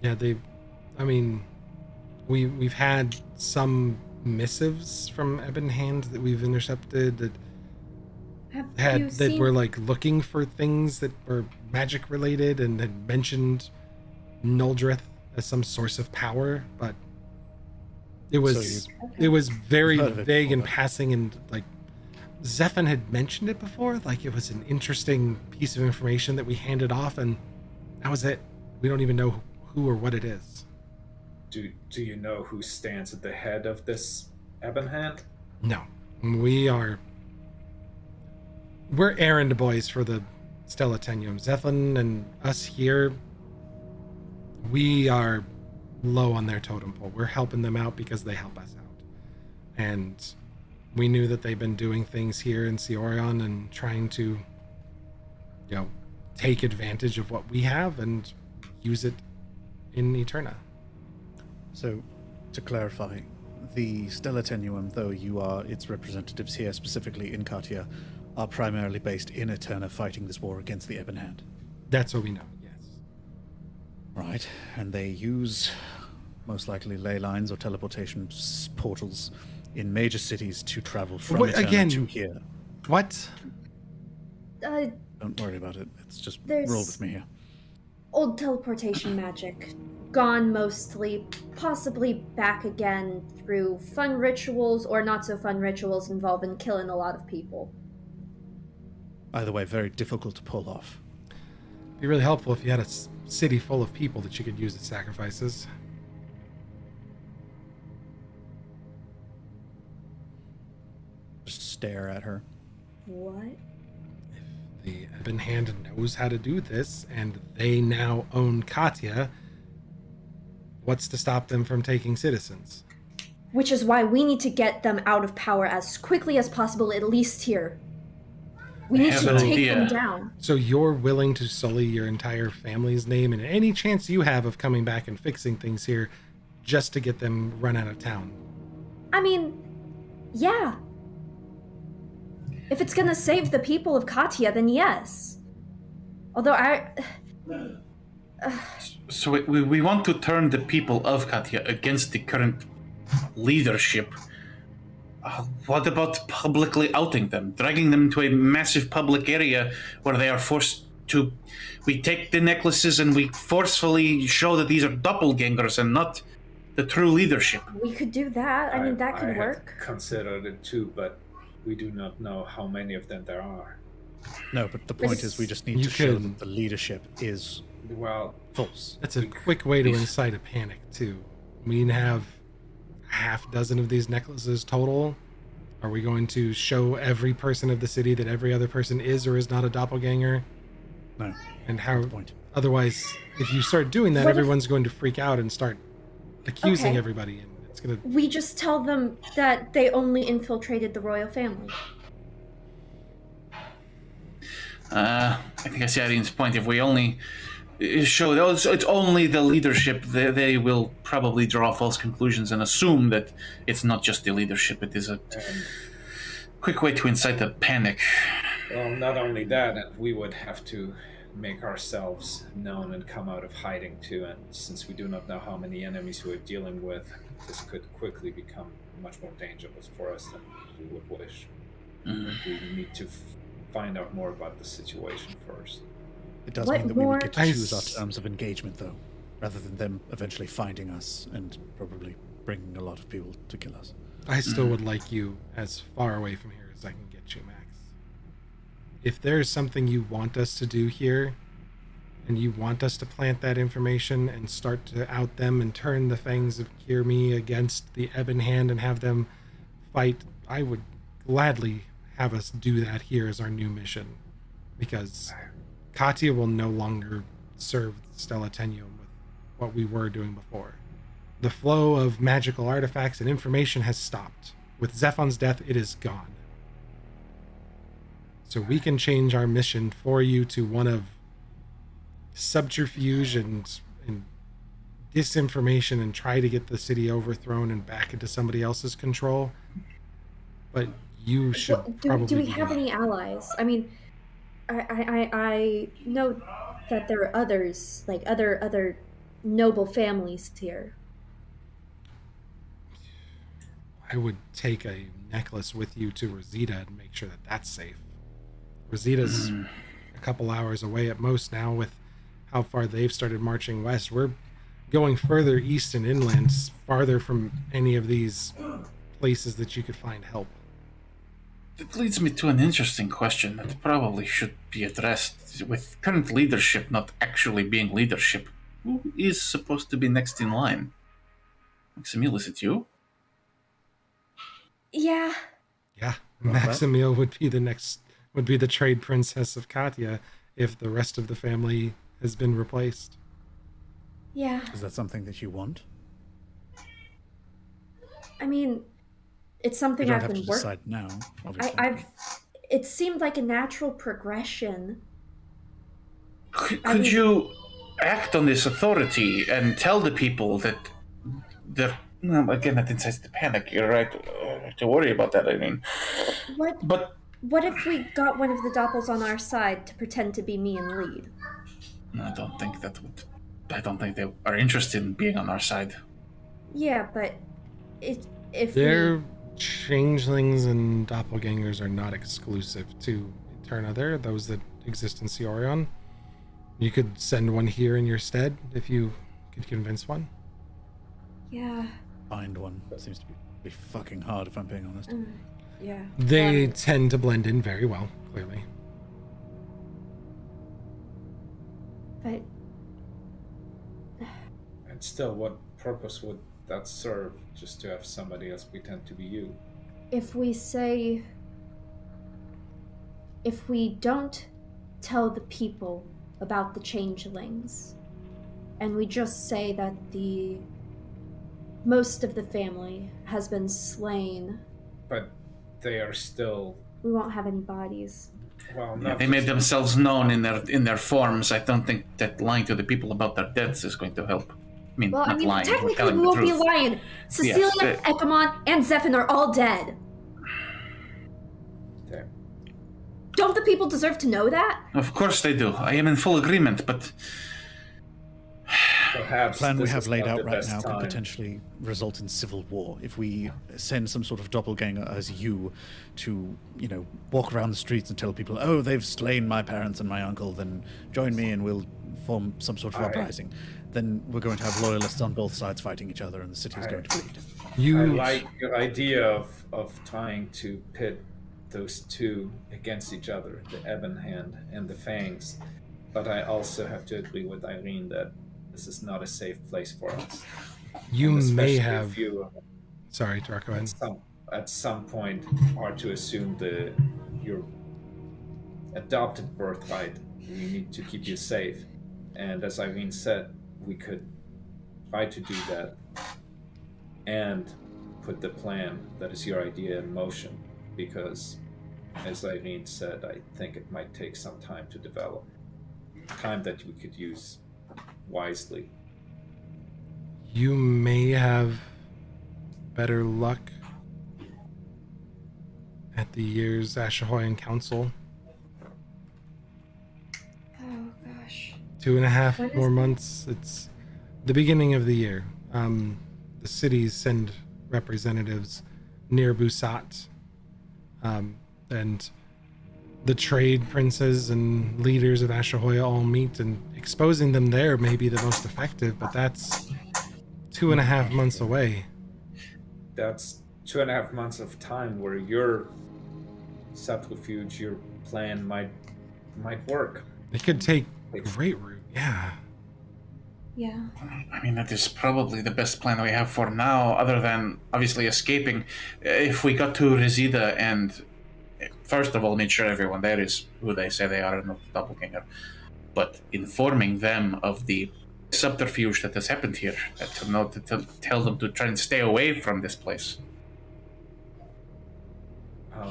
Yeah, we've had some missives from Ebon Hand that we've intercepted that were like looking for things that were magic related and had mentioned Noldrith as some source of power, but it was very heard of it vague and before. passing, and like Zephan had mentioned it before, like it was an interesting piece of information that we handed off, and that was it. We don't even know who or what it is. Do you know who stands at the head of this Ebon Hand? No, we're errand boys for the Stella Tenuum. Zephan and us here, we are low on their totem pole. We're helping them out because they help us out. And we knew that they've been doing things here in Cyorion and trying to, take advantage of what we have and use it in Eterna. So, to clarify, the Stella Tenuum, though you are its representatives here, specifically in Katia, are primarily based in Eterna fighting this war against the Ebon Hand. That's what we know, yes. Right, and they use most likely ley lines or teleportation portals in major cities to travel from What, Eterna again? to here. What? Don't worry about it. It's just There's- roll with me here. Old teleportation magic. Gone mostly, possibly back again through fun rituals or not so fun rituals involving killing a lot of people. Either way, very difficult to pull off. It'd be really helpful if you had a city full of people that you could use as sacrifices. Just stare at her. What? The Ebon Hand knows how to do this, and they now own Katia. What's to stop them from taking citizens? Which is why we need to get them out of power as quickly as possible, at least here. We need have to an take idea. them down. So you're willing to sully your entire family's name and any chance you have of coming back and fixing things here just to get them run out of town? I mean, yeah. If it's gonna save the people of Katia, then yes. Although So we want to turn the people of Katia against the current leadership. What about publicly outing them, dragging them to a massive public area where they are forced to... We take the necklaces and we forcefully show that these are doppelgangers and not the true leadership. we could do that. I mean, that could had work. considered it too, but we do not know how many of them there are. No, but the point is we just need You to show could- that the leadership is Well, false. That's a quick way to incite a panic, too. We have a half dozen of these necklaces total. Are we going to show every person of the city that every other person is or is not a doppelganger? No. And how? Good point. Otherwise, if you start doing that, What if- everyone's going to freak out and start accusing Okay. everybody, and it's gonna. We just tell them that they only infiltrated the royal family. I think I see Irene's point. If we only show those, it's only the leadership, they will probably draw false conclusions and assume that it's not just the leadership. It is a quick way to incite a panic. well, not only that, we would have to make ourselves known and come out of hiding too. And since we do not know how many enemies we're dealing with, this could quickly become much more dangerous for us than we would wish. We need to find out more about the situation first. It does What mean that we more- would get to I choose our s- terms of engagement, though, rather than them eventually finding us and probably bringing a lot of people to kill us. I still would like you as far away from here as I can get you, Max. If there's something you want us to do here, and you want us to plant that information and start to out them and turn the fangs of Kirmi against the Ebon Hand and have them fight, I would gladly have us do that here as our new mission. Because Katya will no longer serve Stella Tenium with what we were doing before. The flow of magical artifacts and information has stopped. With Zephon's death, it is gone. So we can change our mission for you to one of subterfuge and disinformation and try to get the city overthrown and back into somebody else's control. But you should Well, probably do we be have doing any allies? I mean, I know that there are others, like other noble families here. I would take a necklace with you to Rosita and make sure that that's safe. Rosita's a couple hours away at most now with how far they've started marching west. We're going further east and inland, farther from any of these places that you could find help. It leads me to an interesting question that probably should be addressed. With current leadership not actually being leadership, who is supposed to be next in line? Maximil, is it you? Yeah. Yeah, Maximil would be the trade princess of Katya if the rest of the family has been replaced. Yeah. Is that something that you want? I mean, it's You something don't I've have to been working. decide now, obviously. I've. It seemed like a natural progression. Could you act on this authority and tell the people that they're... Again, that incites the panic. You're right to worry about that, I mean. What? But What if we got one of the doppels on our side to pretend to be me and lead? I don't think that would... I don't think they are interested in being on our side. Yeah, but if Their changelings and doppelgangers are not exclusive to Eterna. There are those that exist in Cyorion. You could send one here in your stead if you could convince one. Yeah. Find one. Seems to be fucking hard, if I'm being honest. Yeah. They tend to blend in very well, clearly. But And still, what purpose would that serve? Just to have somebody else pretend to be you? if we don't tell the people about the changelings, and we just say that most of the family has been slain, But they are still... we won't have any bodies. Well, Yeah, not they made just- themselves known in their forms. I don't think that lying to the people about their deaths is going to help. I mean, Well, not I mean, lying, but technically telling we the won't be truth. lying. Cecilia, Yes, Ekamon, and Zephyr are all dead. Okay. Don't the people deserve to know that? Of course they do. I am in full agreement, but Perhaps The plan we this have is laid not out the right best now could time. potentially result in civil war if we send some sort of doppelganger as you to, walk around the streets and tell people, oh, they've slain my parents and my uncle, then join me and we'll form some sort of uprising. Then we're going to have loyalists on both sides fighting each other and the city is going to bleed. I like your idea of trying to pit those two against each other, the Ebon Hand and the Fangs. But I also have to agree with Irene that this is not a safe place for us. You And may especially have. if you, Sorry, Tark, go ahead. at some point, are to assume your adopted birthright. We need to keep you safe. And as Irene said, we could try to do that and put the plan that is your idea in motion. Because, as Irene said, I think it might take some time to develop. Time that we could use wisely. You may have better luck at the year's Ashahoyan Council. Oh gosh. 2.5 more months. It's the beginning of the year. The cities send representatives near Busat. And the trade princes and leaders of Ashahoya all meet, and exposing them there may be the most effective, but that's 2.5 months away. That's 2.5 months of time where your subterfuge, your plan might work. It could take great root, yeah. Yeah. I mean, that is probably the best plan we have for now, other than obviously escaping. If we got to Reseda and first of all made sure everyone there is who they say they are and not the doppelganger, but informing them of the subterfuge that has happened here, to tell them to try and stay away from this place.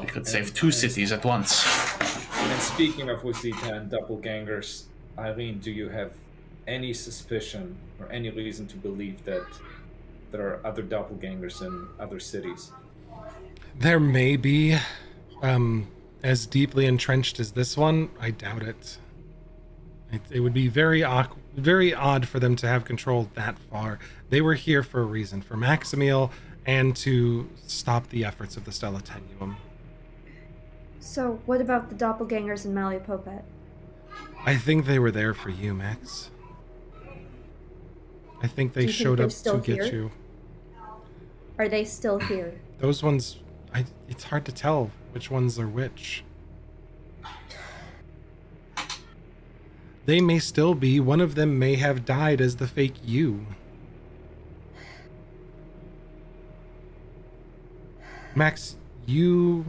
We could save two cities at once. And speaking of Wasita and doppelgangers, Irene, do you have any suspicion or any reason to believe that there are other doppelgangers in other cities? There may be. As deeply entrenched as this one, I doubt it. It would be very odd for them to have control that far. They were here for a reason, for Maximiel and to stop the efforts of the Stella Tenuum. So, what about the doppelgangers in Malleopopet? I think they were there for you, Max. I think they showed up to get you. Are they still here? Those ones, it's hard to tell which ones are which. They may still be. One of them may have died as the fake you. Max, you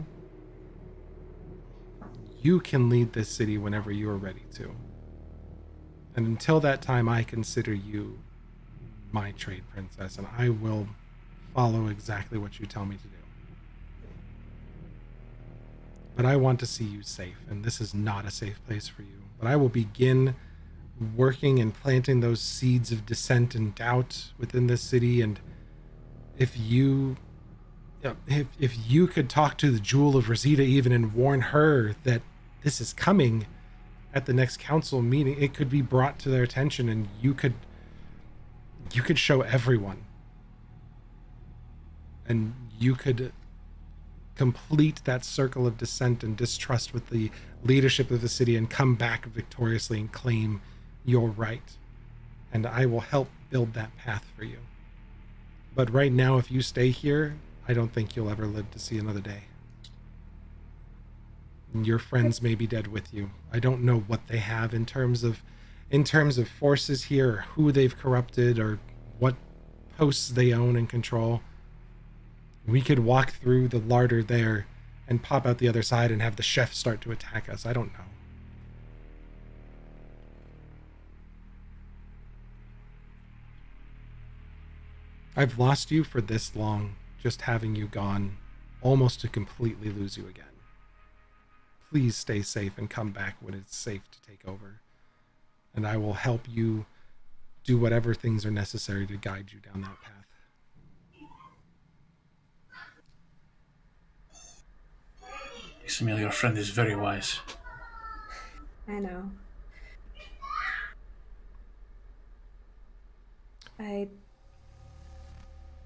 can lead this city whenever you are ready to. And until that time, I consider you my trade princess, and I will follow exactly what you tell me to do. But I want to see you safe, and this is not a safe place for you. But I will begin working and planting those seeds of dissent and doubt within this city. And if you could talk to the Jewel of Reseda even and warn her that this is coming at the next council meeting, it could be brought to their attention, and you could show everyone, and you could complete that circle of dissent and distrust with the leadership of the city and come back victoriously and claim your right. And I will help build that path for you. But right now, if you stay here, I don't think you'll ever live to see another day. And your friends may be dead with you. I don't know what they have in terms of forces here, or who they've corrupted, or what posts they own and control. We could walk through the larder there and pop out the other side and have the chef start to attack us. I don't know. I've lost you for this long, just having you gone, almost to completely lose you again. Please stay safe and come back when it's safe to take over. And I will help you do whatever things are necessary to guide you down that path. Ismail, your friend is very wise. I know.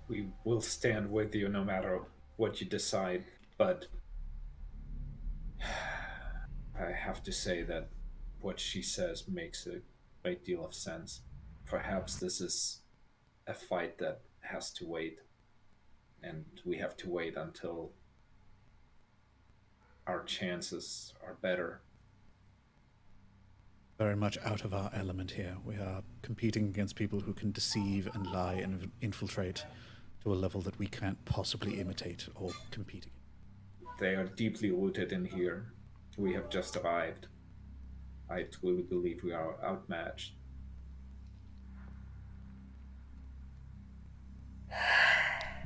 We will stand with you no matter what you decide, but I have to say that what she says makes a great deal of sense. Perhaps this is a fight that has to wait, and we have to wait until our chances are better. very much out of our element here. We are competing against people who can deceive and lie and infiltrate to a level that we can't possibly imitate or compete against. They are deeply rooted in here. We have just arrived. I truly believe we are outmatched.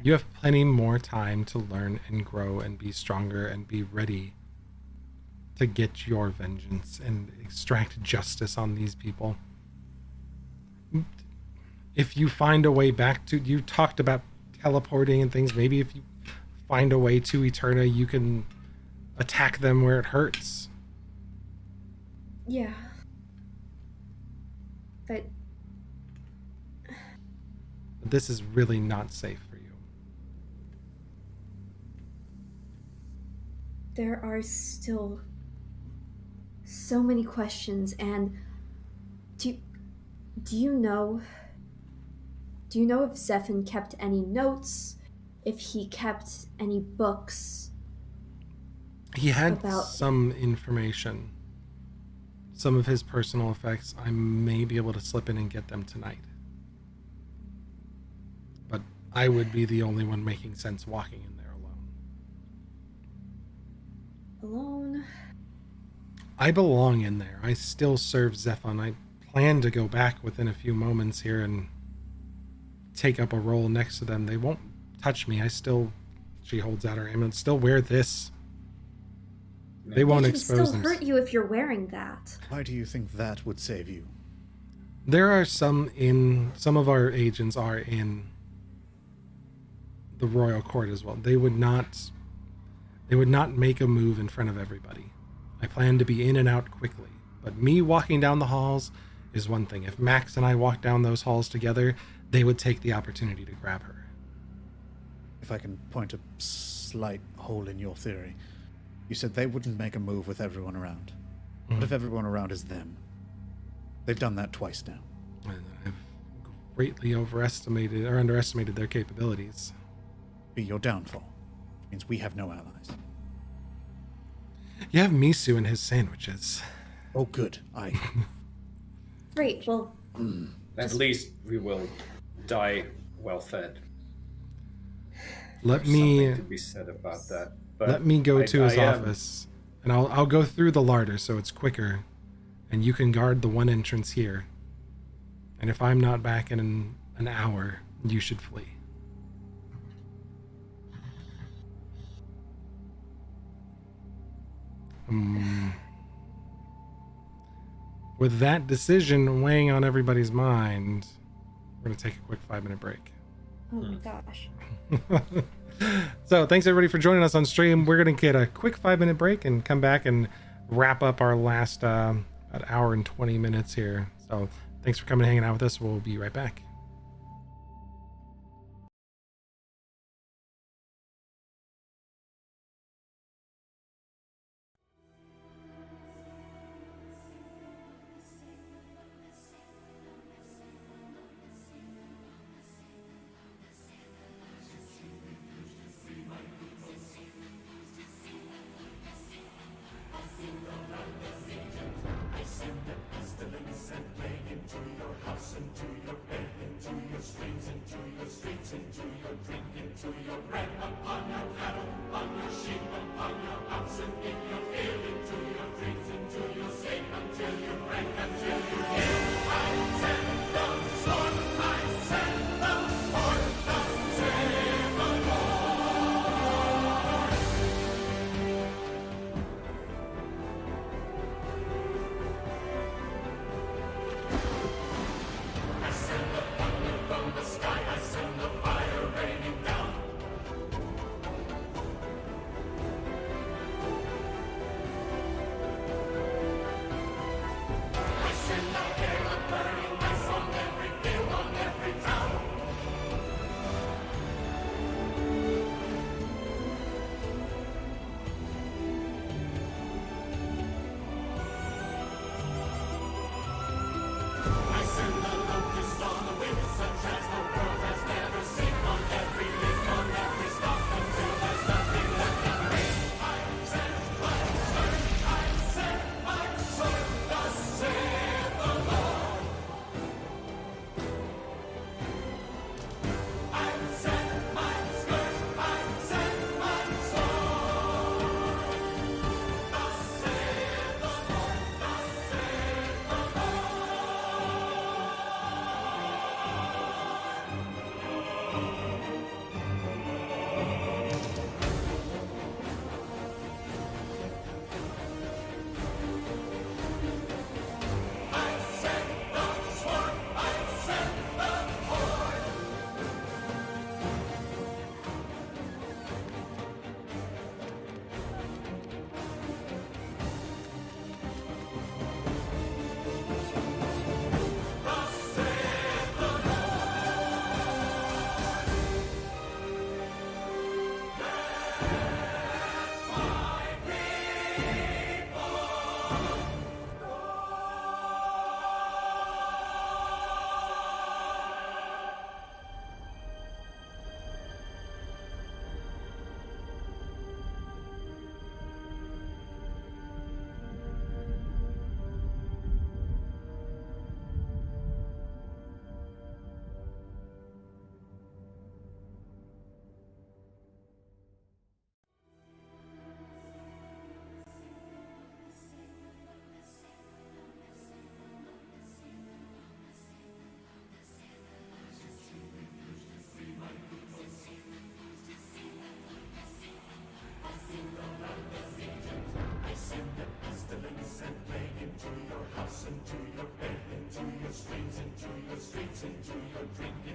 You have plenty more time to learn and grow and be stronger and be ready to get your vengeance and extract justice on these people. If you find a way back to, you talked about teleporting and things, maybe if you find a way to Eterna, you can attack them where it hurts. Yeah. But This is really not safe for you. there are still so many questions, and do you know if Zephan kept any notes, if he kept any books? He had About- some information, some of his personal effects. I may be able to slip in and get them tonight, but I would be the only one making sense walking in there alone. Alone? I belong in there. I still serve Zephan. I plan to go back within a few moments here and take up a role next to them. They won't touch me. She holds out her hand, and still wear this. They won't It can expose still them. hurt you if you're wearing that. Why do you think that would save you? There are some of our agents are in the royal court as well. They would not make a move in front of everybody. I plan to be in and out quickly, but me walking down the halls is one thing. If Max and I walk down those halls together, they would take the opportunity to grab her. If I can point a slight hole in your theory, you said they wouldn't make a move with everyone around. What if everyone around is them? They've done that twice now. And I've greatly underestimated their capabilities. Be your downfall. Which means we have no allies. You have Misu and his sandwiches. Oh, good. Great, well, At least we will die well fed. Let There's me something to be said about that. But let me go to his I am- office, and I'll go through the larder so it's quicker, and you can guard the one entrance here. And if I'm not back in an hour, you should flee. With that decision weighing on everybody's mind, we're going to take a quick 5-minute break. oh my gosh. So thanks everybody for joining us on stream. We're going to get a quick 5-minute break and come back and wrap up our last about hour and 20 minutes here. So thanks for coming and hanging out with us. We'll be right back. I send a pestilence and plague into your house, into your bed, into your streams, into your streets, into your drink, into your bread, upon your cattle, on your sheep, upon your oxen, in your field, into your dreams, into your sleep, until you break, until you hear. I send the storm, I send the sword, thus saith the Lord. I send the thunder from the sky, I send the fire raining down. I send the hail of burning ice on every field,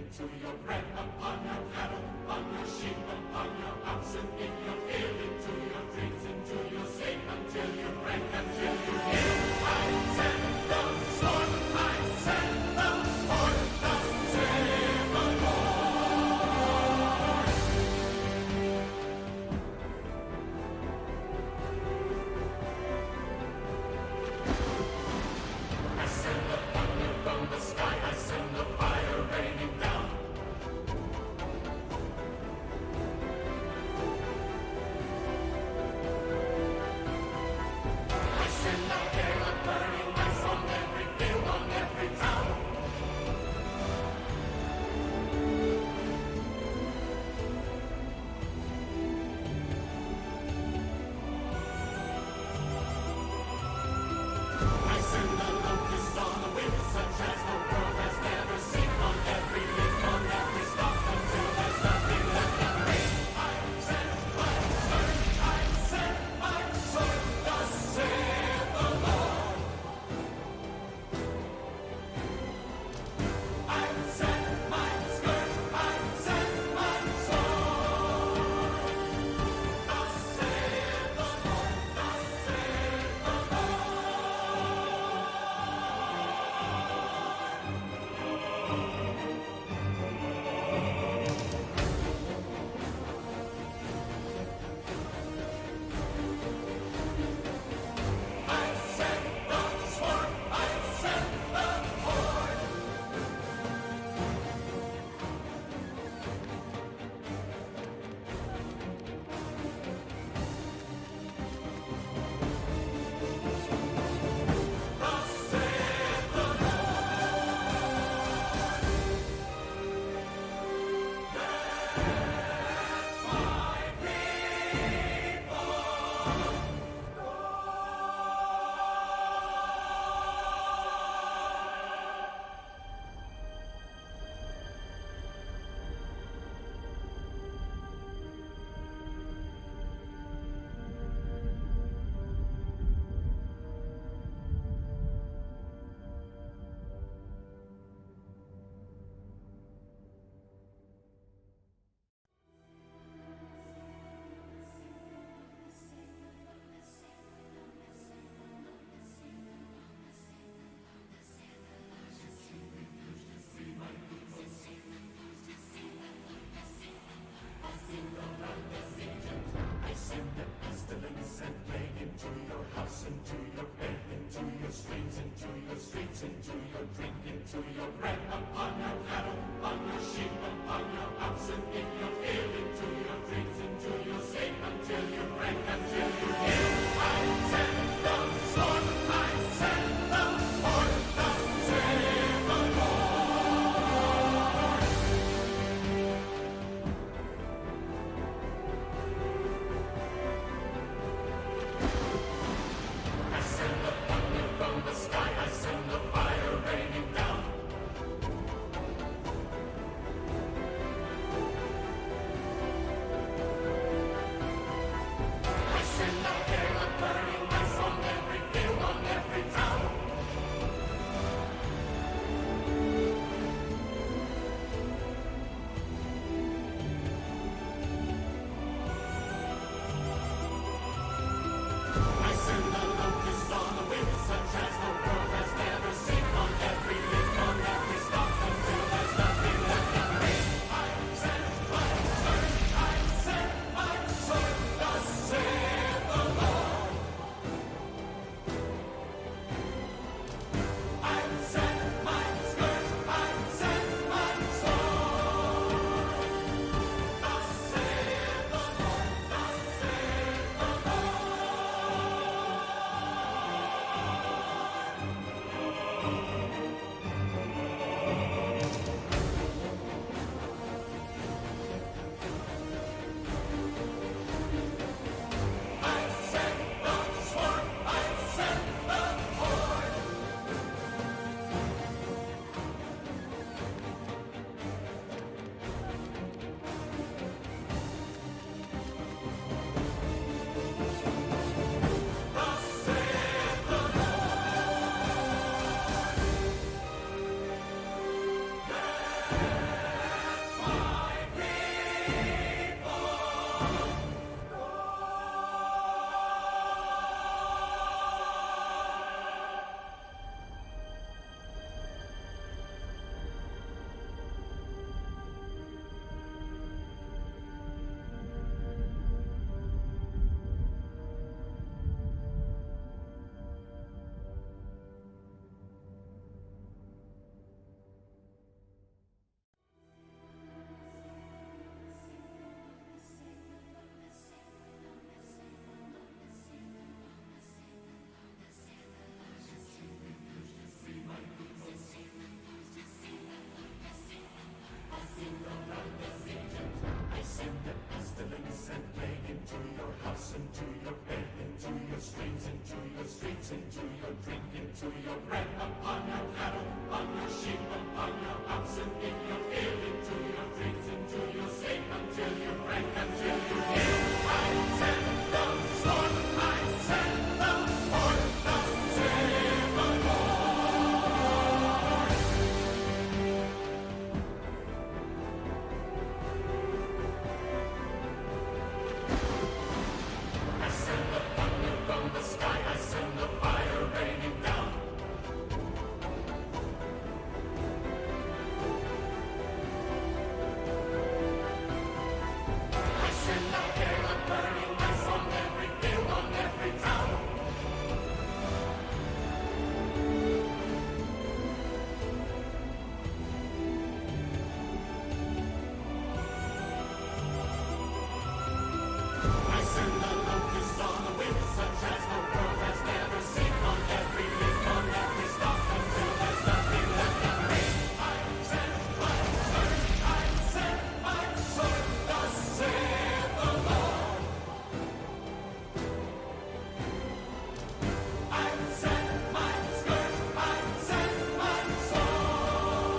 into your bread, upon your cattle, on your sheep, upon your oxen, in your field, into your dreams, into your sleep, until you break, until you hear. I send the sword, I send the sword, thus saith the Lord. I send the thunder from the sky, I send the fire raining down. I send the air into your bread, upon your cattle, on your sheep, upon your oxen, in your field, into your dreams, into your sleep, until you break, until you hear. I send the storm, I send the horn, thus saith the Lord. I send the thunder from the sky, I send the fire raining down. I send the hail of burning ice on every field, on every town. I send the locusts on the wind, such as the world has never seen, on every leaf, on every stalk, until there's nothing left of me. I send my sword, I send my sword, thus saith the Lord. I send my skirt, I send my sword,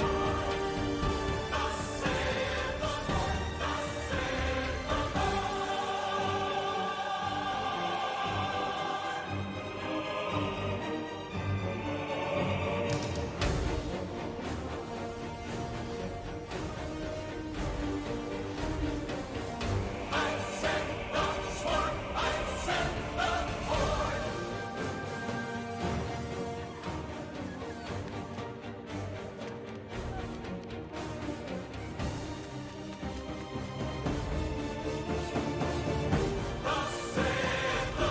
thus saith the Lord, thus saith the Lord. I send the sword, I send the horde. Thus saith the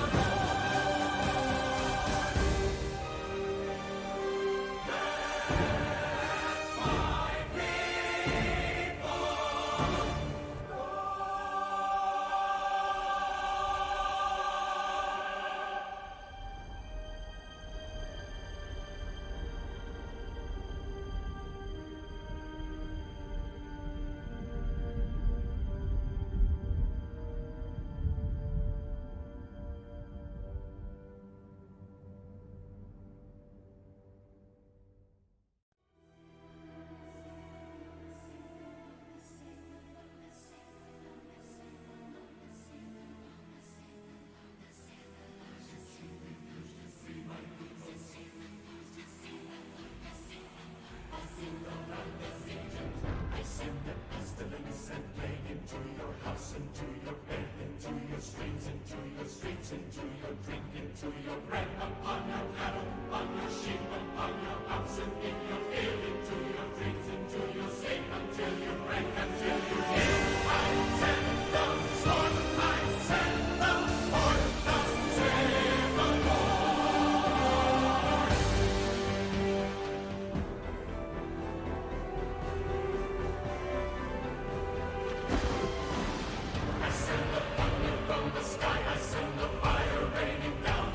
I send the pestilence and plague into your house, into your bed, into your streams, into your streets, into your drink, into your bread, upon your cattle, on your sheep, upon your oxen, in your field, into your dreams, into your sleep, until you break, until you hear. I send the storm, I send the horn, thus saith the Lord. I send the thunder from the sky, I send the fire raining down.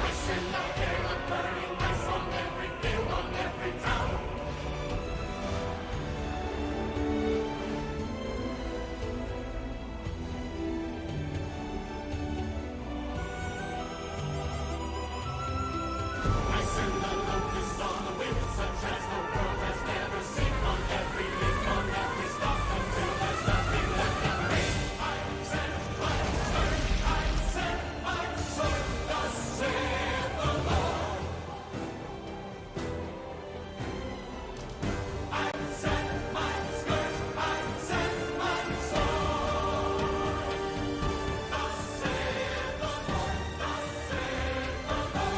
I send the hail of burning ice on every field, on every town. I send the locusts on the wind, such as the world has never seen, on every leaf, on every stalk, until there's nothing left of me. I send my sword, I send my sword, thus saith the Lord. I send my skirt, I send my sword, thus saith the Lord, thus saith the Lord.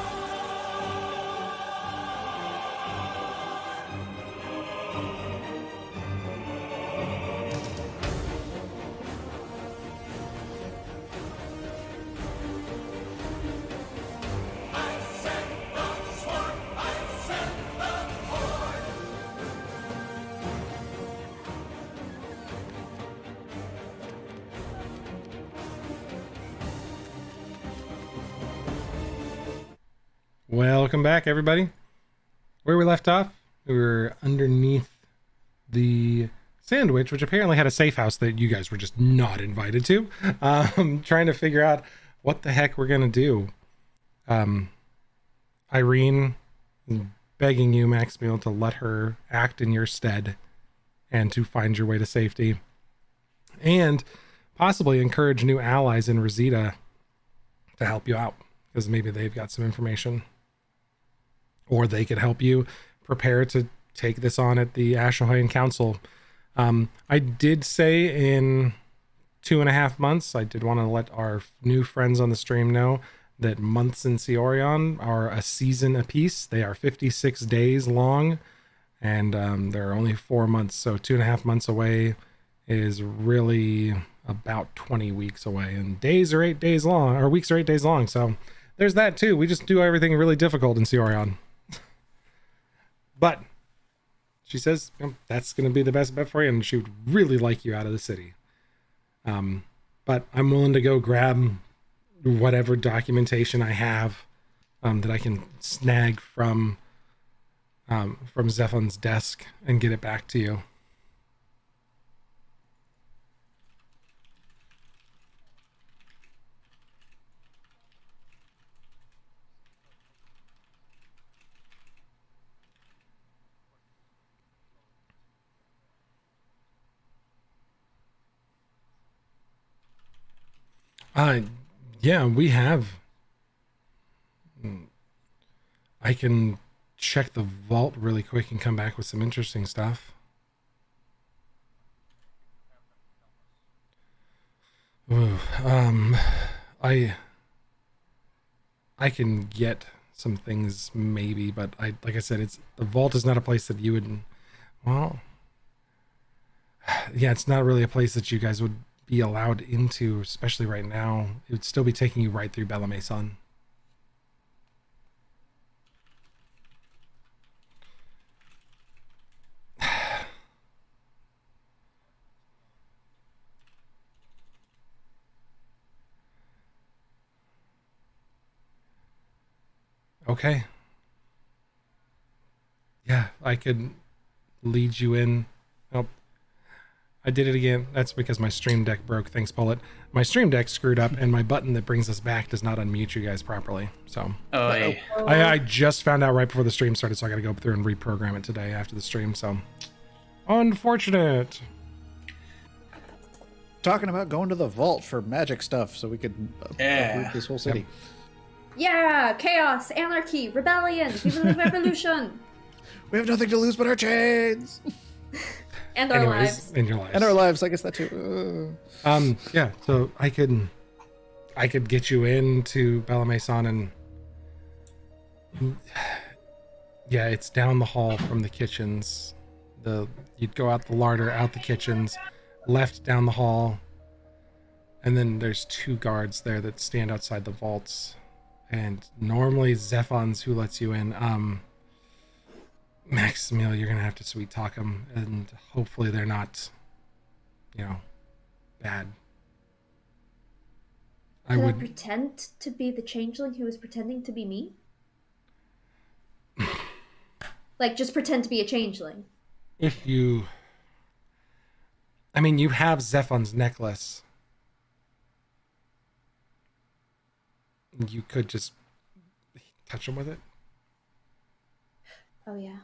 I send the sword, I send the horde. Welcome back, everybody. Where we left off, we were underneath the Sandwich, which apparently had a safe house that you guys were just not invited to, trying to figure out what the heck we're gonna do. Irene is begging you, Maximil, to let her act in your stead and to find your way to safety, and possibly encourage new allies in Rosita to help you out, because maybe they've got some information, or they could help you prepare to take this on at the Ashohayan Council. I did say in 2.5 months, I did want to let our new friends on the stream know that months in Cyorion are a season apiece. They are 56 days long, and there are only 4 months, so 2.5 months away is really about 20 weeks away, and days are 8 days long, or weeks are 8 days long, so there's that too. We just do everything really difficult in Cyorion. But she says that's going to be the best bet for you, and she would really like you out of the city. But I'm willing to go grab whatever documentation I have that I can snag from Zephon's desk and get it back to you. Yeah, we have. I can check the vault really quick and come back with some interesting stuff. Ooh, I can get some things maybe, but like I said, the vault is not a place that you would, well, yeah, it's not really a place that you guys would be allowed into, especially right now. It would still be taking you right through Bella Maison. Okay. Yeah, I could lead you in. Oh, I did it again. That's because my stream deck broke. Thanks, Bullet. My stream deck screwed up, and my button that brings us back does not unmute you guys properly. So I just found out right before the stream started, so I got to go through and reprogram it today after the stream. So unfortunate. Talking about going to the vault for magic stuff so we could uproot this whole city. Yeah, chaos, anarchy, rebellion, even the revolution. We have nothing to lose but our chains. And our lives. And your lives. And our lives, I guess that too. Yeah, so I could get you into Bella Maison, and yeah, it's down the hall from the kitchens. You'd go out the larder, out the kitchens, left down the hall, and then there's 2 guards there that stand outside the vaults. And normally Zephon's who lets you in. Maximil, you're gonna have to sweet talk them, and hopefully they're not, bad. Could I pretend to be the changeling who was pretending to be me? Like, just pretend to be a changeling. If you... I mean, you have Zephon's necklace. You could just touch him with it. Oh, yeah.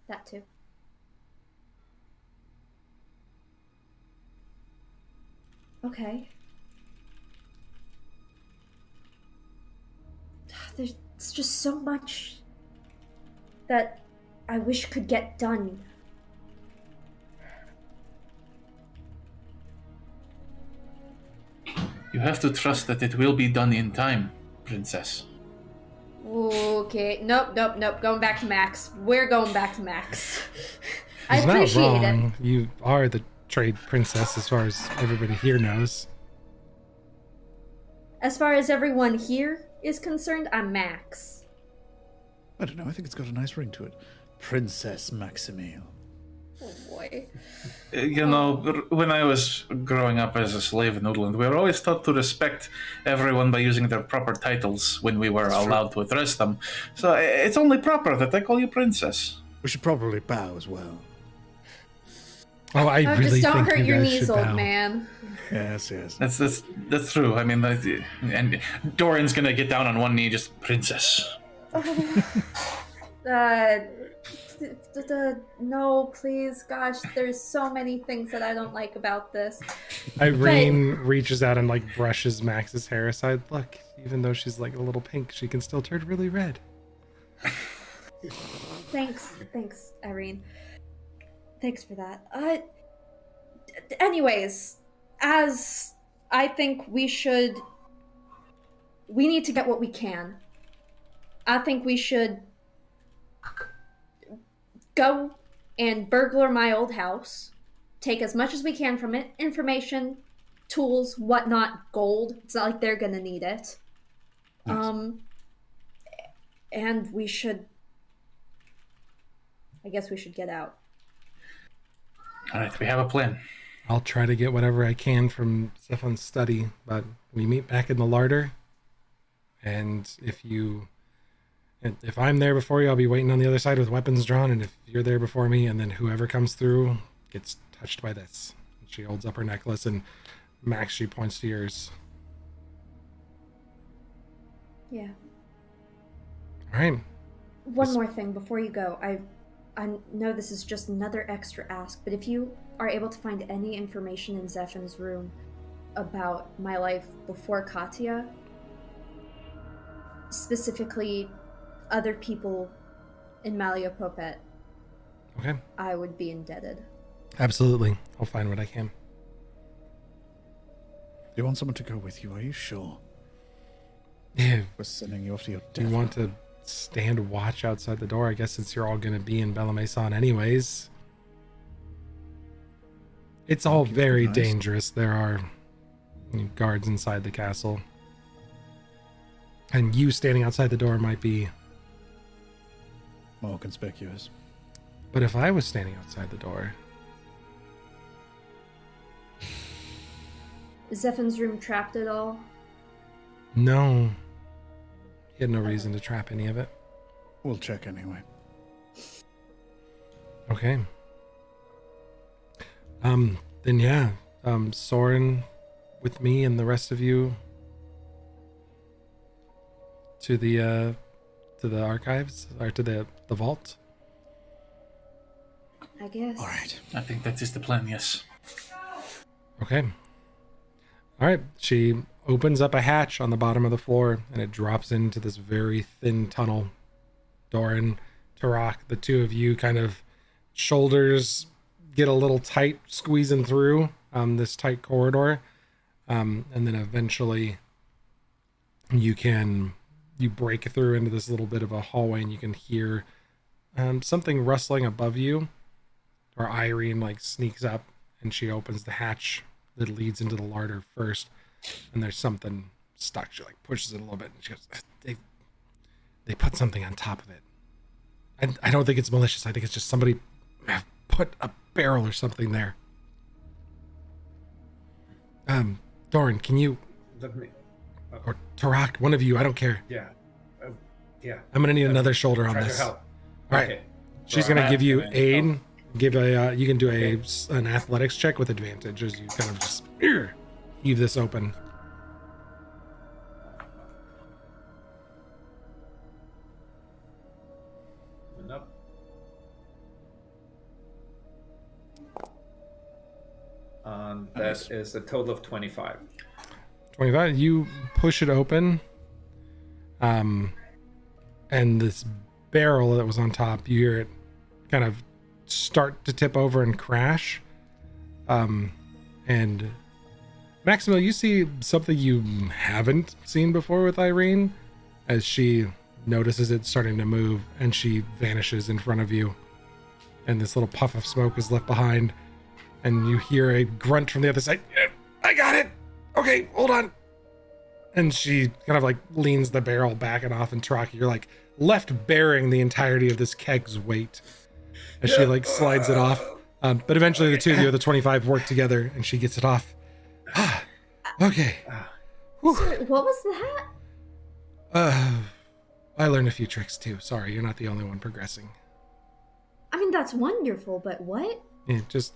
That too. Okay. There's just so much that I wish could get done. You have to trust that it will be done in time, Princess. Okay, nope. Going back to Max. We're going back to Max. I He's appreciate not wrong. it. You are the trade princess, as far as everybody here knows. As far as everyone here is concerned, I'm Max. I don't know. I think it's got a nice ring to it. Princess Maximil. Oh boy. When I was growing up as a slave in Noodland, we were always taught to respect everyone by using their proper titles when we were allowed to address them. So it's only proper that I call you Princess. We should probably bow as well. Oh, I Oh, really just don't think hurt you your guys knees, should old bow. man. Yes, yes. That's true. I mean, and Doran's gonna get down on one knee, just princess. No, please, gosh, there's so many things that I don't like about this. Irene reaches out and like brushes Max's hair aside. Look, even though she's like a little pink, she can still turn really red. Thanks, Irene. Thanks for that. Anyways, as I think we need to get what we can. I think we should go and burglar my old house, take as much as we can from it, information, tools, whatnot, gold. It's not like they're gonna need it. Yes. And we should, I guess we should get out. All right, we have a plan. I'll try to get whatever I can from Stefan's study, but we meet back in the larder. And if I'm there before you, I'll be waiting on the other side with weapons drawn. And if you're there before me, and then whoever comes through gets touched by this. And she holds up her necklace, and Max, she points to yours. Yeah. All right. One more thing before you go. I know this is just another extra ask, but if you are able to find any information in Zephin's room about my life before Katya, specifically other people in Malio-Popet, Okay. I would be indebted. Absolutely. I'll find what I can. You want someone to go with you? Are you sure? Yeah. We're sending you off to your Do you death. want to stand watch outside the door? I guess since you're all going to be in Bella Maison anyways. It's all very nice. dangerous. There are guards inside the castle. And you standing outside the door might be... More conspicuous. But if I was standing outside the door... Is Zephin's room trapped at all? No. He had no reason to trap any of it. We'll check anyway. Okay. Then yeah. Soren with me and the rest of you to the archives, or to the vault. I guess. All right. I think that is the plan, yes. Okay. All right. She opens up a hatch on the bottom of the floor, and it drops into this very thin tunnel. Doran, Tarak, the two of you kind of shoulders get a little tight, squeezing through this tight corridor. And then eventually you break through into this little bit of a hallway, and you can hear something rustling above you. Or Irene like sneaks up, and she opens the hatch that leads into the larder first, and there's something stuck. She like pushes it a little bit, and she goes, they put something on top of it. I don't think it's malicious. I think it's just somebody put a barrel or something there. Doran, can you, Let me. or Tarak, one of you, I don't care. Yeah. Yeah. I'm gonna need another shoulder on Try to this. help. All right. Okay. She's So gonna I'm give you gonna aid. help. Give you can do an athletics check with advantage as you kind of just heave this open. Open up. That is a total of 25. 25. You push it open. And this barrel that was on top, you hear it kind of start to tip over and crash. And Maximo, you see something you haven't seen before with Irene as she notices it starting to move, and she vanishes in front of you. And this little puff of smoke is left behind, and you hear a grunt from the other side. "Yeah, I got it. Okay, hold on." And she kind of like leans the barrel back and off, and Taraki, you're like left bearing the entirety of this keg's weight as she like slides it off. But eventually the two of you, the 25, work together, and she gets it off. Okay. Whew. Sorry, what was that? I learned a few tricks too. Sorry, you're not the only one progressing. I mean, that's wonderful, but what? Yeah, just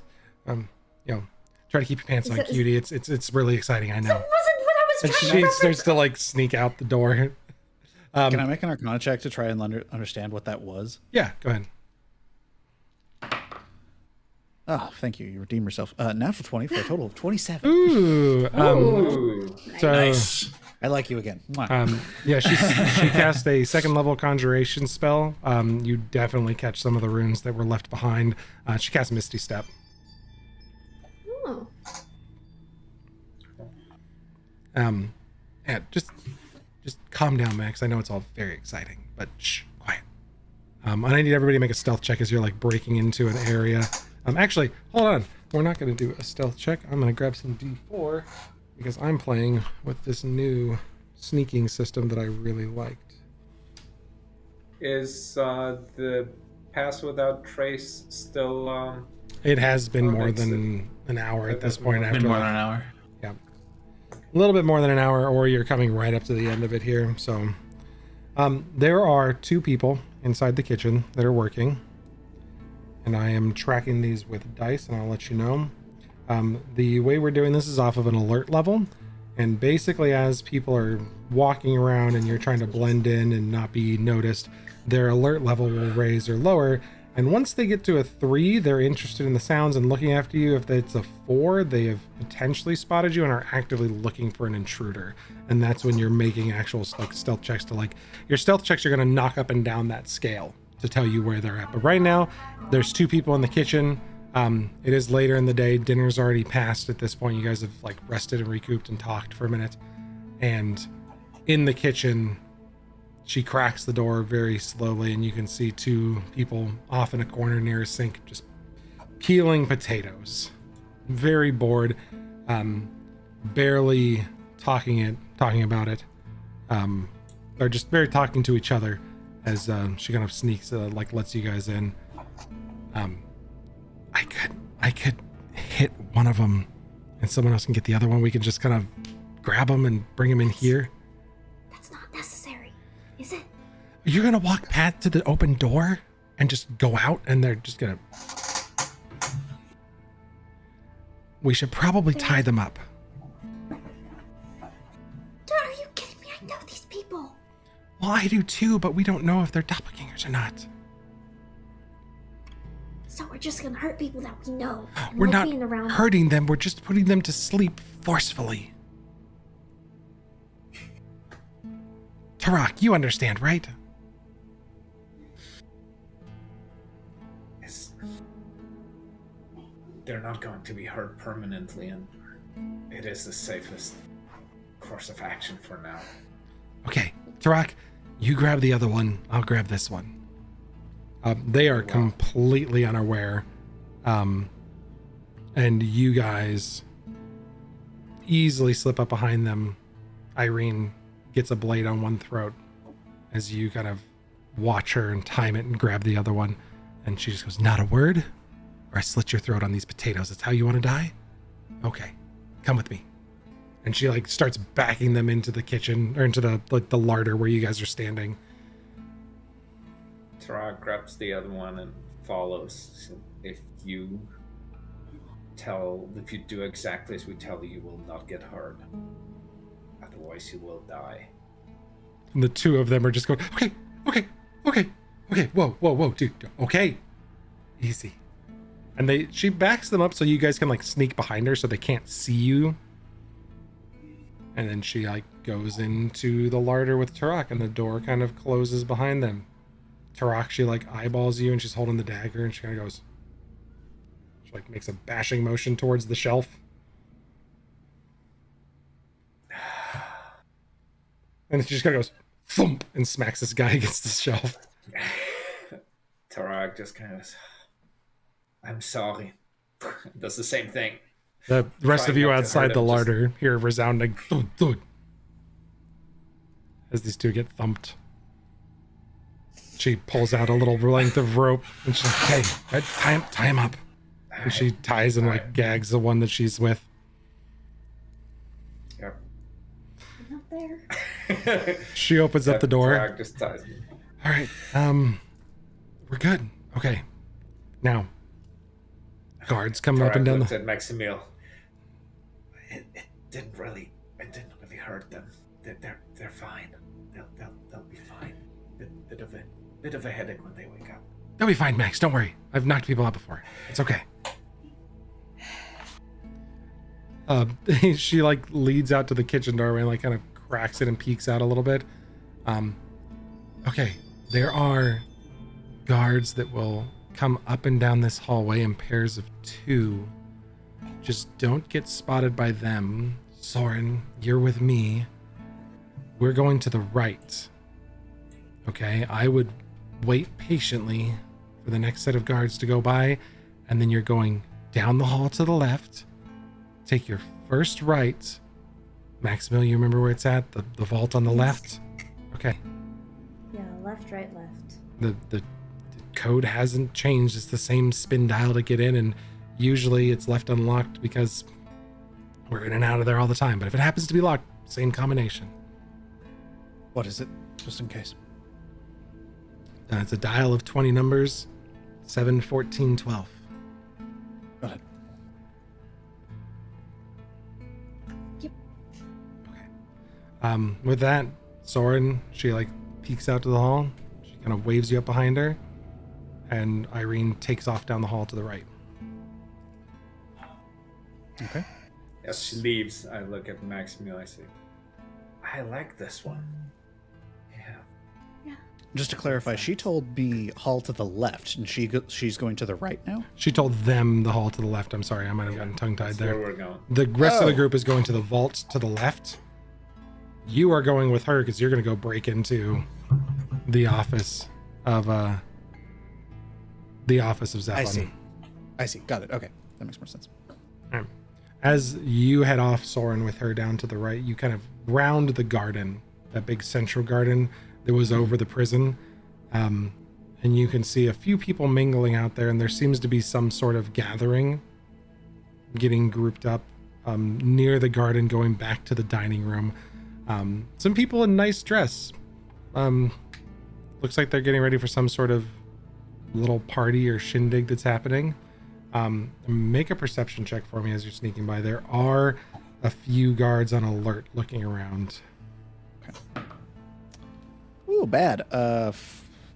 you know, try to keep your pants on, Is it- cutie. It's really exciting. I know. That wasn't what I was And trying she to starts to like sneak out the door. Can I make an Arcana check to try and understand what that was? Yeah, go ahead. Oh, thank you. You redeem yourself. Natural 20 for a total of 27. Ooh. Ooh. So, Nice. I like you again. Mwah. yeah, she cast a second level conjuration spell. You definitely catch some of the runes that were left behind. She cast Misty Step. Oh. Yeah, just calm down, Max. I know it's all very exciting, but shh, quiet. And I need everybody to make a stealth check as you're like breaking into an area. Actually, hold on. We're not going to do a stealth check. I'm going to grab some D4 because I'm playing with this new sneaking system that I really liked. Is the pass without trace still? It has been more it's than an hour at this point. Been After more than an hour. Yeah, a little bit more than an hour, or you're coming right up to the end of it here. So, there are 2 people inside the kitchen that are working. And I am tracking these with dice, and I'll let you know. The way we're doing this is off of an alert level. And basically, as people are walking around and you're trying to blend in and not be noticed, their alert level will raise or lower. And once they get to a 3, they're interested in the sounds and looking after you. If it's a 4, they have potentially spotted you and are actively looking for an intruder. And that's when you're making actual like stealth checks to like, your stealth checks are going to knock up and down that scale to tell you where they're at. But right now, there's 2 people in the kitchen. It is later in the day. Dinner's already passed at this point. You guys have like rested and recouped and talked for a minute. And in the kitchen, she cracks the door very slowly, and you can see 2 people off in a corner near a sink just peeling potatoes. Very bored, barely talking about it. They're just very talking to each other as she kind of sneaks, like lets you guys in. I could hit one of them, and someone else can get the other one. We can just kind of grab them and bring them in here. That's not necessary, is it? You're gonna walk past to the open door and just go out, and they're just gonna. We should probably tie them up. Are you kidding me? I know these people. Well, I do too, but we don't know if they're doppelgangers or not. So we're just gonna hurt people that we know. And We're like not being around hurting them. We're just putting them to sleep forcefully. Tarak, you understand, right? They're not going to be hurt permanently, and it is the safest course of action for now. Okay, Tarak, you grab the other one. I'll grab this one. They are completely unaware. And you guys easily slip up behind them. Irene gets a blade on one throat as you kind of watch her and time it and grab the other one. And she just goes, not a word, or I slit your throat on these potatoes. That's how you want to die? Okay, come with me. And she like starts backing them into the kitchen, or into the like the larder where you guys are standing. Tarak grabs the other one and follows. So if you do exactly as we tell you, you will not get hurt. Otherwise, you will die. And the 2 of them are just going, okay, whoa, dude, okay, easy. And she backs them up so you guys can like sneak behind her so they can't see you. And then she like goes into the larder with Tarak, and the door kind of closes behind them. Tarak, she like eyeballs you, and she's holding the dagger, and she kind of goes, she like makes a bashing motion towards the shelf. And she just kind of goes thump and smacks this guy against the shelf. Tarak just kind of, I'm sorry. Does the same thing. The rest Try of you not to outside hurt the him, just- larder hear a resounding thud, thud, as these 2 get thumped. She pulls out a little length of rope, and she's like, hey, tie him up. And she ties and like gags the one that she's with. Yep. I'm not there. She opens up the door. Tarak just ties me. All right, we're good. Okay, now guards coming up and down looked the... at Maximil. It didn't really hurt them. They're fine. They'll be fine. Bit of a headache when they wake up. They'll be fine, Max. Don't worry. I've knocked people out before. It's okay. She like leads out to the kitchen doorway and like kind of cracks it and peeks out a little bit. Okay, there are guards that will come up and down this hallway in pairs of 2. Just don't get spotted by them. Soren, you're with me. We're going to the right. Okay, I would wait patiently for the next set of guards to go by, and then you're going down the hall to the left. Take your first right. Maximil, you remember where it's at? The vault on the left? Okay. Yeah, left, right, left. The code hasn't changed. It's the same spin dial to get in, and usually it's left unlocked because we're in and out of there all the time. But if it happens to be locked, same combination. What is it? Just in case. It's a dial of 20 numbers, 7, 14, 12. Got it. Yep. Okay. With that, Soren, she like peeks out to the hall. She kind of waves you up behind her, and Irene takes off down the hall to the right. Okay. As she leaves, I look at Maximil. I say, I like this one. Yeah. Just to clarify, she told me hall to the left, and she's going to the right now? She told them the hall to the left. I'm sorry, I might have gotten tongue-tied That's there. where we're going. The rest of the group is going to the vault to the left. You are going with her because you're going to go break into the office of Zeppelin. I see. Got it. Okay. That makes more sense. All right. As you head off, Soren, with her down to the right, you kind of round the garden, that big central garden that was over the prison. And you can see a few people mingling out there, and there seems to be some sort of gathering getting grouped up near the garden, going back to the dining room. Some people in nice dress. Looks like they're getting ready for some sort of little party or shindig that's happening. Make a perception check for me as you're sneaking by. There are a few guards on alert looking around. Okay. Ooh, bad.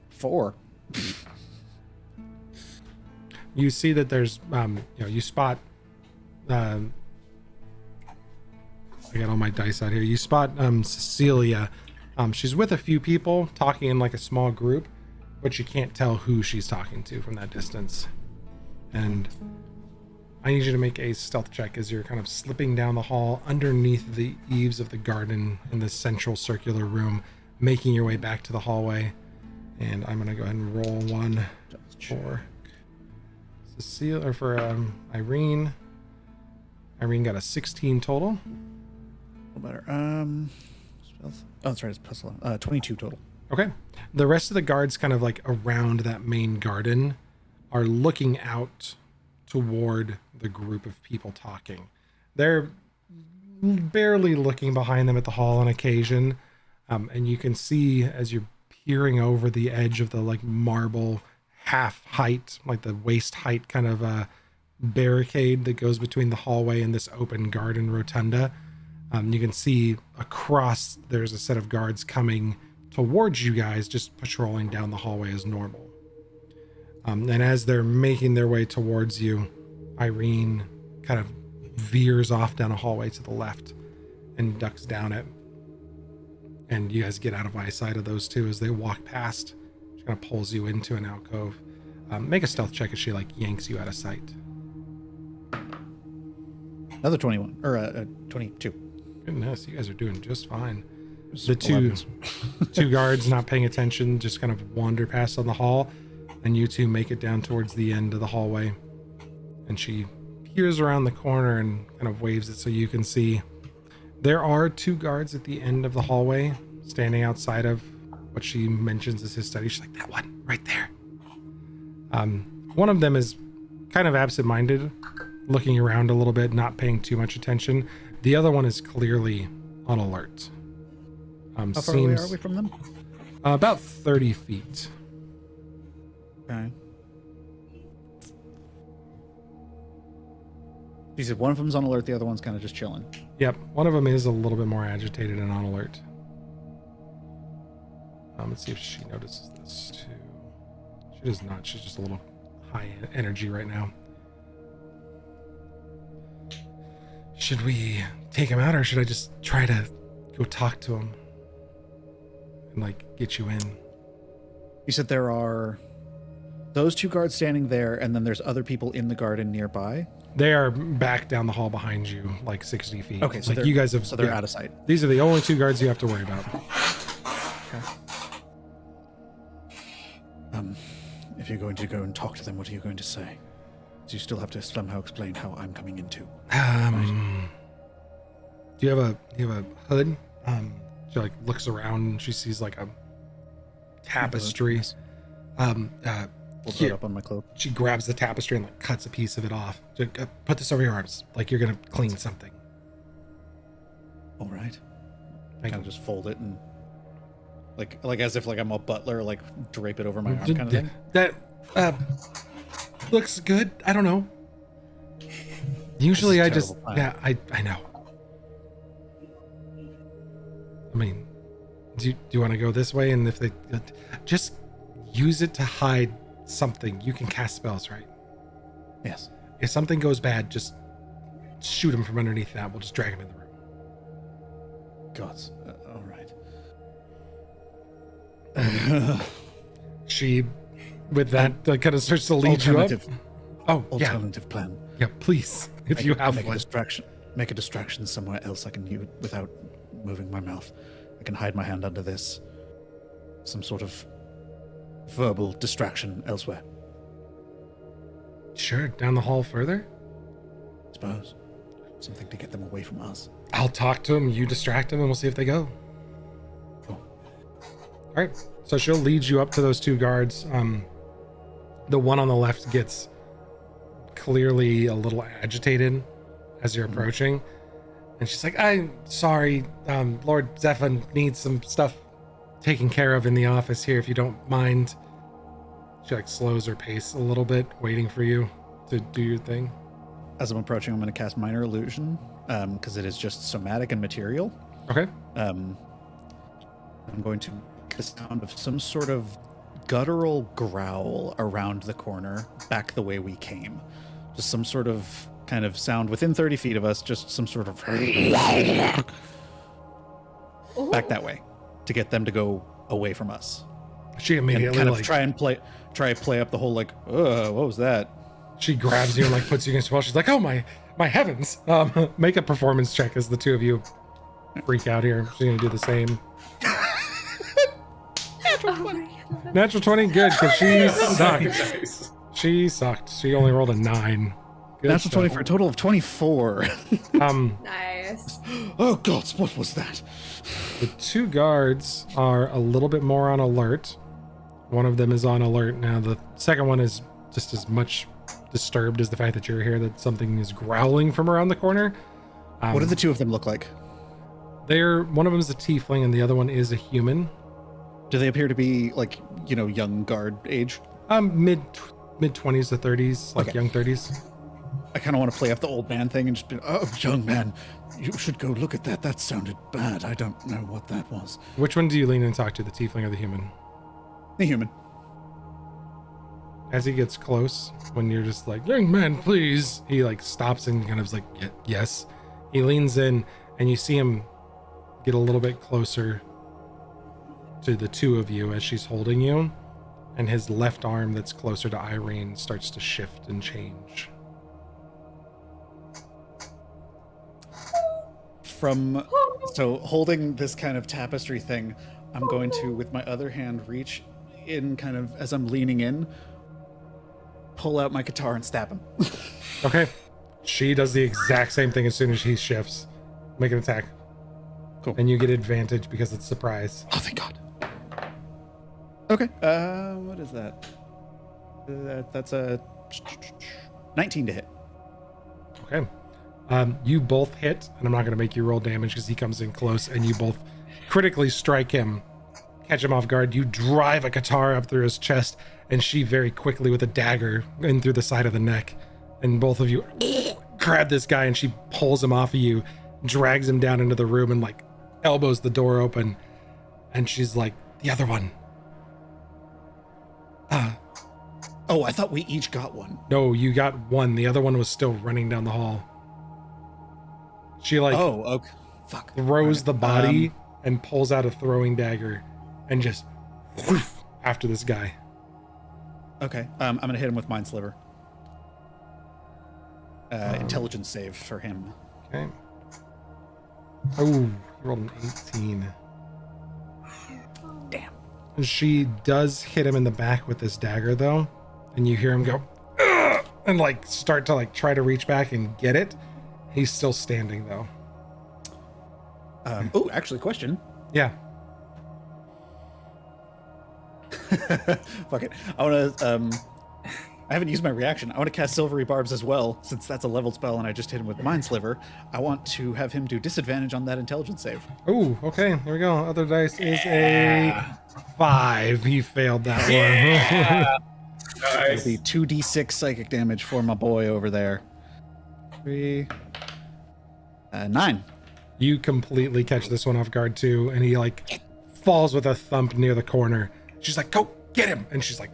4. You see that there's, you spot, I got all my dice out here. You spot Cecilia. She's with a few people talking in like a small group, but you can't tell who she's talking to from that distance. And I need you to make a stealth check as you're kind of slipping down the hall underneath the eaves of the garden in this central circular room, making your way back to the hallway. And I'm going to go ahead and roll 1 for Cecilia, or for Irene. Irene got a 16 total. A little better. Stealth. Oh, that's right. It's plus 22 total. Okay. The rest of the guards kind of like around that main garden are looking out toward the group of people talking. They're barely looking behind them at the hall on occasion. And you can see as you're peering over the edge of the like marble half height, like the waist height kind of barricade that goes between the hallway and this open garden rotunda. You can see across there's a set of guards coming towards you guys, just patrolling down the hallway as normal. And as they're making their way towards you, Irene kind of veers off down a hallway to the left and ducks down it. And you guys get out of eyesight of those two as they walk past. She kind of pulls you into an alcove. Make a stealth check as she like yanks you out of sight. Another 21 or 22. Goodness, you guys are doing just fine. The two guards not paying attention just kind of wander past on the hall, and you two make it down towards the end of the hallway. And she peers around the corner and kind of waves it so you can see. There are 2 guards at the end of the hallway standing outside of what she mentions is his study. She's like, that one right there. One of them is kind of absent-minded, looking around a little bit, not paying too much attention. The other one is clearly on alert. How far away are we from them? About 30 feet. Okay. You said one of them's on alert, the other one's kind of just chilling. Yep, one of them is a little bit more agitated and on alert. Let's see if she notices this too. She does not. She's just a little high energy right now. Should we take him out, or should I just try to go talk to him and like get you in? You said there are those 2 guards standing there, and then there's other people in the garden nearby. They are back down the hall behind you, like 60 feet. Okay, so like you guys have. So they're out of sight. These are the only 2 guards you have to worry about. If you're going to go and talk to them, what are you going to say? Do you still have to somehow explain how I'm coming in too? Do you have a hood? She like looks around and she sees like a tapestry. Yes. We'll put it up on my cloak. She grabs the tapestry and like cuts a piece of it off. She, put this over your arms, like you're gonna clean something. All right. I Like, kind of just fold it and like as if like I'm a butler, like drape it over my arm, kind of thing. That looks good. I don't know. Usually I just plan. yeah I know. I mean, do you want to go this way? And if they just use it to hide something, you can cast spells, right? Yes. If something goes bad, just shoot him from underneath that. We'll just drag him in the room. Gods. All right. She, with that, kind of starts to lead you up. Oh, yeah. Alternative plan. Yeah, please, if you have make one. a distraction. Make a distraction somewhere else I can use without moving my mouth. I can hide my hand under this. Some sort of verbal distraction elsewhere. Sure, down the hall further. Suppose. Something to get them away from us. I'll talk to him, you distract him, and we'll see if they go. Cool. All right, so she'll lead you up to those 2 guards. The one on the left gets clearly a little agitated as you're approaching. And she's like, I'm sorry, Lord Zephan needs some stuff taken care of in the office here, if you don't mind. She like slows her pace a little bit, waiting for you to do your thing. As I'm approaching, I'm going to cast Minor Illusion, because it is just somatic and material. Okay. I'm going to make the sound of some sort of guttural growl around the corner, back the way we came. Just some sort of kind of sound within 30 feet of us, just some sort of back that way to get them to go away from us. She And immediately kind of like, try to play up the whole like, what was that? she grabs you and like puts you against the wall. She's like, oh my heavens. Make a performance check as the 2 of you freak out here. She's gonna do the same. Natural 20, good, because she sucked. Nice. She sucked. She only rolled a 9. Good Natural stuff. 20 for a total of 24. Nice. Oh gods, what was that? The 2 guards are a little bit more on alert. One of them is on alert now. The second one is just as much disturbed as the fact that you're here, that something is growling from around the corner. What do the 2 of them look like? One of them is a tiefling and the other one is a human. Do they appear to be like, young guard age? Mid 20s to 30s, like Okay. young 30s. I kind of want to play up the old man thing and just be, oh, young man, you should go look at that. That sounded bad. I don't know what that was. Which one do you lean and talk to, the tiefling or the human? The human. As he gets close, when you're just like, young man, please, he like stops and kind of is like, yes. He leans in and you see him get a little bit closer to the 2 of you as she's holding you, and his left arm that's closer to Irene starts to shift and change. So holding this kind of tapestry thing, I'm going to, with my other hand, reach in kind of as I'm leaning in, pull out my guitar and stab him. Okay. She does the exact same thing as soon as he shifts. Make an attack. Cool. And you get advantage because it's surprise. Oh, thank God. Okay. What is that? That's a 19 to hit. Okay. You both hit, and I'm not going to make you roll damage because he comes in close, and you both critically strike him, catch him off guard. You drive a guitar up through his chest, and she very quickly with a dagger in through the side of the neck, and both of you grab this guy, and she pulls him off of you, drags him down into the room, and like elbows the door open. And she's like, the other one. Oh, I thought we each got one. No, you got one. The other one was still running down the hall. She like okay. Fuck. throws the body and pulls out a throwing dagger and just whoosh, after this guy. Okay. I'm gonna hit him with Mind Sliver. Intelligence save for him. Okay. Oh, he rolled an 18. Damn. She does hit him in the back with this dagger though, and you hear him go "Ugh!" and like start to like try to reach back and get it. He's still standing though. Actually, question. Yeah. Fuck it. I want to. I haven't used my reaction. I want to cast Silvery Barbs as well, since that's a leveled spell, and I just hit him with Mind Sliver. I want to have him do disadvantage on that intelligence save. Oh, okay. Here we go. Other dice is a 5. He failed that one. It'll be 2d6 psychic damage for my boy over there. 3, 9. You completely catch this one off guard too, and he like falls with a thump near the corner. She's like, "Go get him!" And she's like,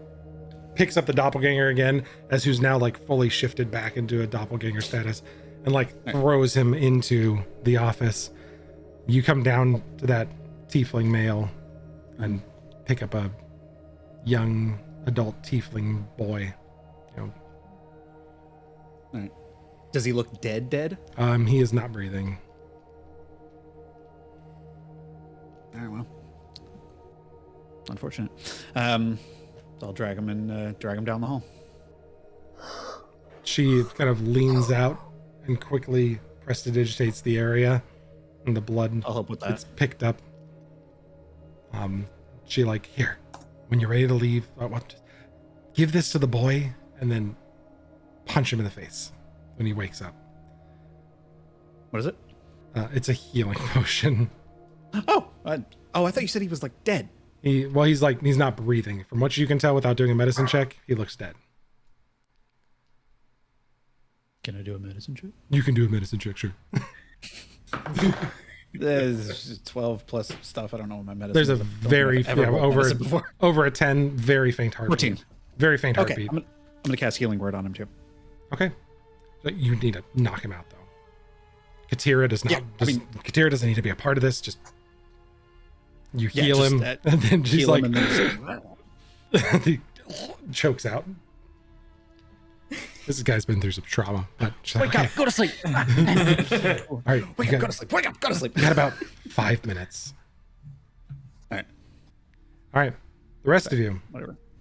picks up the doppelganger again, as who's now like fully shifted back into a doppelganger status, and like throws him into the office. You come down to that tiefling male and pick up a young adult tiefling boy. You know, All right. Does he look dead? he is not breathing. All right, well. Unfortunate. I'll drag him and drag him down the hall. She kind of leans out and quickly prestidigitates the area, and the blood I'll help with that. gets picked up. She like, here, when you're ready to leave, give this to the boy, and then punch him in the face when he wakes up. What is it? It's a healing potion. Oh, I thought you said he was like dead. He's not breathing. From what you can tell without doing a medicine check, he looks dead. Can I do a medicine check? You can do a medicine check, sure. There's 12 plus stuff. I don't know what my medicine There's a is. very over a 10, very faint heartbeat. 14. Very faint Okay, heartbeat. I'm gonna cast Healing Word on him too. Okay. So you need to knock him out though. Katira does not. Katira doesn't need to be a part of this. Just you heal him, and then she's like, he chokes out. This guy's been through some trauma. But Wake up, go to sleep. All right, Wake up, go to sleep. Wake up, go to sleep. You got about 5 minutes. All right. The rest of you,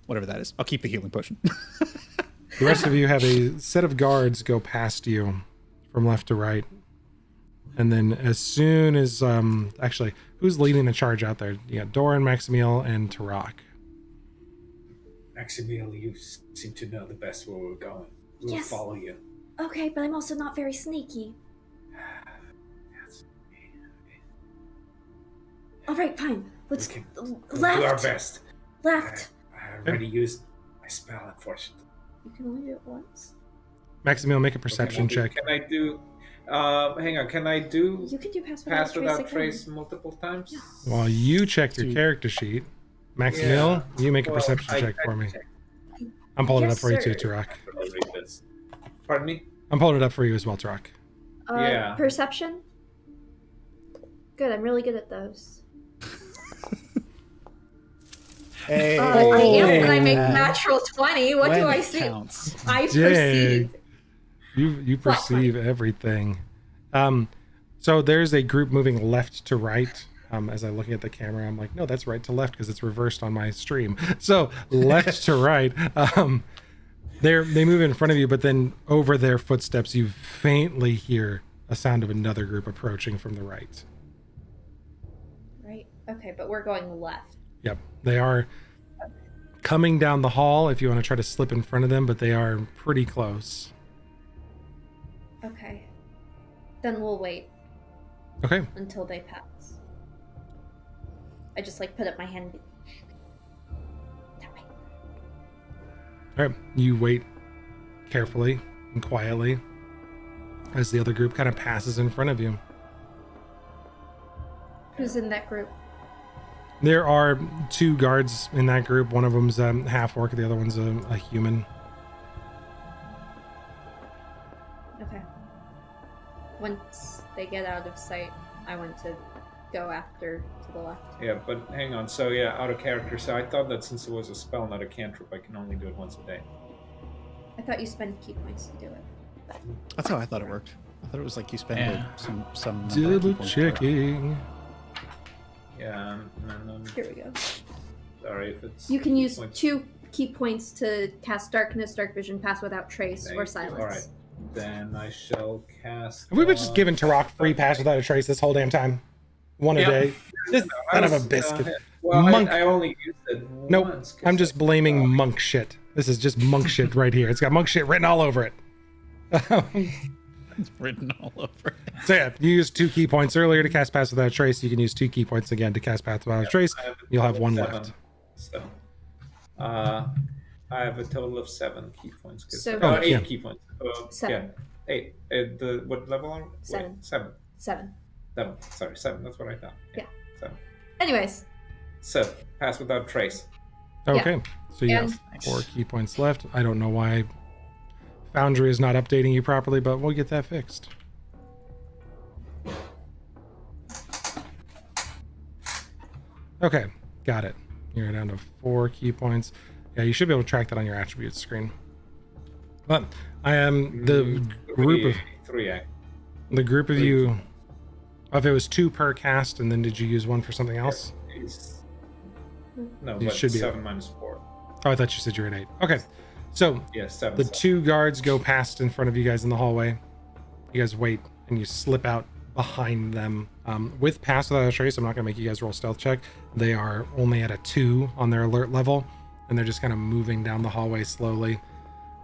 whatever that is, I'll keep the healing potion. the rest of you have a set of guards go past you from left to right. And then as soon as, actually, who's leading the charge out there? You got Doran, Maximiel, and Tarak. Maximiel, you seem to know the best where we're going. We'll follow you. Okay, but I'm also not very sneaky. All right, fine. Let's We'll left. do our best. Left. I already used my spell, unfortunately. You can only do it once. Maximiel, make a perception check. Can I do? Hang on. Can I do? You can do pass without trace multiple times? Yeah. While you check your character sheet, Maximiel, you make a perception check for me. check. I'm pulling it up Yes, for you too, sir. Tarak. Pardon me? I'm pulling it up for you as well, Tarak. Yeah. Perception. Good. I'm really good at those. Hey, I am, and I make natural 20. What when do I it see? counts. I Dang. perceive. You perceive everything. So there's a group moving left to right. As I'm looking at the camera, I'm like, no, that's right to left because it's reversed on my stream. So left to right. They move in front of you, but then over their footsteps, you faintly hear a sound of another group approaching from the right. Right. Okay, but we're going left. Yep, they are coming down the hall if you want to try to slip in front of them, but they are pretty close. Okay. Then we'll wait Okay. until they pass. I just put up my hand. That way. All right, you wait carefully and quietly. as the other group kind of passes in front of you. Who's in that group? There are 2 guards in that group. One of them's half orc, the other one's a human. Okay. Once they get out of sight, I want to go after to the left. Yeah, but hang on. So yeah, out of character. So I thought that since it was a spell, not a cantrip, I can only do it once a day. I thought you spent key points to do it. That's how I thought it worked. I thought it was like you spend Yeah. some number of Double people. checking. Yeah, Here we go. sorry if it's. You can use points. 2 key points to cast Darkness, Dark Vision, Pass Without Trace, Thank or you. Silence. All right, then I shall cast. Have we been just giving Turok free pass without a trace this whole damn time? One a Yep. day. This son of a biscuit. Well, Monk. I only used it Nope. once. 'cause I'm just blaming monk shit. This is just monk shit right here. It's got monk shit written all over it. It's written all over it. So yeah, you used 2 key points earlier to cast Pass Without a Trace. You can use 2 key points again to cast Pass Without a Trace. I have a You'll have total 1 of 7, left. So, I have a total of 7 key points. 'Cause- So- Oh, 8 yeah. key points. 7. Yeah, 8. What level are we? 7. Wait, 7. 7. 7. Sorry, 7. That's what I thought. Yeah. 7. Anyways, So, pass without trace. Okay, so you And- have 4 key points left. I don't know why Foundry is not updating you properly, but we'll get that fixed. Okay, got it. You're down to 4 key points. Yeah, you should be able to track that on your attributes screen. But I am the group of 3. the group of you. If it was 2 per cast, and then did you use 1 for something else? No, You but should be 7 minus 4. Oh, I thought you said you were at 8. Okay, so Yeah, 7. the 2 guards go past in front of you guys in the hallway. You guys wait, and you slip out behind them. With Pass Without a Trace, I'm not going to make you guys roll stealth check. They are only at a 2 on their alert level, and they're just kind of moving down the hallway slowly.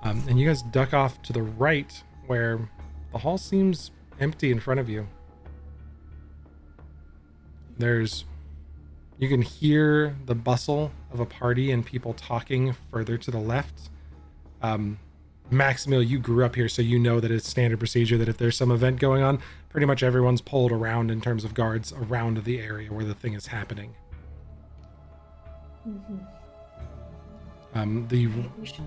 And you guys duck off to the right, where the hall seems empty in front of you. You can hear the bustle of a party and people talking further to the left. Maximil, you grew up here, so you know that it's standard procedure that if there's some event going on, pretty much everyone's pulled around in terms of guards around the area where the thing is happening. The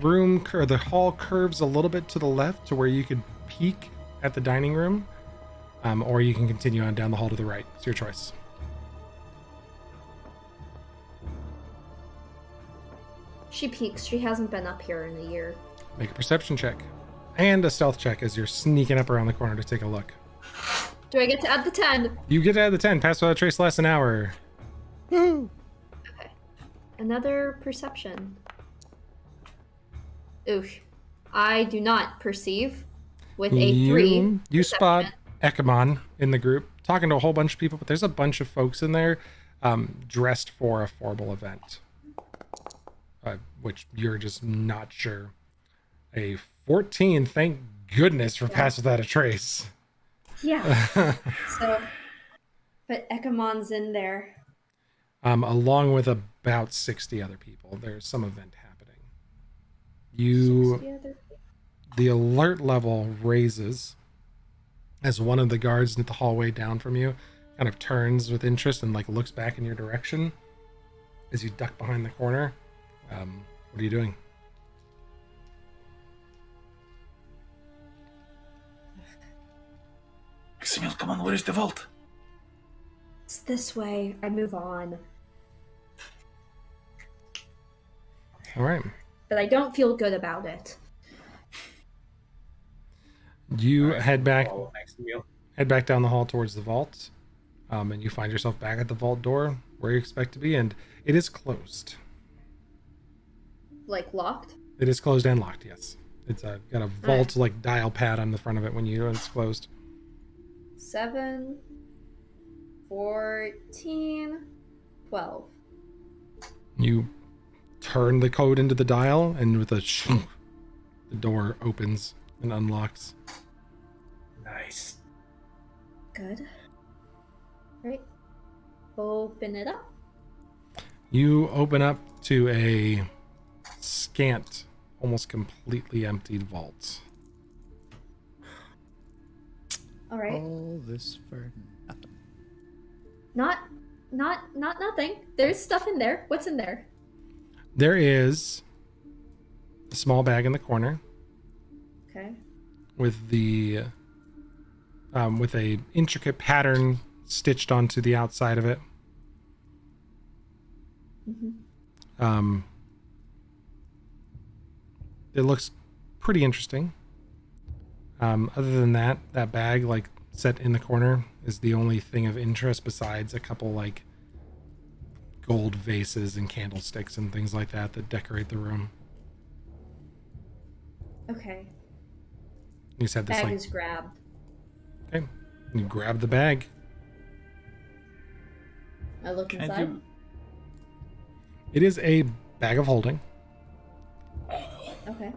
room or the hall curves a little bit to the left to where you could peek at the dining room, or you can continue on down the hall to the right. It's your choice. she peeks. She hasn't been up here in a year. Make a perception check and a stealth check as you're sneaking up around the corner to take a look. Do I get to add the 10? You get to add the 10. Pass Without a Trace lasts an hour. Okay. Another perception. Oof. I do not perceive with a 3. You spot Ekimon in the group talking to a whole bunch of people, but there's a bunch of folks in there dressed for a formal event, which you're just not sure. A 14, thank goodness for Pass Without a Trace. Yeah. So, but Ekimon's in there. Along with about 60 other people. There's some event happening. The alert level raises as one of the guards at the hallway down from you kind of turns with interest and like looks back in your direction as you duck behind the corner. What are you doing? Maximil, come on, where is the vault? It's this way. I move on. All right. But I don't feel good about it. You head back Follow next meal. down the hall towards the vault, and you find yourself back at the vault door where you expect to be, and it is closed. Like locked? It is closed and locked, yes. It's got a vault like dial pad on the front of it when it's closed. 7, 14, 12. You turn the code into the dial, and with a shunk, the door opens and unlocks. Nice. Good. Right. Open it up. You open up to a scant, almost completely emptied vault. All right. All this for nothing. Not nothing. There's stuff in there. What's in there? There is a small bag in the corner Okay. with the with a intricate pattern stitched onto the outside of it. Mm-hmm. It looks pretty interesting. Other than that, that bag like set in the corner is the only thing of interest besides a couple like gold vases and candlesticks and things like that that decorate the room. Okay. You said this Bag like is grabbed. okay. You grab the bag. I look Can inside. you- It is a bag of holding. Okay.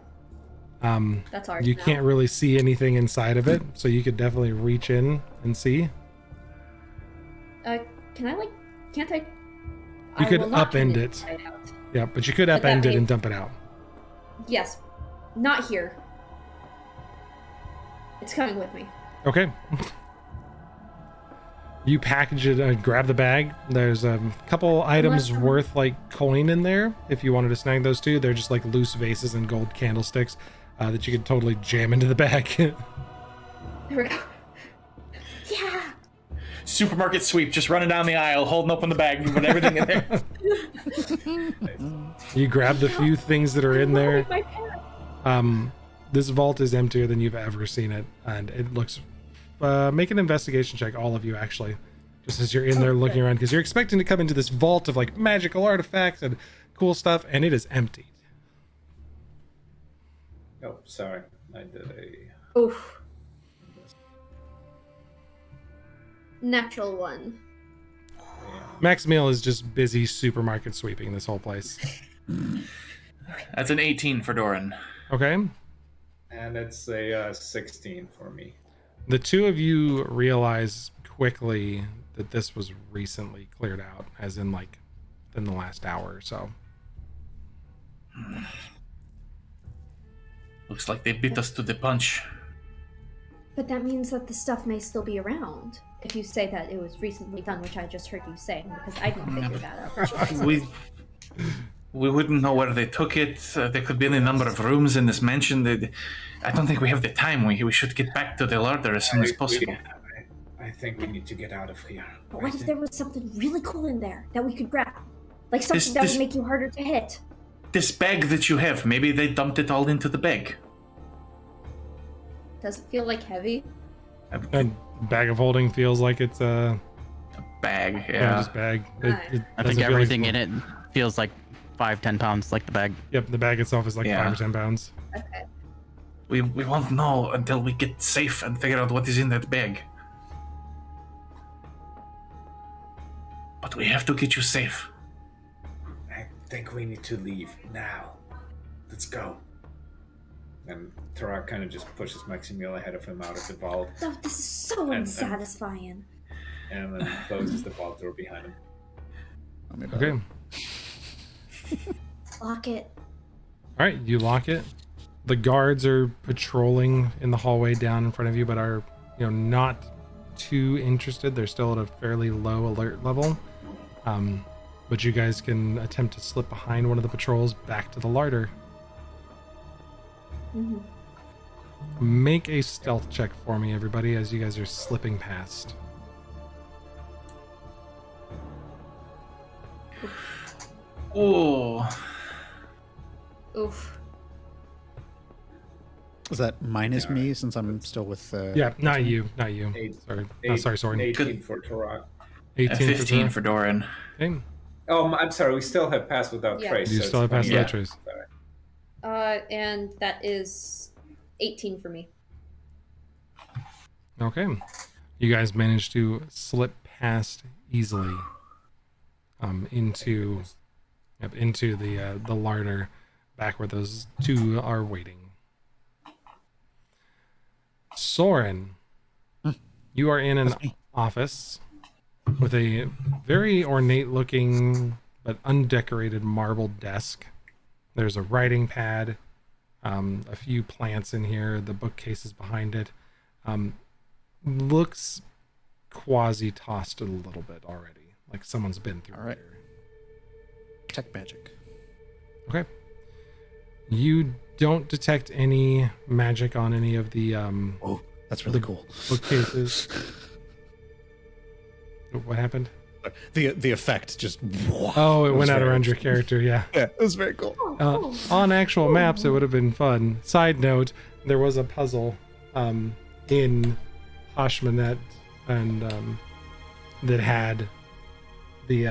That's ours You now. can't really see anything inside of it, so you could definitely reach in and see. Can I like? Can't I? You I could will not upend turn it. inside out. Yeah, but you could But that upend it may- and dump it out. Yes. Not here. It's coming with me. Okay. You package it and grab the bag. There's a couple items someone- worth like coin in there if you wanted to snag those two. They're just like loose vases and gold candlesticks that you could totally jam into the bag. There we go. Yeah. Supermarket sweep, just running down the aisle, holding open the bag, put everything in there. You grab the few things that are in there. My parents. This vault is emptier than you've ever seen it, and it looks. Make an investigation check, all of you actually, just as you're in there looking around, because you're expecting to come into this vault of like magical artifacts and cool stuff, and it is empty. Oh, sorry. I did a. Oof. Natural one. Maximiel is just busy supermarket sweeping this whole place. That's an 18 for Doran. Okay. And it's a 16 for me. The two of you realize quickly that this was recently cleared out, as in like in the last hour or so. Looks like they beat us to the punch. But that means that the stuff may still be around. If you say that it was recently done, which I just heard you say, because I didn't figure that out. We wouldn't know where they took it. There could be any number of rooms in this mansion. I don't think we have the time. We should get back to the larder as soon as possible. I think we need to get out of here. But what if there was something really cool in there that we could grab? Like something This- that this- would make you harder to hit. This bag that you have, maybe they dumped it all into the bag. Does it feel like heavy? A bag of holding feels like it's a Bag, just bag. Alright. I think everything in it feels like 5-10 pounds, like the bag. Yep, the bag itself is like Yeah. 5 or 10 pounds. Okay. We won't know until we get safe and figure out what is in that bag. But we have to get you safe. I think we need to leave now. Let's go. And Tarak kind of just pushes Maximil ahead of him out of the vault Oh, this is so And- unsatisfying. and then closes the vault door behind him. Okay. Lock it. All right, you lock it. The guards are patrolling in the hallway down in front of you, but are, not too interested. They're still at a fairly low alert level. But you guys can attempt to slip behind one of the patrols back to the larder. Mm-hmm. Make a stealth check for me, everybody, as you guys are slipping past. Oh, Oof. Is that minus me since I'm still with? Yeah, not you. Eight- Sorry. Eight- Sorry, Soren. 18 for Tarak. 18 15 Zora. for Doran. Okay. Oh, I'm sorry. We still have pass without Yeah. trace. You so still have it's passed Yeah. that trace. And that is 18 for me. Okay. You guys managed to slip past easily into the larder, back where those two are waiting. Soren, you are in an office with a very ornate looking but undecorated marble desk. There's a writing pad, a few plants in here, the bookcases behind it. looks quasi tossed a little bit already, like someone's been through. All right. here. Tech magic. Okay. You don't detect any magic on any of the Oh, that's really cool. bookcases. What happened? The effect just. Oh, it went out very around your character. Yeah. Yeah, it was very cool. On actual maps, it would have been fun. Side note: there was a puzzle in Hashmanet and that had the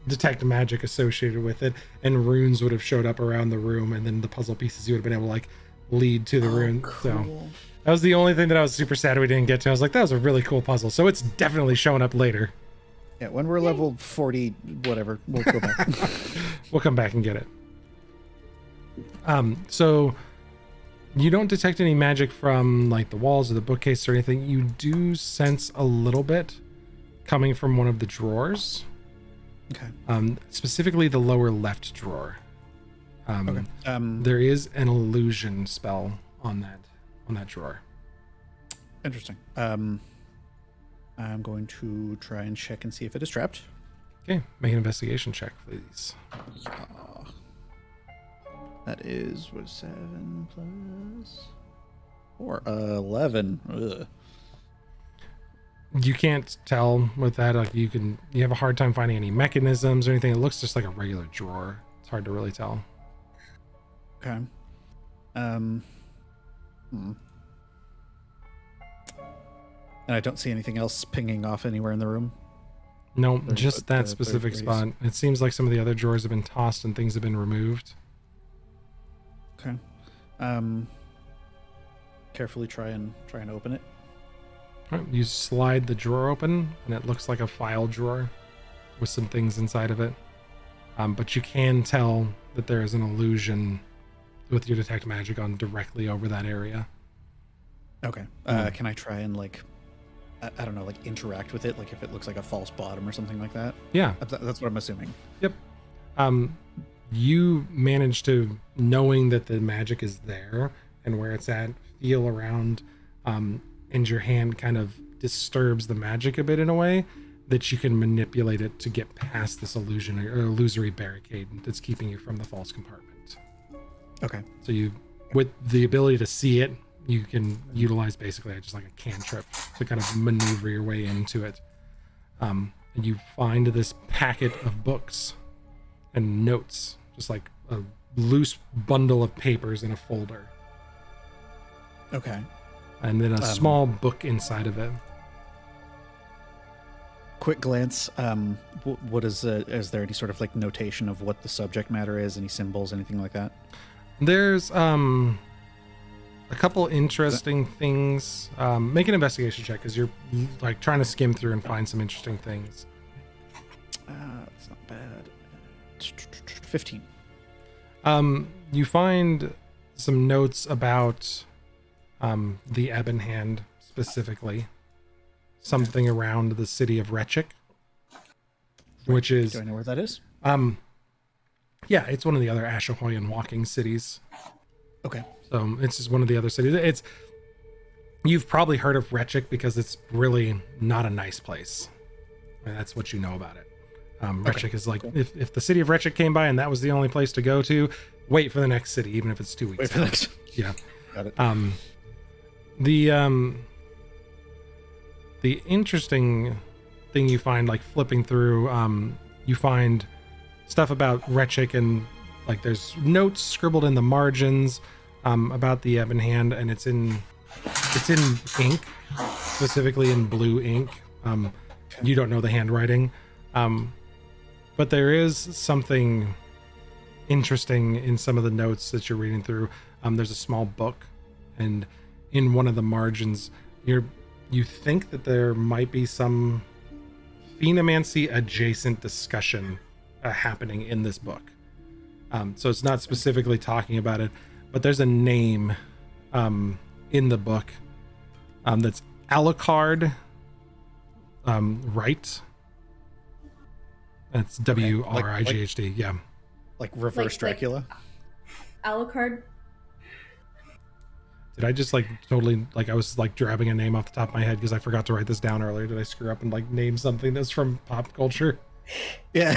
detect magic associated with it, and runes would have showed up around the room, and then the puzzle pieces you would have been able to like lead to the rune. Cool. So that was the only thing that I was super sad we didn't get to. I was like, that was a really cool puzzle. So it's definitely showing up later. Yeah, when we're level 40, whatever, we'll go back. We'll come back and get it. So you don't detect any magic from like the walls or the bookcase or anything. You do sense a little bit coming from one of the drawers. Okay. Specifically the lower left drawer. Okay. There is an illusion spell on that drawer. Interesting. I'm going to try and check and see if it is trapped. Okay, make an investigation check, please. That is 7 plus 4, 11. Ugh. You can't tell with that. Like you have a hard time finding any mechanisms or anything. It looks just like a regular drawer. It's hard to really tell. Okay. And I don't see anything else pinging off anywhere in the room. No, There's just that specific 30 spot. It seems like some of the other drawers have been tossed and things have been removed. Okay. Carefully try and open it. All right, you slide the drawer open, and it looks like a file drawer with some things inside of it. But you can tell that there is an illusion with your detect magic on directly over that area. Okay. Can I try and I don't know, interact with it, like if it looks like a false bottom or something like that? Yeah. That's what I'm assuming. Yep. You manage to, knowing that the magic is there and where it's at, feel around, and your hand kind of disturbs the magic a bit in a way that you can manipulate it to get past this illusion or illusory barricade that's keeping you from the false compartment. Okay. So you, with the ability to see it, you can utilize basically just like a cantrip to kind of maneuver your way into it. And you find this packet of books and notes, just like a loose bundle of papers in a folder. Okay. And then a small book inside of it. Quick glance. What is there any sort of notation of what the subject matter is? Any symbols, anything like that? There's a couple interesting things. Make an investigation check because you're trying to skim through and find some interesting things. That's not bad. 15. You find some notes about the Ebon Hand specifically, something around the city of Retchik, which is. Do I know where that is? Yeah, it's one of the other Ashahoyan walking cities. Okay. So it's just one of the other cities. You've probably heard of Retchik because it's really not a nice place. And that's what you know about it. Retchik is like, if the city of Retchik came by and that was the only place to go to, wait for the next city, even if it's 2 weeks. Wait for the next. Yeah. Got it. The interesting thing you find, flipping through, you find stuff about Retchik, and there's notes scribbled in the margins about the Ebon Hand, and it's in ink, specifically in blue ink. You don't know the handwriting, but there is something interesting in some of the notes that you're reading through. There's a small book, and in one of the margins, you think that there might be some phenomancy adjacent discussion happening in this book. So it's not specifically talking about it, but there's a name in the book that's Alucard Wright. That's Wrighd. Yeah. Like reverse Dracula? Alucard? Did I just like totally like I was like grabbing a name off the top of my head because I forgot to write this down earlier? Did I screw up and like name something that's from pop culture? Yeah.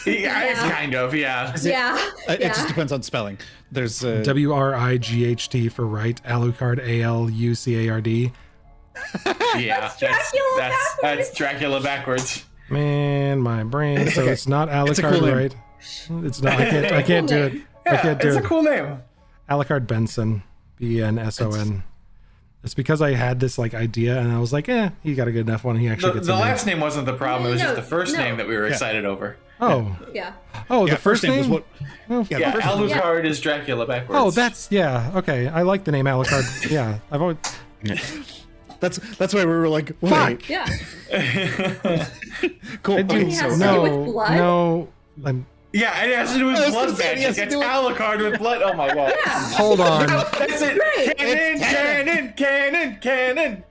Yeah, it's kind of, yeah. It just depends on spelling. There's WRIGHT for right, Alucard, ALUCARD. Yeah, that's Dracula backwards. Man, my brain. So okay. it's not Alucard, It's a cool name. right? It's not. I can't do it. I can't do It's it. a cool name. Alucard Benson, BNSON. It's because I had this like idea and I was like, he got a good enough one. He actually gets The a name. last name wasn't the problem. It was just the first No. name that we were excited over. Oh, Yeah. oh, Yeah, the first name was what. Oh, Yeah, Yeah, the first name- Alucard is Dracula backwards. oh, that's okay. I like the name Alucard. Yeah, I've always. That's why we were like, wait. Yeah. Cool. I do, Okay, It so has to do with blood? no. Yeah, it has to do with I was blood gonna say, it magic. has to It's do with- Alucard with blood. Oh my god. Hold on. That's it. Right. Canon.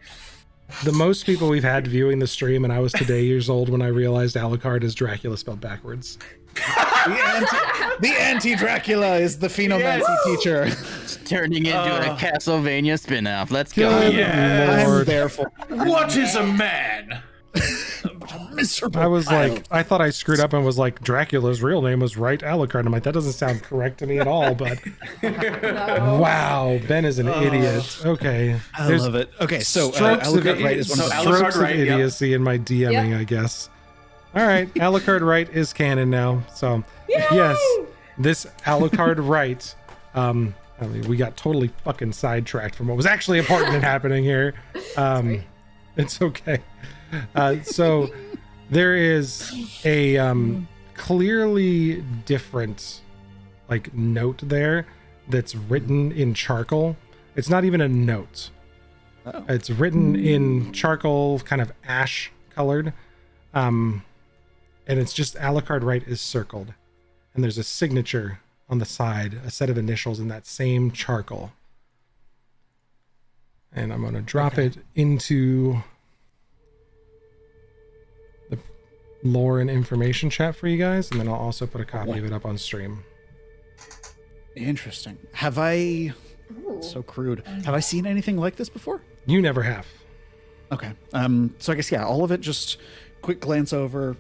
The most people we've had viewing the stream, and I was today years old when I realized Alucard is Dracula spelled backwards. the anti-Dracula is the phenomancy Yes. teacher. It's turning into a Castlevania spin-off. Let's go. Good Yeah. Lord. I'm there for What is a man? miserable. I was child. like, I thought I screwed up and was like, Dracula's real name was right Alucard. I'm like, that doesn't sound correct to me at all, but No. wow, Ben is an idiot. Okay. I There's love it. Okay, so strokes of, Alucard Wright is one of the Alucard strokes of Wright, yep. idiocy in my DMing, I guess. All right, Alucard Wright is canon now. So, yes, this Alucard Wright, I mean, we got totally fucking sidetracked from what was actually important and happening here. It's okay. So there is a clearly different like note there that's written in charcoal. It's not even a note. Oh. It's written in charcoal, kind of ash colored. And it's just Alucard Wright is circled. And there's a signature on the side, a set of initials in that same charcoal. And I'm going to drop it into the lore and information chat for you guys. And then I'll also put a copy of it up on stream. Interesting. Have I? So crude. Have I seen anything like this before? You never have. Okay. So I guess all of it. Just quick glance over.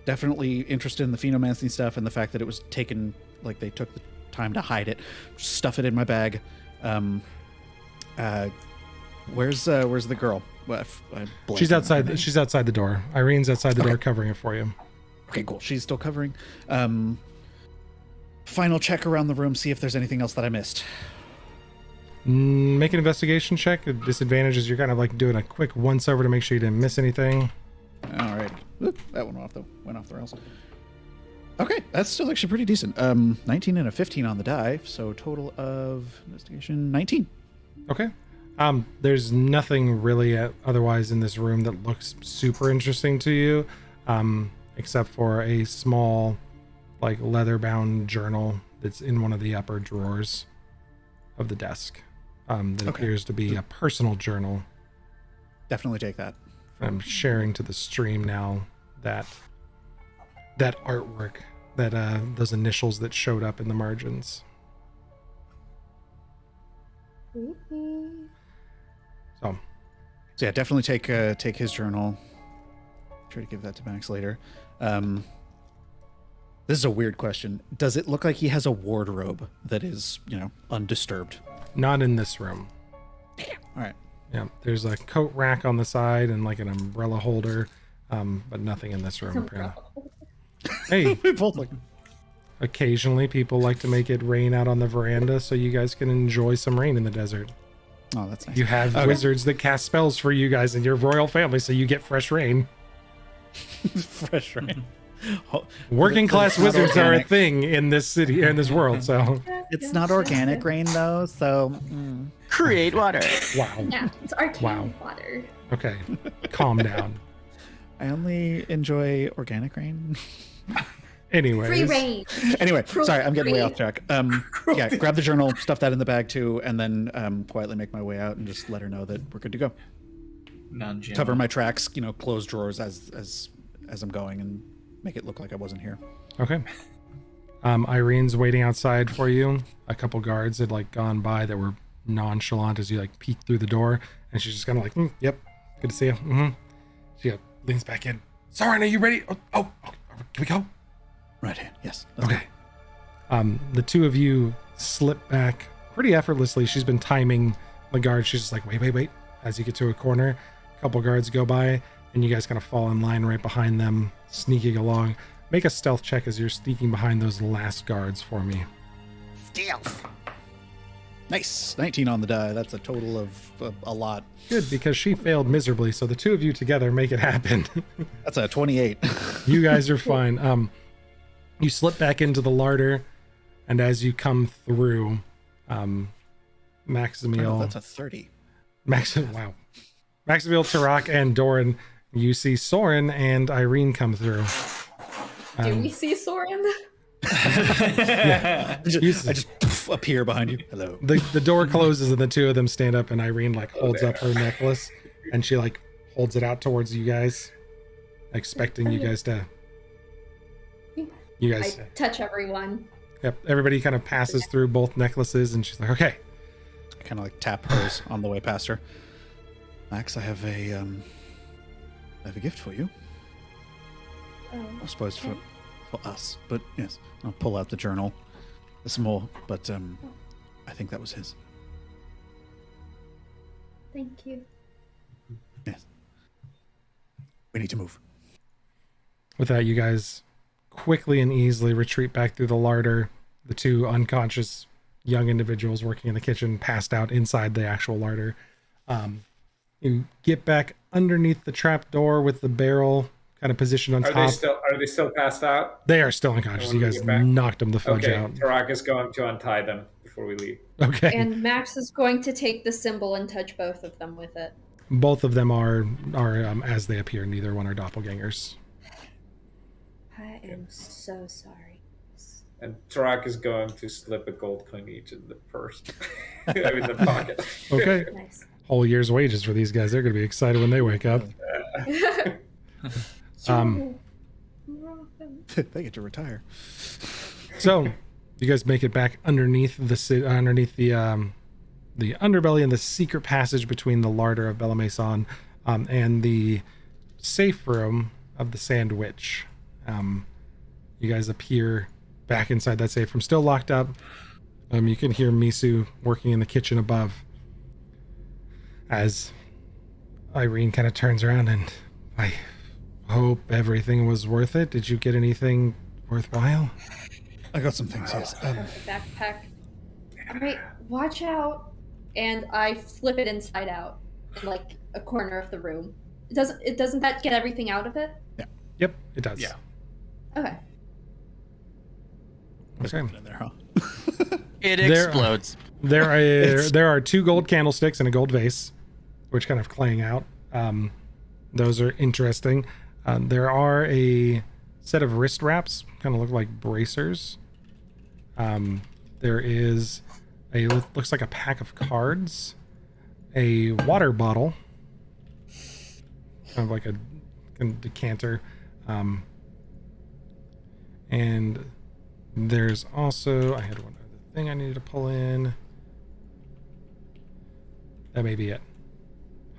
Definitely interested in the phenomancy stuff and the fact that it was taken. Like they took the time to hide it. Just stuff it in my bag. Where's the girl? Well, I blanked She's on her outside. name. She's outside the door. Irene's outside the door covering it for you. Okay, cool. She's still covering. Final check around the room. See if there's anything else that I missed. Make an investigation check. The disadvantage is you're kind of like doing a quick once over to make sure you didn't miss anything. All right. Oop, that one went off the rails. Okay, that's still actually pretty decent. 19 and a 15 on the die, so total of investigation 19. Okay. There's nothing really otherwise in this room that looks super interesting to you, except for a small, like leather-bound journal that's in one of the upper drawers of the desk. That appears to be a personal journal. Definitely take that. I'm sharing to the stream now that artwork, that those initials that showed up in the margins. So yeah, definitely take his journal. Try to give that to Max later. This is a weird question. Does it look like he has a wardrobe that is, undisturbed? not in this room. Damn. All right. Yeah, there's a coat rack on the side and like an umbrella holder, but nothing in this room. Apparently. Hey, We both look. occasionally people like to make it rain out on the veranda so you guys can enjoy some rain in the desert. Oh, that's nice. You have wizards that cast spells for you guys and your royal family, so you get fresh rain. Fresh rain. Working class It's not wizards are a organic. thing in this city, in this world. So, It's not organic rain though, so Create water. wow. Yeah, it's arcane Wow. water. Okay, calm down. I only enjoy organic rain. Anyways, Free reign. Anyway, sorry, I'm getting way Free. off track. Yeah, grab the journal, stuff that in the bag too, and then quietly make my way out and just let her know that we're good to go. Non-GMO. Cover my tracks, close drawers as I'm going, and make it look like I wasn't here. Okay. Irene's waiting outside for you. A couple guards had like gone by that were nonchalant as you like peek through the door, and she's just kind of like, "Yep, good to see you." She leans back in. Soren, are you ready? Oh, can we go? Right here. Yes. Okay. The two of you slip back pretty effortlessly. She's been timing the guard. She's just like, wait. As you get to a corner, a couple guards go by, and you guys kind of fall in line right behind them, sneaking along. Make a stealth check as you're sneaking behind those last guards for me. Stealth. Nice. 19 on the die. That's a total of a lot. Good, because she failed miserably, so the two of you together make it happen. That's a 28. You guys are fine. You slip back into the larder, and as you come through, Maximiel... that's a 30. Wow. Maximiel, Tarak, and Doran, you see Soren and Irene come through. Do we see Soren? Yeah. I just poof, appear behind you. Hello. The door closes and the two of them stand up, and Irene like holds up her necklace, and she like holds it out towards you guys, expecting you guys to. I touch everyone. Yep. Everybody kind of passes through both necklaces, and she's like, "Okay." I kind of like tap hers on the way past her. Max, I have a gift for you. I suppose for us, but yes, I'll pull out the journal. There's more, but I think that was his. Thank you. Yes. We need to move. With that, you guys quickly and easily retreat back through the larder. The two unconscious young individuals working in the kitchen passed out inside the actual larder. You get back underneath the trap door with the barrel kind of positioned on top. Are they still passed out? They are still unconscious. You guys knocked them the fudge out. Tarak is going to untie them before we leave. Okay. And Max is going to take the symbol and touch both of them with it. Both of them are as they appear. Neither one are doppelgangers. I am so sorry. And Tarak is going to slip a gold coin each in the purse. In the pocket. Okay. Nice. Whole year's wages for these guys. They're going to be excited when they wake up. They get to retire. So, you guys make it back underneath the underbelly and the secret passage between the larder of Bella Maison and the safe room of the Sand Witch. You guys appear back inside that safe room, still locked up. You can hear Misu working in the kitchen above as Irene kind of turns around and, I hope everything was worth it. Did you get anything worthwhile? I got some things, yes. Backpack. All right, watch out. And I flip it inside out in like a corner of the room. Doesn't that get everything out of it? Yeah. Yep, it does. Yeah. Okay. There's Okay. nothing in there, huh? It explodes. There are 2 gold candlesticks and a gold vase, which kind of clang out. Those are interesting. There are a set of wrist wraps, kind of look like bracers. There is looks like a pack of cards, a water bottle, kind of like a decanter, and there's also, I had one other thing I needed to pull in. That may be it.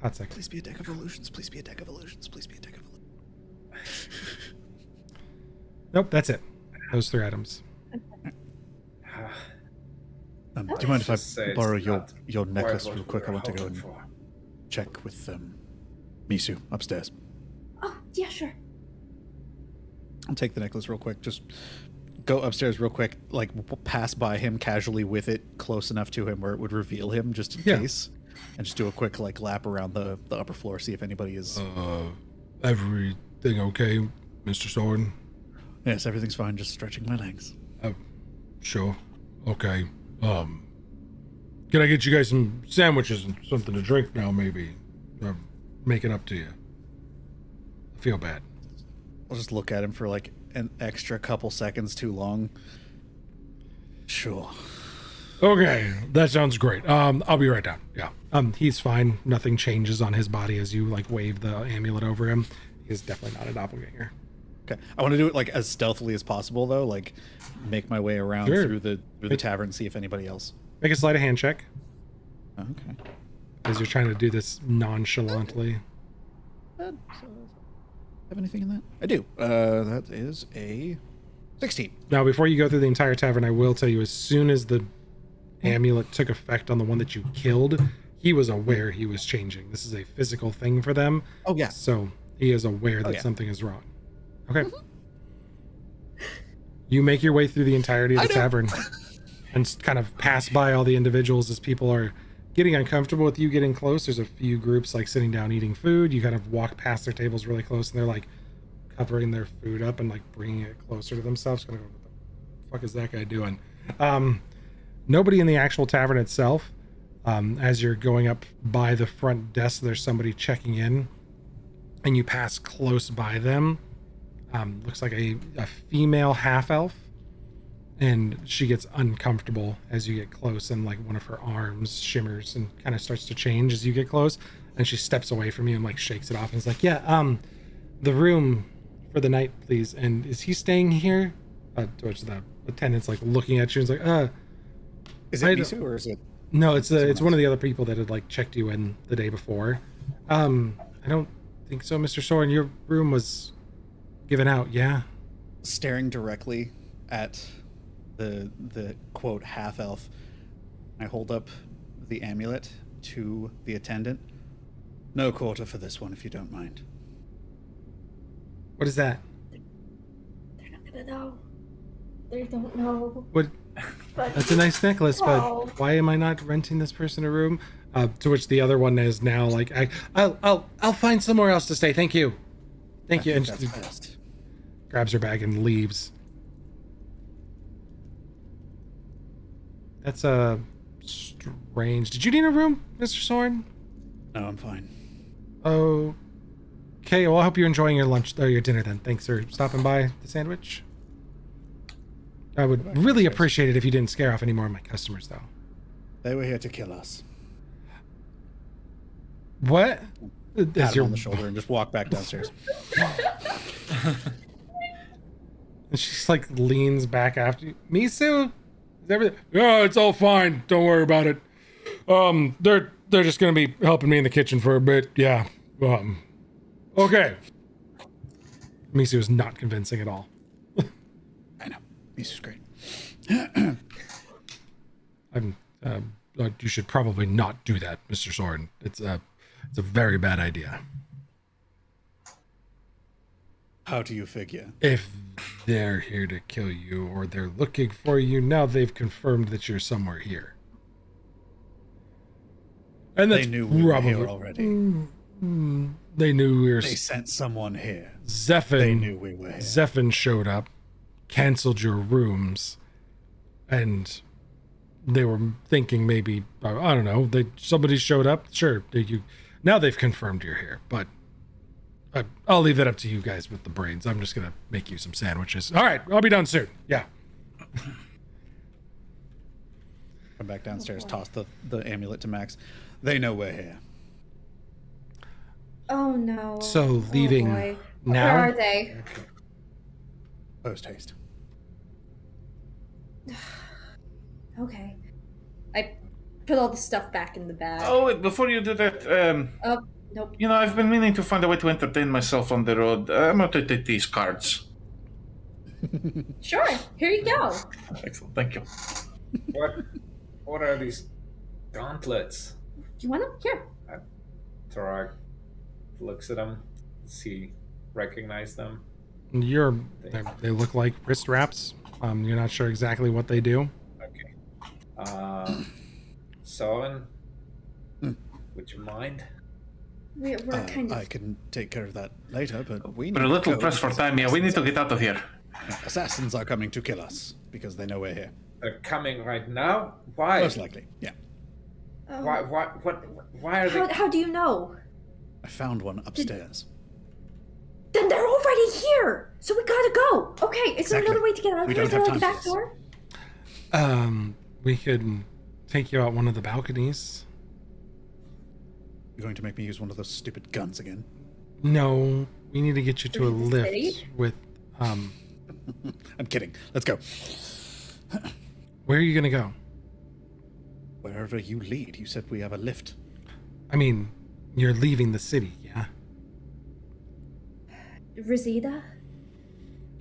Hot second. Please be a deck of illusions. Please be a deck of illusions. Please be a deck of illusions. Nope, that's it. Those 3 items. Do you mind if Just say I it's borrow not your necklace quite real what quick? I we want to were go and hoping for. check with Misu upstairs. Oh, yeah, sure. I'll take the necklace real quick. Just go upstairs real quick, like pass by him casually with it close enough to him where it would reveal him just in case. And just do a quick like lap around the upper floor, see if anybody is... Everything okay, Mr. Soren? Yes, everything's fine, just stretching my legs. Sure. Okay. Can I get you guys some sandwiches and something to drink now, maybe? Make it up to you. I feel bad. I'll just look at him for like an extra couple seconds too long. Sure. Okay, that sounds great. I'll be right down. Yeah. He's fine. Nothing changes on his body as you like wave the amulet over him. He's definitely not a doppelganger. Okay. I want to do it like as stealthily as possible though, like make my way around Sure. through the tavern, see if anybody else. Make a sleight of hand check. Okay. Because you're trying to do this nonchalantly. Have anything in that? I do. That is a 16. Now, before you go through the entire tavern, I will tell you, as soon as the amulet took effect on the one that you killed, he was aware he was changing. This is a physical thing for them. Oh, yeah. So he is aware that yeah. something is wrong. Okay. You make your way through the entirety of the tavern and kind of pass by all the individuals as people are getting uncomfortable with you getting close. There's a few groups like sitting down eating food. You kind of walk past their tables really close, and they're like covering their food up and like bringing it closer to themselves. Kind of, what the fuck is that guy doing? Nobody in the actual tavern itself. As you're going up by the front desk, there's somebody checking in, and you pass close by them. Looks like a female half-elf, and she gets uncomfortable as you get close, and like one of her arms shimmers and kind of starts to change as you get close, and she steps away from you and like shakes it off and is like, yeah, the room for the night, please. And is he staying here? Towards the attendant's like looking at you and is like, is it Misu or is it? No, it's one of the other people that had like checked you in the day before. I don't think so, Mr. Soren. Your room was given out, yeah? Staring directly at the quote half elf, I hold up the amulet to the attendant. No quarter for this one, if you don't mind. What is that? They're not gonna know. They don't know. What? But That's a nice necklace, but why am I not renting this person a room? To which the other one is now like, I'll find somewhere else to stay. Thank you. Thank you. And That's best. grabs her bag and leaves. That's strange. Did you need a room, Mr. Soren? No, I'm fine. Okay, well, I hope you're enjoying your lunch or your dinner then. Thanks for stopping by the sandwich. I would really appreciate it if you didn't scare off any more of my customers, though. They were here to kill us. What? Pat him on the shoulder and just walk back downstairs. And she's like leans back after you. Misu? Is everything? Yeah, it's all fine. Don't worry about it. They're just gonna be helping me in the kitchen for a bit. Yeah. Okay. Misu is not convincing at all. I know. This is great. You should probably not do that, Mr. Soren. It's a very bad idea. How do you figure? If they're here to kill you or they're looking for you, now they've confirmed that you're somewhere here. And that's they knew we were here already. They knew we were. They sent someone here. Zephyr. They knew we were here. Zephyr showed up, canceled your rooms, and they were thinking maybe, I don't know, somebody showed up. Sure, now they've confirmed you're here, but I'll leave that up to you guys with the brains. I'm just gonna make you some sandwiches. All right, I'll be done soon. Yeah. Come back downstairs, toss the amulet to Max. They know we're here. Oh no. So leaving boy. now? Where are they? Post haste. Okay. I put all the stuff back in the bag. Oh, wait, before you do that, Oh, nope. you know, I've been meaning to find a way to entertain myself on the road. I'm going to take these cards. Sure. Here you go. Excellent, thank you. What are these gauntlets? You want them? Here. Tarak looks at them. Does he recognize them? They look like wrist wraps. You're not sure exactly what they do. Okay. Soren, would you mind? We're kind of. I can take care of that later, but we need We're a little to go. pressed for time. Yeah, we need to get out of here. Assassins are coming to kill us because they know we're here. They're coming right now? Why? Most likely, yeah. Oh. Why are they... How do you know? I found one upstairs. Then they're already here. So we gotta go. Okay. Is there Exactly. another way to get out of We here? don't Is there have like a time back for this. door? We could take you out one of the balconies. You're going to make me use one of those stupid guns again? No, we need to get you to a Through the lift city? with, I'm kidding. Let's go. where are you gonna go? Wherever you lead, you said we have a lift. I mean, you're leaving the city, yeah? Rosita?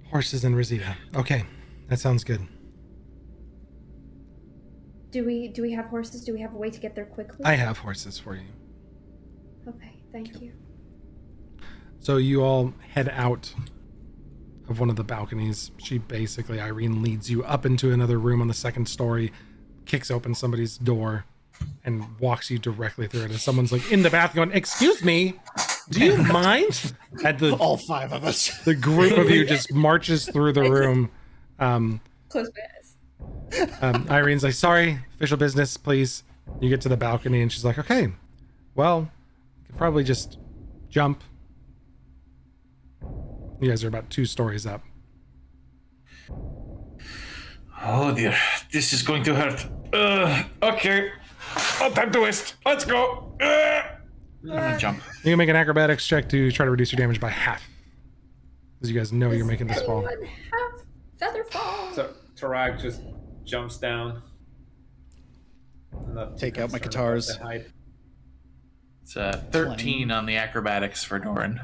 Horses and Rosita. Okay, that sounds good. Do we have horses? Do we have a way to get there quickly? I have horses for you. Okay, thank you. So you all head out of one of the balconies. Irene leads you up into another room on the second story, kicks open somebody's door, and walks you directly through it. And someone's like in the bathroom going, "Excuse me, do you mind?" At the All 5 of us. the group of you just marches through the room. Close my eyes. Irene's like, "Sorry, official business, please." You get to the balcony, and she's like, "Okay, well, you could probably just jump." You guys are about 2 stories up. Oh dear, this is going to hurt. Okay, no time to waste. Let's go. I'm gonna jump. You can make an acrobatics check to try to reduce your damage by half, as you guys know you're making this fall. Anyone have feather fall? So Tarak just jumps down. Take out my guitars. It's 13 on the acrobatics for Doran.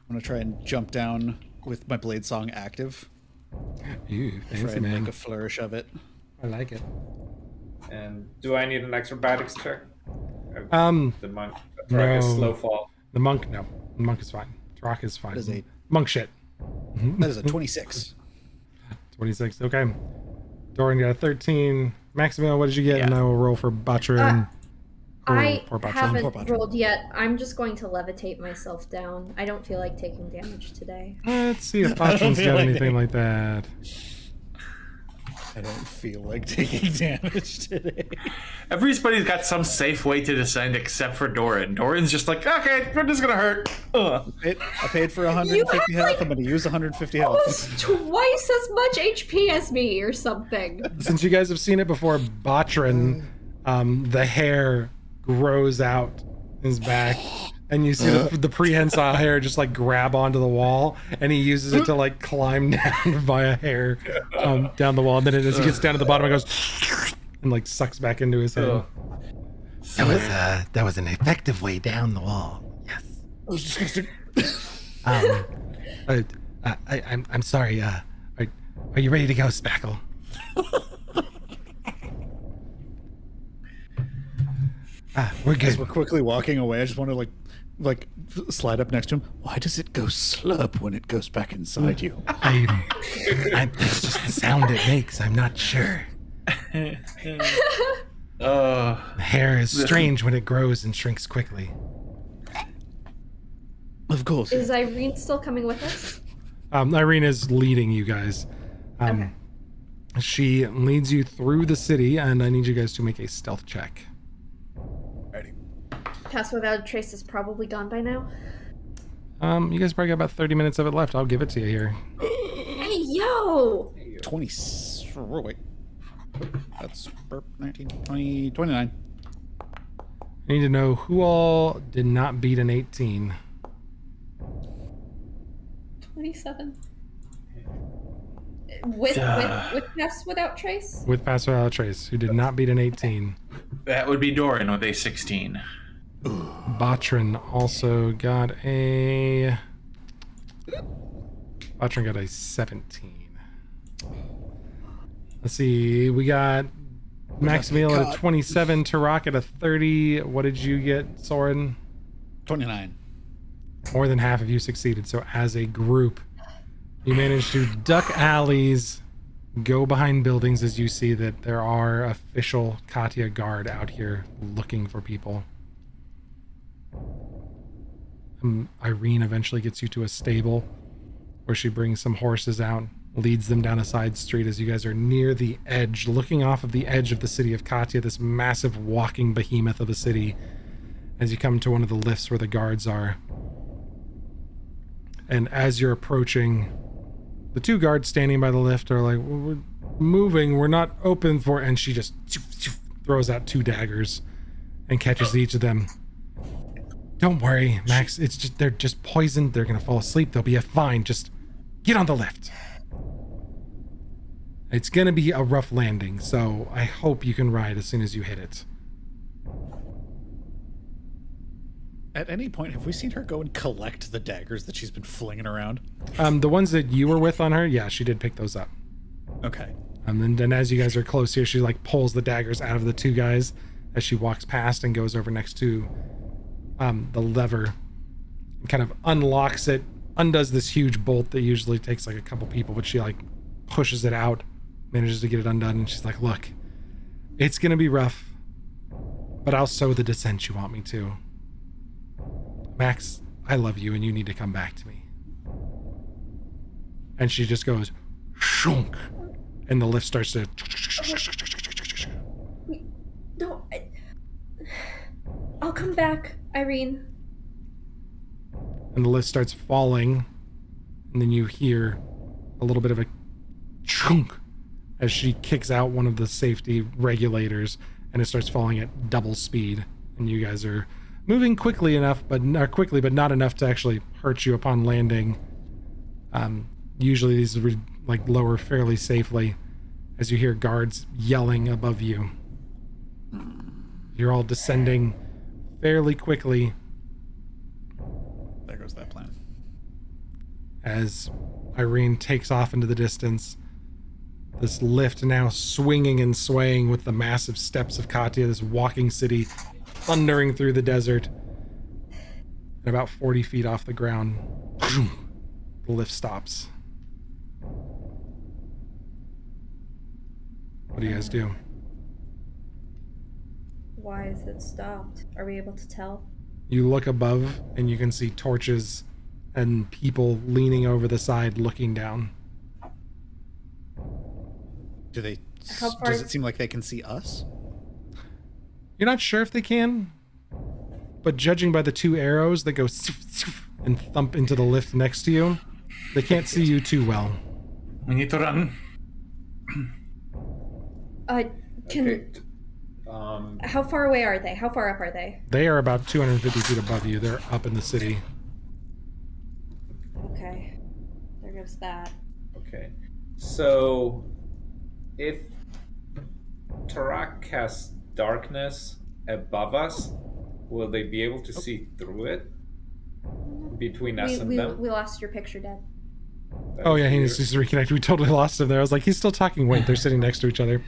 I'm gonna try and jump down with my blade song active. Ew, Try fancy and man. make a flourish of it. I like it. And do I need an acrobatics check? No. The monk. Tarak is slow fall. The monk, no. The monk is fine. Rock is fine. That is a- Monk shit. That is a 26. 26, okay. Doran got a 13. Maximilian, what did you get? And I will roll for Batra. I Poor Batra. haven't Poor Batra. rolled yet. I'm just going to levitate myself down. I don't feel like taking damage today. Let's see if I don't Batra's feel got like anything like that. I don't feel like taking damage today. Everybody's got some safe way to descend except for Doran. Doran's just like, okay, we're just gonna hurt. Ugh. I paid for 150 health. I'm going to use 150 health. Almost twice as much HP as me, or something. Since you guys have seen it before, Batran, the hair grows out his back, and you see the prehensile hair just like grab onto the wall, and he uses it to like climb down via hair down the wall, and then as he gets down to the bottom, it goes and like sucks back into his head. That was an effective way down the wall. Yes. I was disgusting. I'm sorry. Are you ready to go, Spackle? We're As good. we're quickly walking away, I just want to like slide up next to him. Why does it go slurp when it goes back inside you? It's just the sound it makes. I'm not sure. The hair is strange when it grows and shrinks quickly. Of course. Is Irene still coming with us? Irene is leading you guys. Okay. She leads you through the city, and I need you guys to make a stealth check. Pass Without a Trace is probably gone by now. You guys probably got about 30 minutes of it left. I'll give it to you here. Hey, yo! 20. Oh, wait. That's 19, 20, 29. I need to know who all did not beat an 18. 27. With Pass Without Trace? With Pass Without a Trace, who did not beat an 18. That would be Doran with a 16. Batran also got a... Batran got a 17. Let's see, we got Maximilian at a 27, Tarak at a 30. What did you get, Soren? 29. More than half of you succeeded. So as a group, you managed to duck alleys, go behind buildings as you see that there are official Katya guard out here looking for people. Irene eventually gets you to a stable where she brings some horses out, leads them down a side street as you guys are near the edge, looking off of the edge of the city of Katya, this massive walking behemoth of a city, as you come to one of the lifts where the guards are. And as you're approaching, the 2 guards standing by the lift are like, well, we're moving, we're not open for... And she just throws out 2 daggers and catches each of them. Don't worry, Max, it's just they're just poisoned, they're gonna fall asleep, they'll be fine, just get on the lift. It's going to be a rough landing, so I hope you can ride as soon as you hit it. At any point, have we seen her go and collect the daggers that she's been flinging around? The ones that you were with on her, yeah, she did pick those up. Okay. And then as you guys are close here, she like pulls the daggers out of the two guys as she walks past and goes over next to the lever and kind of unlocks it, undoes this huge bolt that usually takes like a couple people, but she like pushes it out, manages to get it undone, and she's like, look, it's gonna be rough, but I'll sow the dissent you want me to. Max, I love you and you need to come back to me. And she just goes, shunk, and the lift starts to... No, I'll come back, Irene. And the lift starts falling, and then you hear a little bit of a chunk as she kicks out one of the safety regulators, and it starts falling at double speed. And you guys are moving quickly enough, but not enough to actually hurt you upon landing. Usually these like lower fairly safely, as you hear guards yelling above you. You're all descending fairly quickly. There goes that plan. As Irene takes off into the distance, this lift now swinging and swaying with the massive steps of Katya, this walking city thundering through the desert. And about 40 feet off the ground, the lift stops. What do you guys do? Why is it stopped? Are we able to tell? You look above and you can see torches and people leaning over the side looking down. Do they? How far- Does it seem like they can see us? You're not sure if they can, but judging by the two arrows that go and thump into the lift next to you, they can't see you too well. We need to run. Can... How far away are they? How far up are they? They are about 250 feet above you. They're up in the city. Okay. There goes that. Okay. So, if Tarak casts darkness above us, will they be able to see through it? Between us and them? We lost your picture, Dad. Oh yeah, he needs to reconnect. We totally lost him there. I was like, he's still talking. Wait, they're sitting next to each other.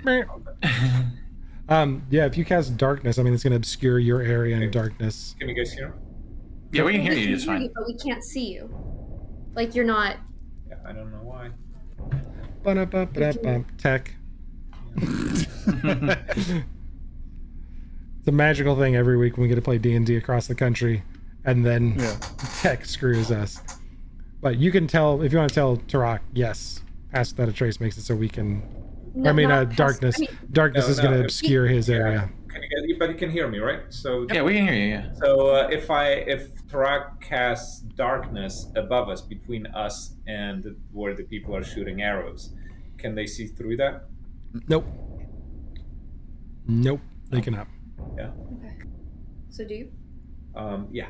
Yeah, if you cast darkness, I mean, it's going to obscure your area in darkness. Can you guys hear? Yeah, we can hear you. It's fine. But we can't see you. Like, you're not... Yeah, I don't know why. Tech. It's a magical thing every week when we get to play D&D across the country, and then tech screws us. But you can tell, if you want to tell Tarak, yes, Pass Without a Trace makes it so we can... darkness. Darkness is going to obscure his area. But you can hear me, right? So yeah, we can hear you. Yeah. So if Tarak casts darkness above us, between us and where the people are shooting arrows, can they see through that? Nope. They cannot. Yeah. Okay. So do you? Yeah.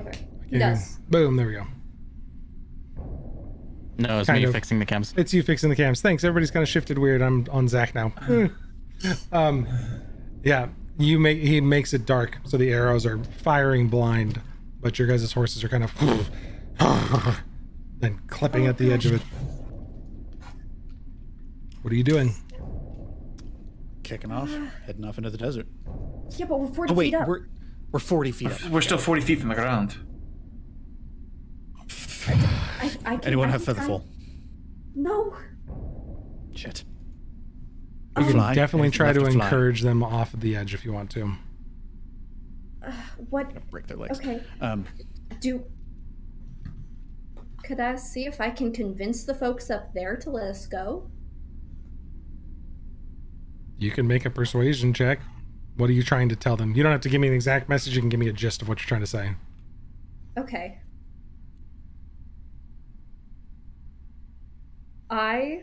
Okay. He does. Boom. There we go. No, it's me fixing the cams. It's you fixing the cams. Thanks. Everybody's kind of shifted weird. I'm on Zach now. Yeah, he makes it dark, so the arrows are firing blind, but your guys' horses are kind of then clipping at the edge of it. What are you doing? Kicking off, heading off into the desert. Yeah, but we're 40 feet up. We're 40 feet up. We're still 40 feet from the ground. Anyone have Featherfall? No. Shit. You can definitely try to encourage them off of the edge if you want to. What? Break their legs. Okay. Could I see if I can convince the folks up there to let us go? You can make a persuasion check. What are you trying to tell them? You don't have to give me an exact message. You can give me a gist of what you're trying to say. Okay. I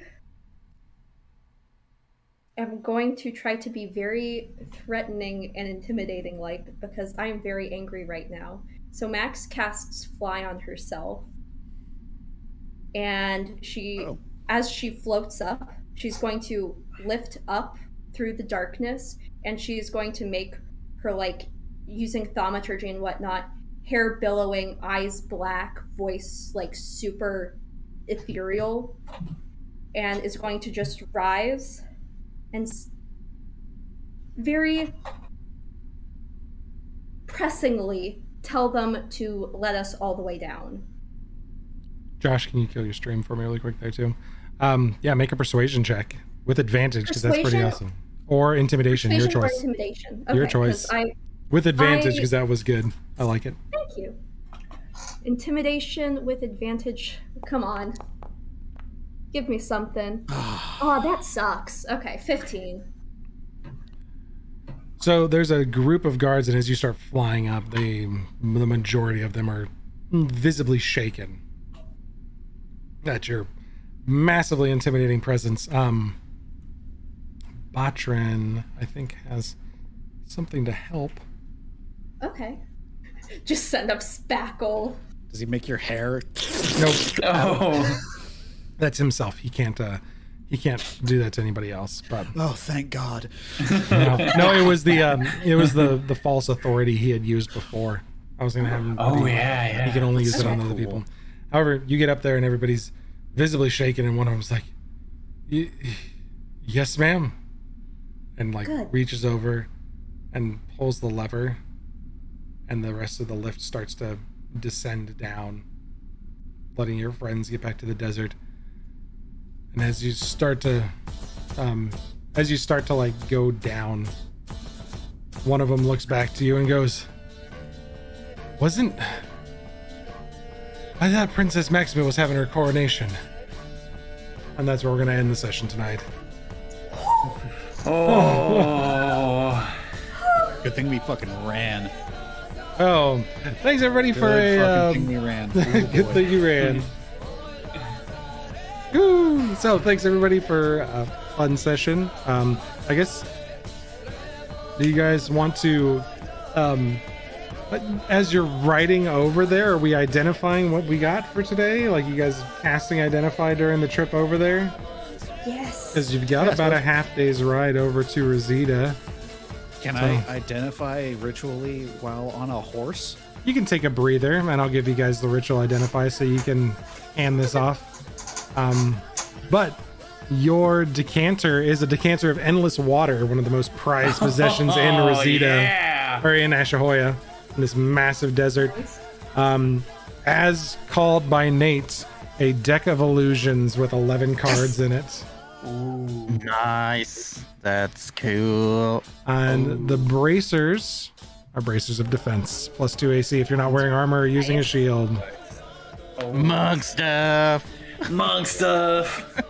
am going to try to be very threatening and intimidating, because I am very angry right now. So Max casts Fly on herself, and as she floats up, she's going to lift up through the darkness, and she's going to make her, like, using thaumaturgy and whatnot, hair billowing, eyes black, voice like super ethereal, and is going to just rise and very pressingly tell them to let us all the way down. Josh, can you kill your stream for me really quick there too? Yeah, make a persuasion check with advantage because that's pretty awesome. Or intimidation, your choice. Or intimidation. Okay, your choice. With advantage because that was good. I like it. Thank you. Intimidation with advantage. Come on. Give me something. Oh, that sucks. Okay, 15. So there's a group of guards, and as you start flying up, the majority of them are visibly shaken at your massively intimidating presence. Batrin, I think, has something to help. Okay. Just send up Spackle. Does he make your hair? Nope. Oh. That's himself. He can't do that to anybody else. But oh, thank God. No, it was the false authority he had used before. I was gonna have him. Oh yeah. He can only use it on other people. However, you get up there and everybody's visibly shaken, and one of them's like, "Yes, ma'am," and like reaches over and pulls the lever, and the rest of the lift starts to descend down, letting your friends get back to the desert. And as you start to like go down, one of them looks back to you and goes, I thought Princess Maxima was having her coronation. And that's where we're gonna end the session tonight. Oh. Good thing we fucking ran. Oh, thanks everybody for a thing we ran. good thing you ran. Woo! So thanks everybody for a fun session. I guess, do you guys want to, as you're writing over there, are we identifying what we got for today? Like, you guys casting identify during the trip over there? Yes. Because you've got about a half day's ride over to Rosita. Can I identify ritually while on a horse? You can take a breather, and I'll give you guys the ritual identify so you can hand this off. But your decanter is a decanter of endless water, one of the most prized possessions in Rosita, or in Ashahoya, in this massive desert. As called by Nate, a deck of illusions with 11 cards in it. Ooh. Nice. That's cool. And the bracers are bracers of defense, +2 AC if you're not wearing armor or using a shield. Monk stuff. Monk stuff.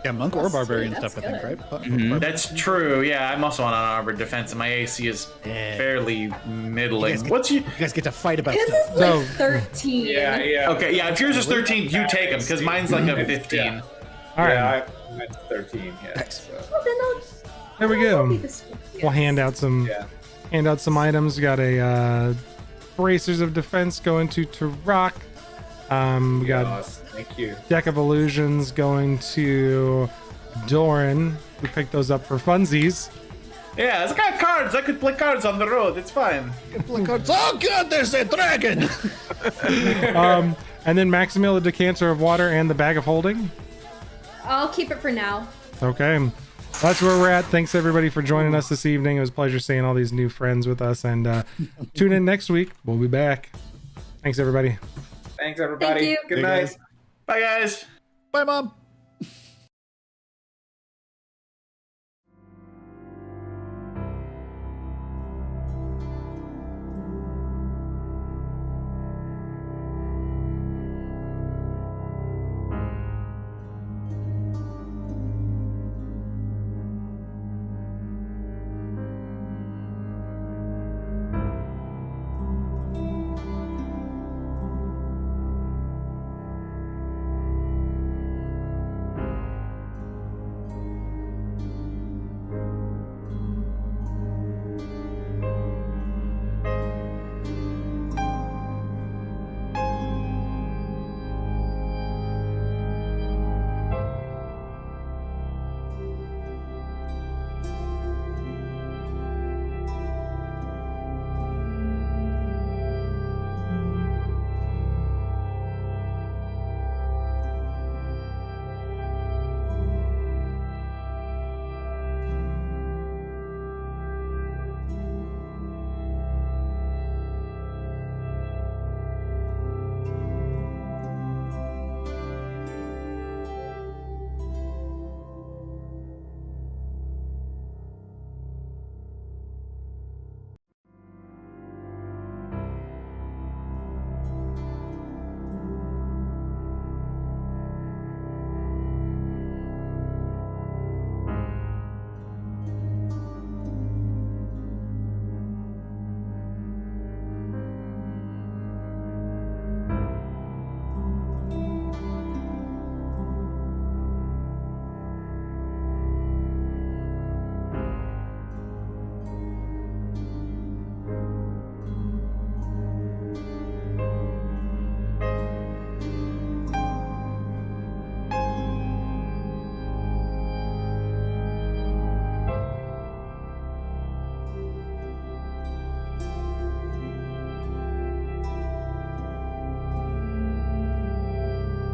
Yeah, monk or barbarian stuff, I think, right? Mm-hmm. That's true. Yeah, I'm also on armored defense, and my AC is fairly middling. You guys get to fight about stuff. Like 13. Yeah. Okay, yeah. If yours is 13, you take them because mine's like a 15. Yeah. All right. Yeah, mine's 13. Yeah. So. There we go. We'll hand out some items. We got a bracers of defense going to Tarak. We got thank you. Deck of Illusions going to Doran. We picked those up for funsies. Yeah, I got cards. I could play cards on the road. It's fine. Play cards. Oh god, there's a dragon! And then Maximil, the decanter of water, and the bag of holding. I'll keep it for now. Okay. That's where we're at. Thanks everybody for joining us this evening. It was a pleasure seeing all these new friends with us, and tune in next week. We'll be back. Thanks everybody. Thanks, everybody. Thank you. Good night. Bye, guys. Bye, Mom.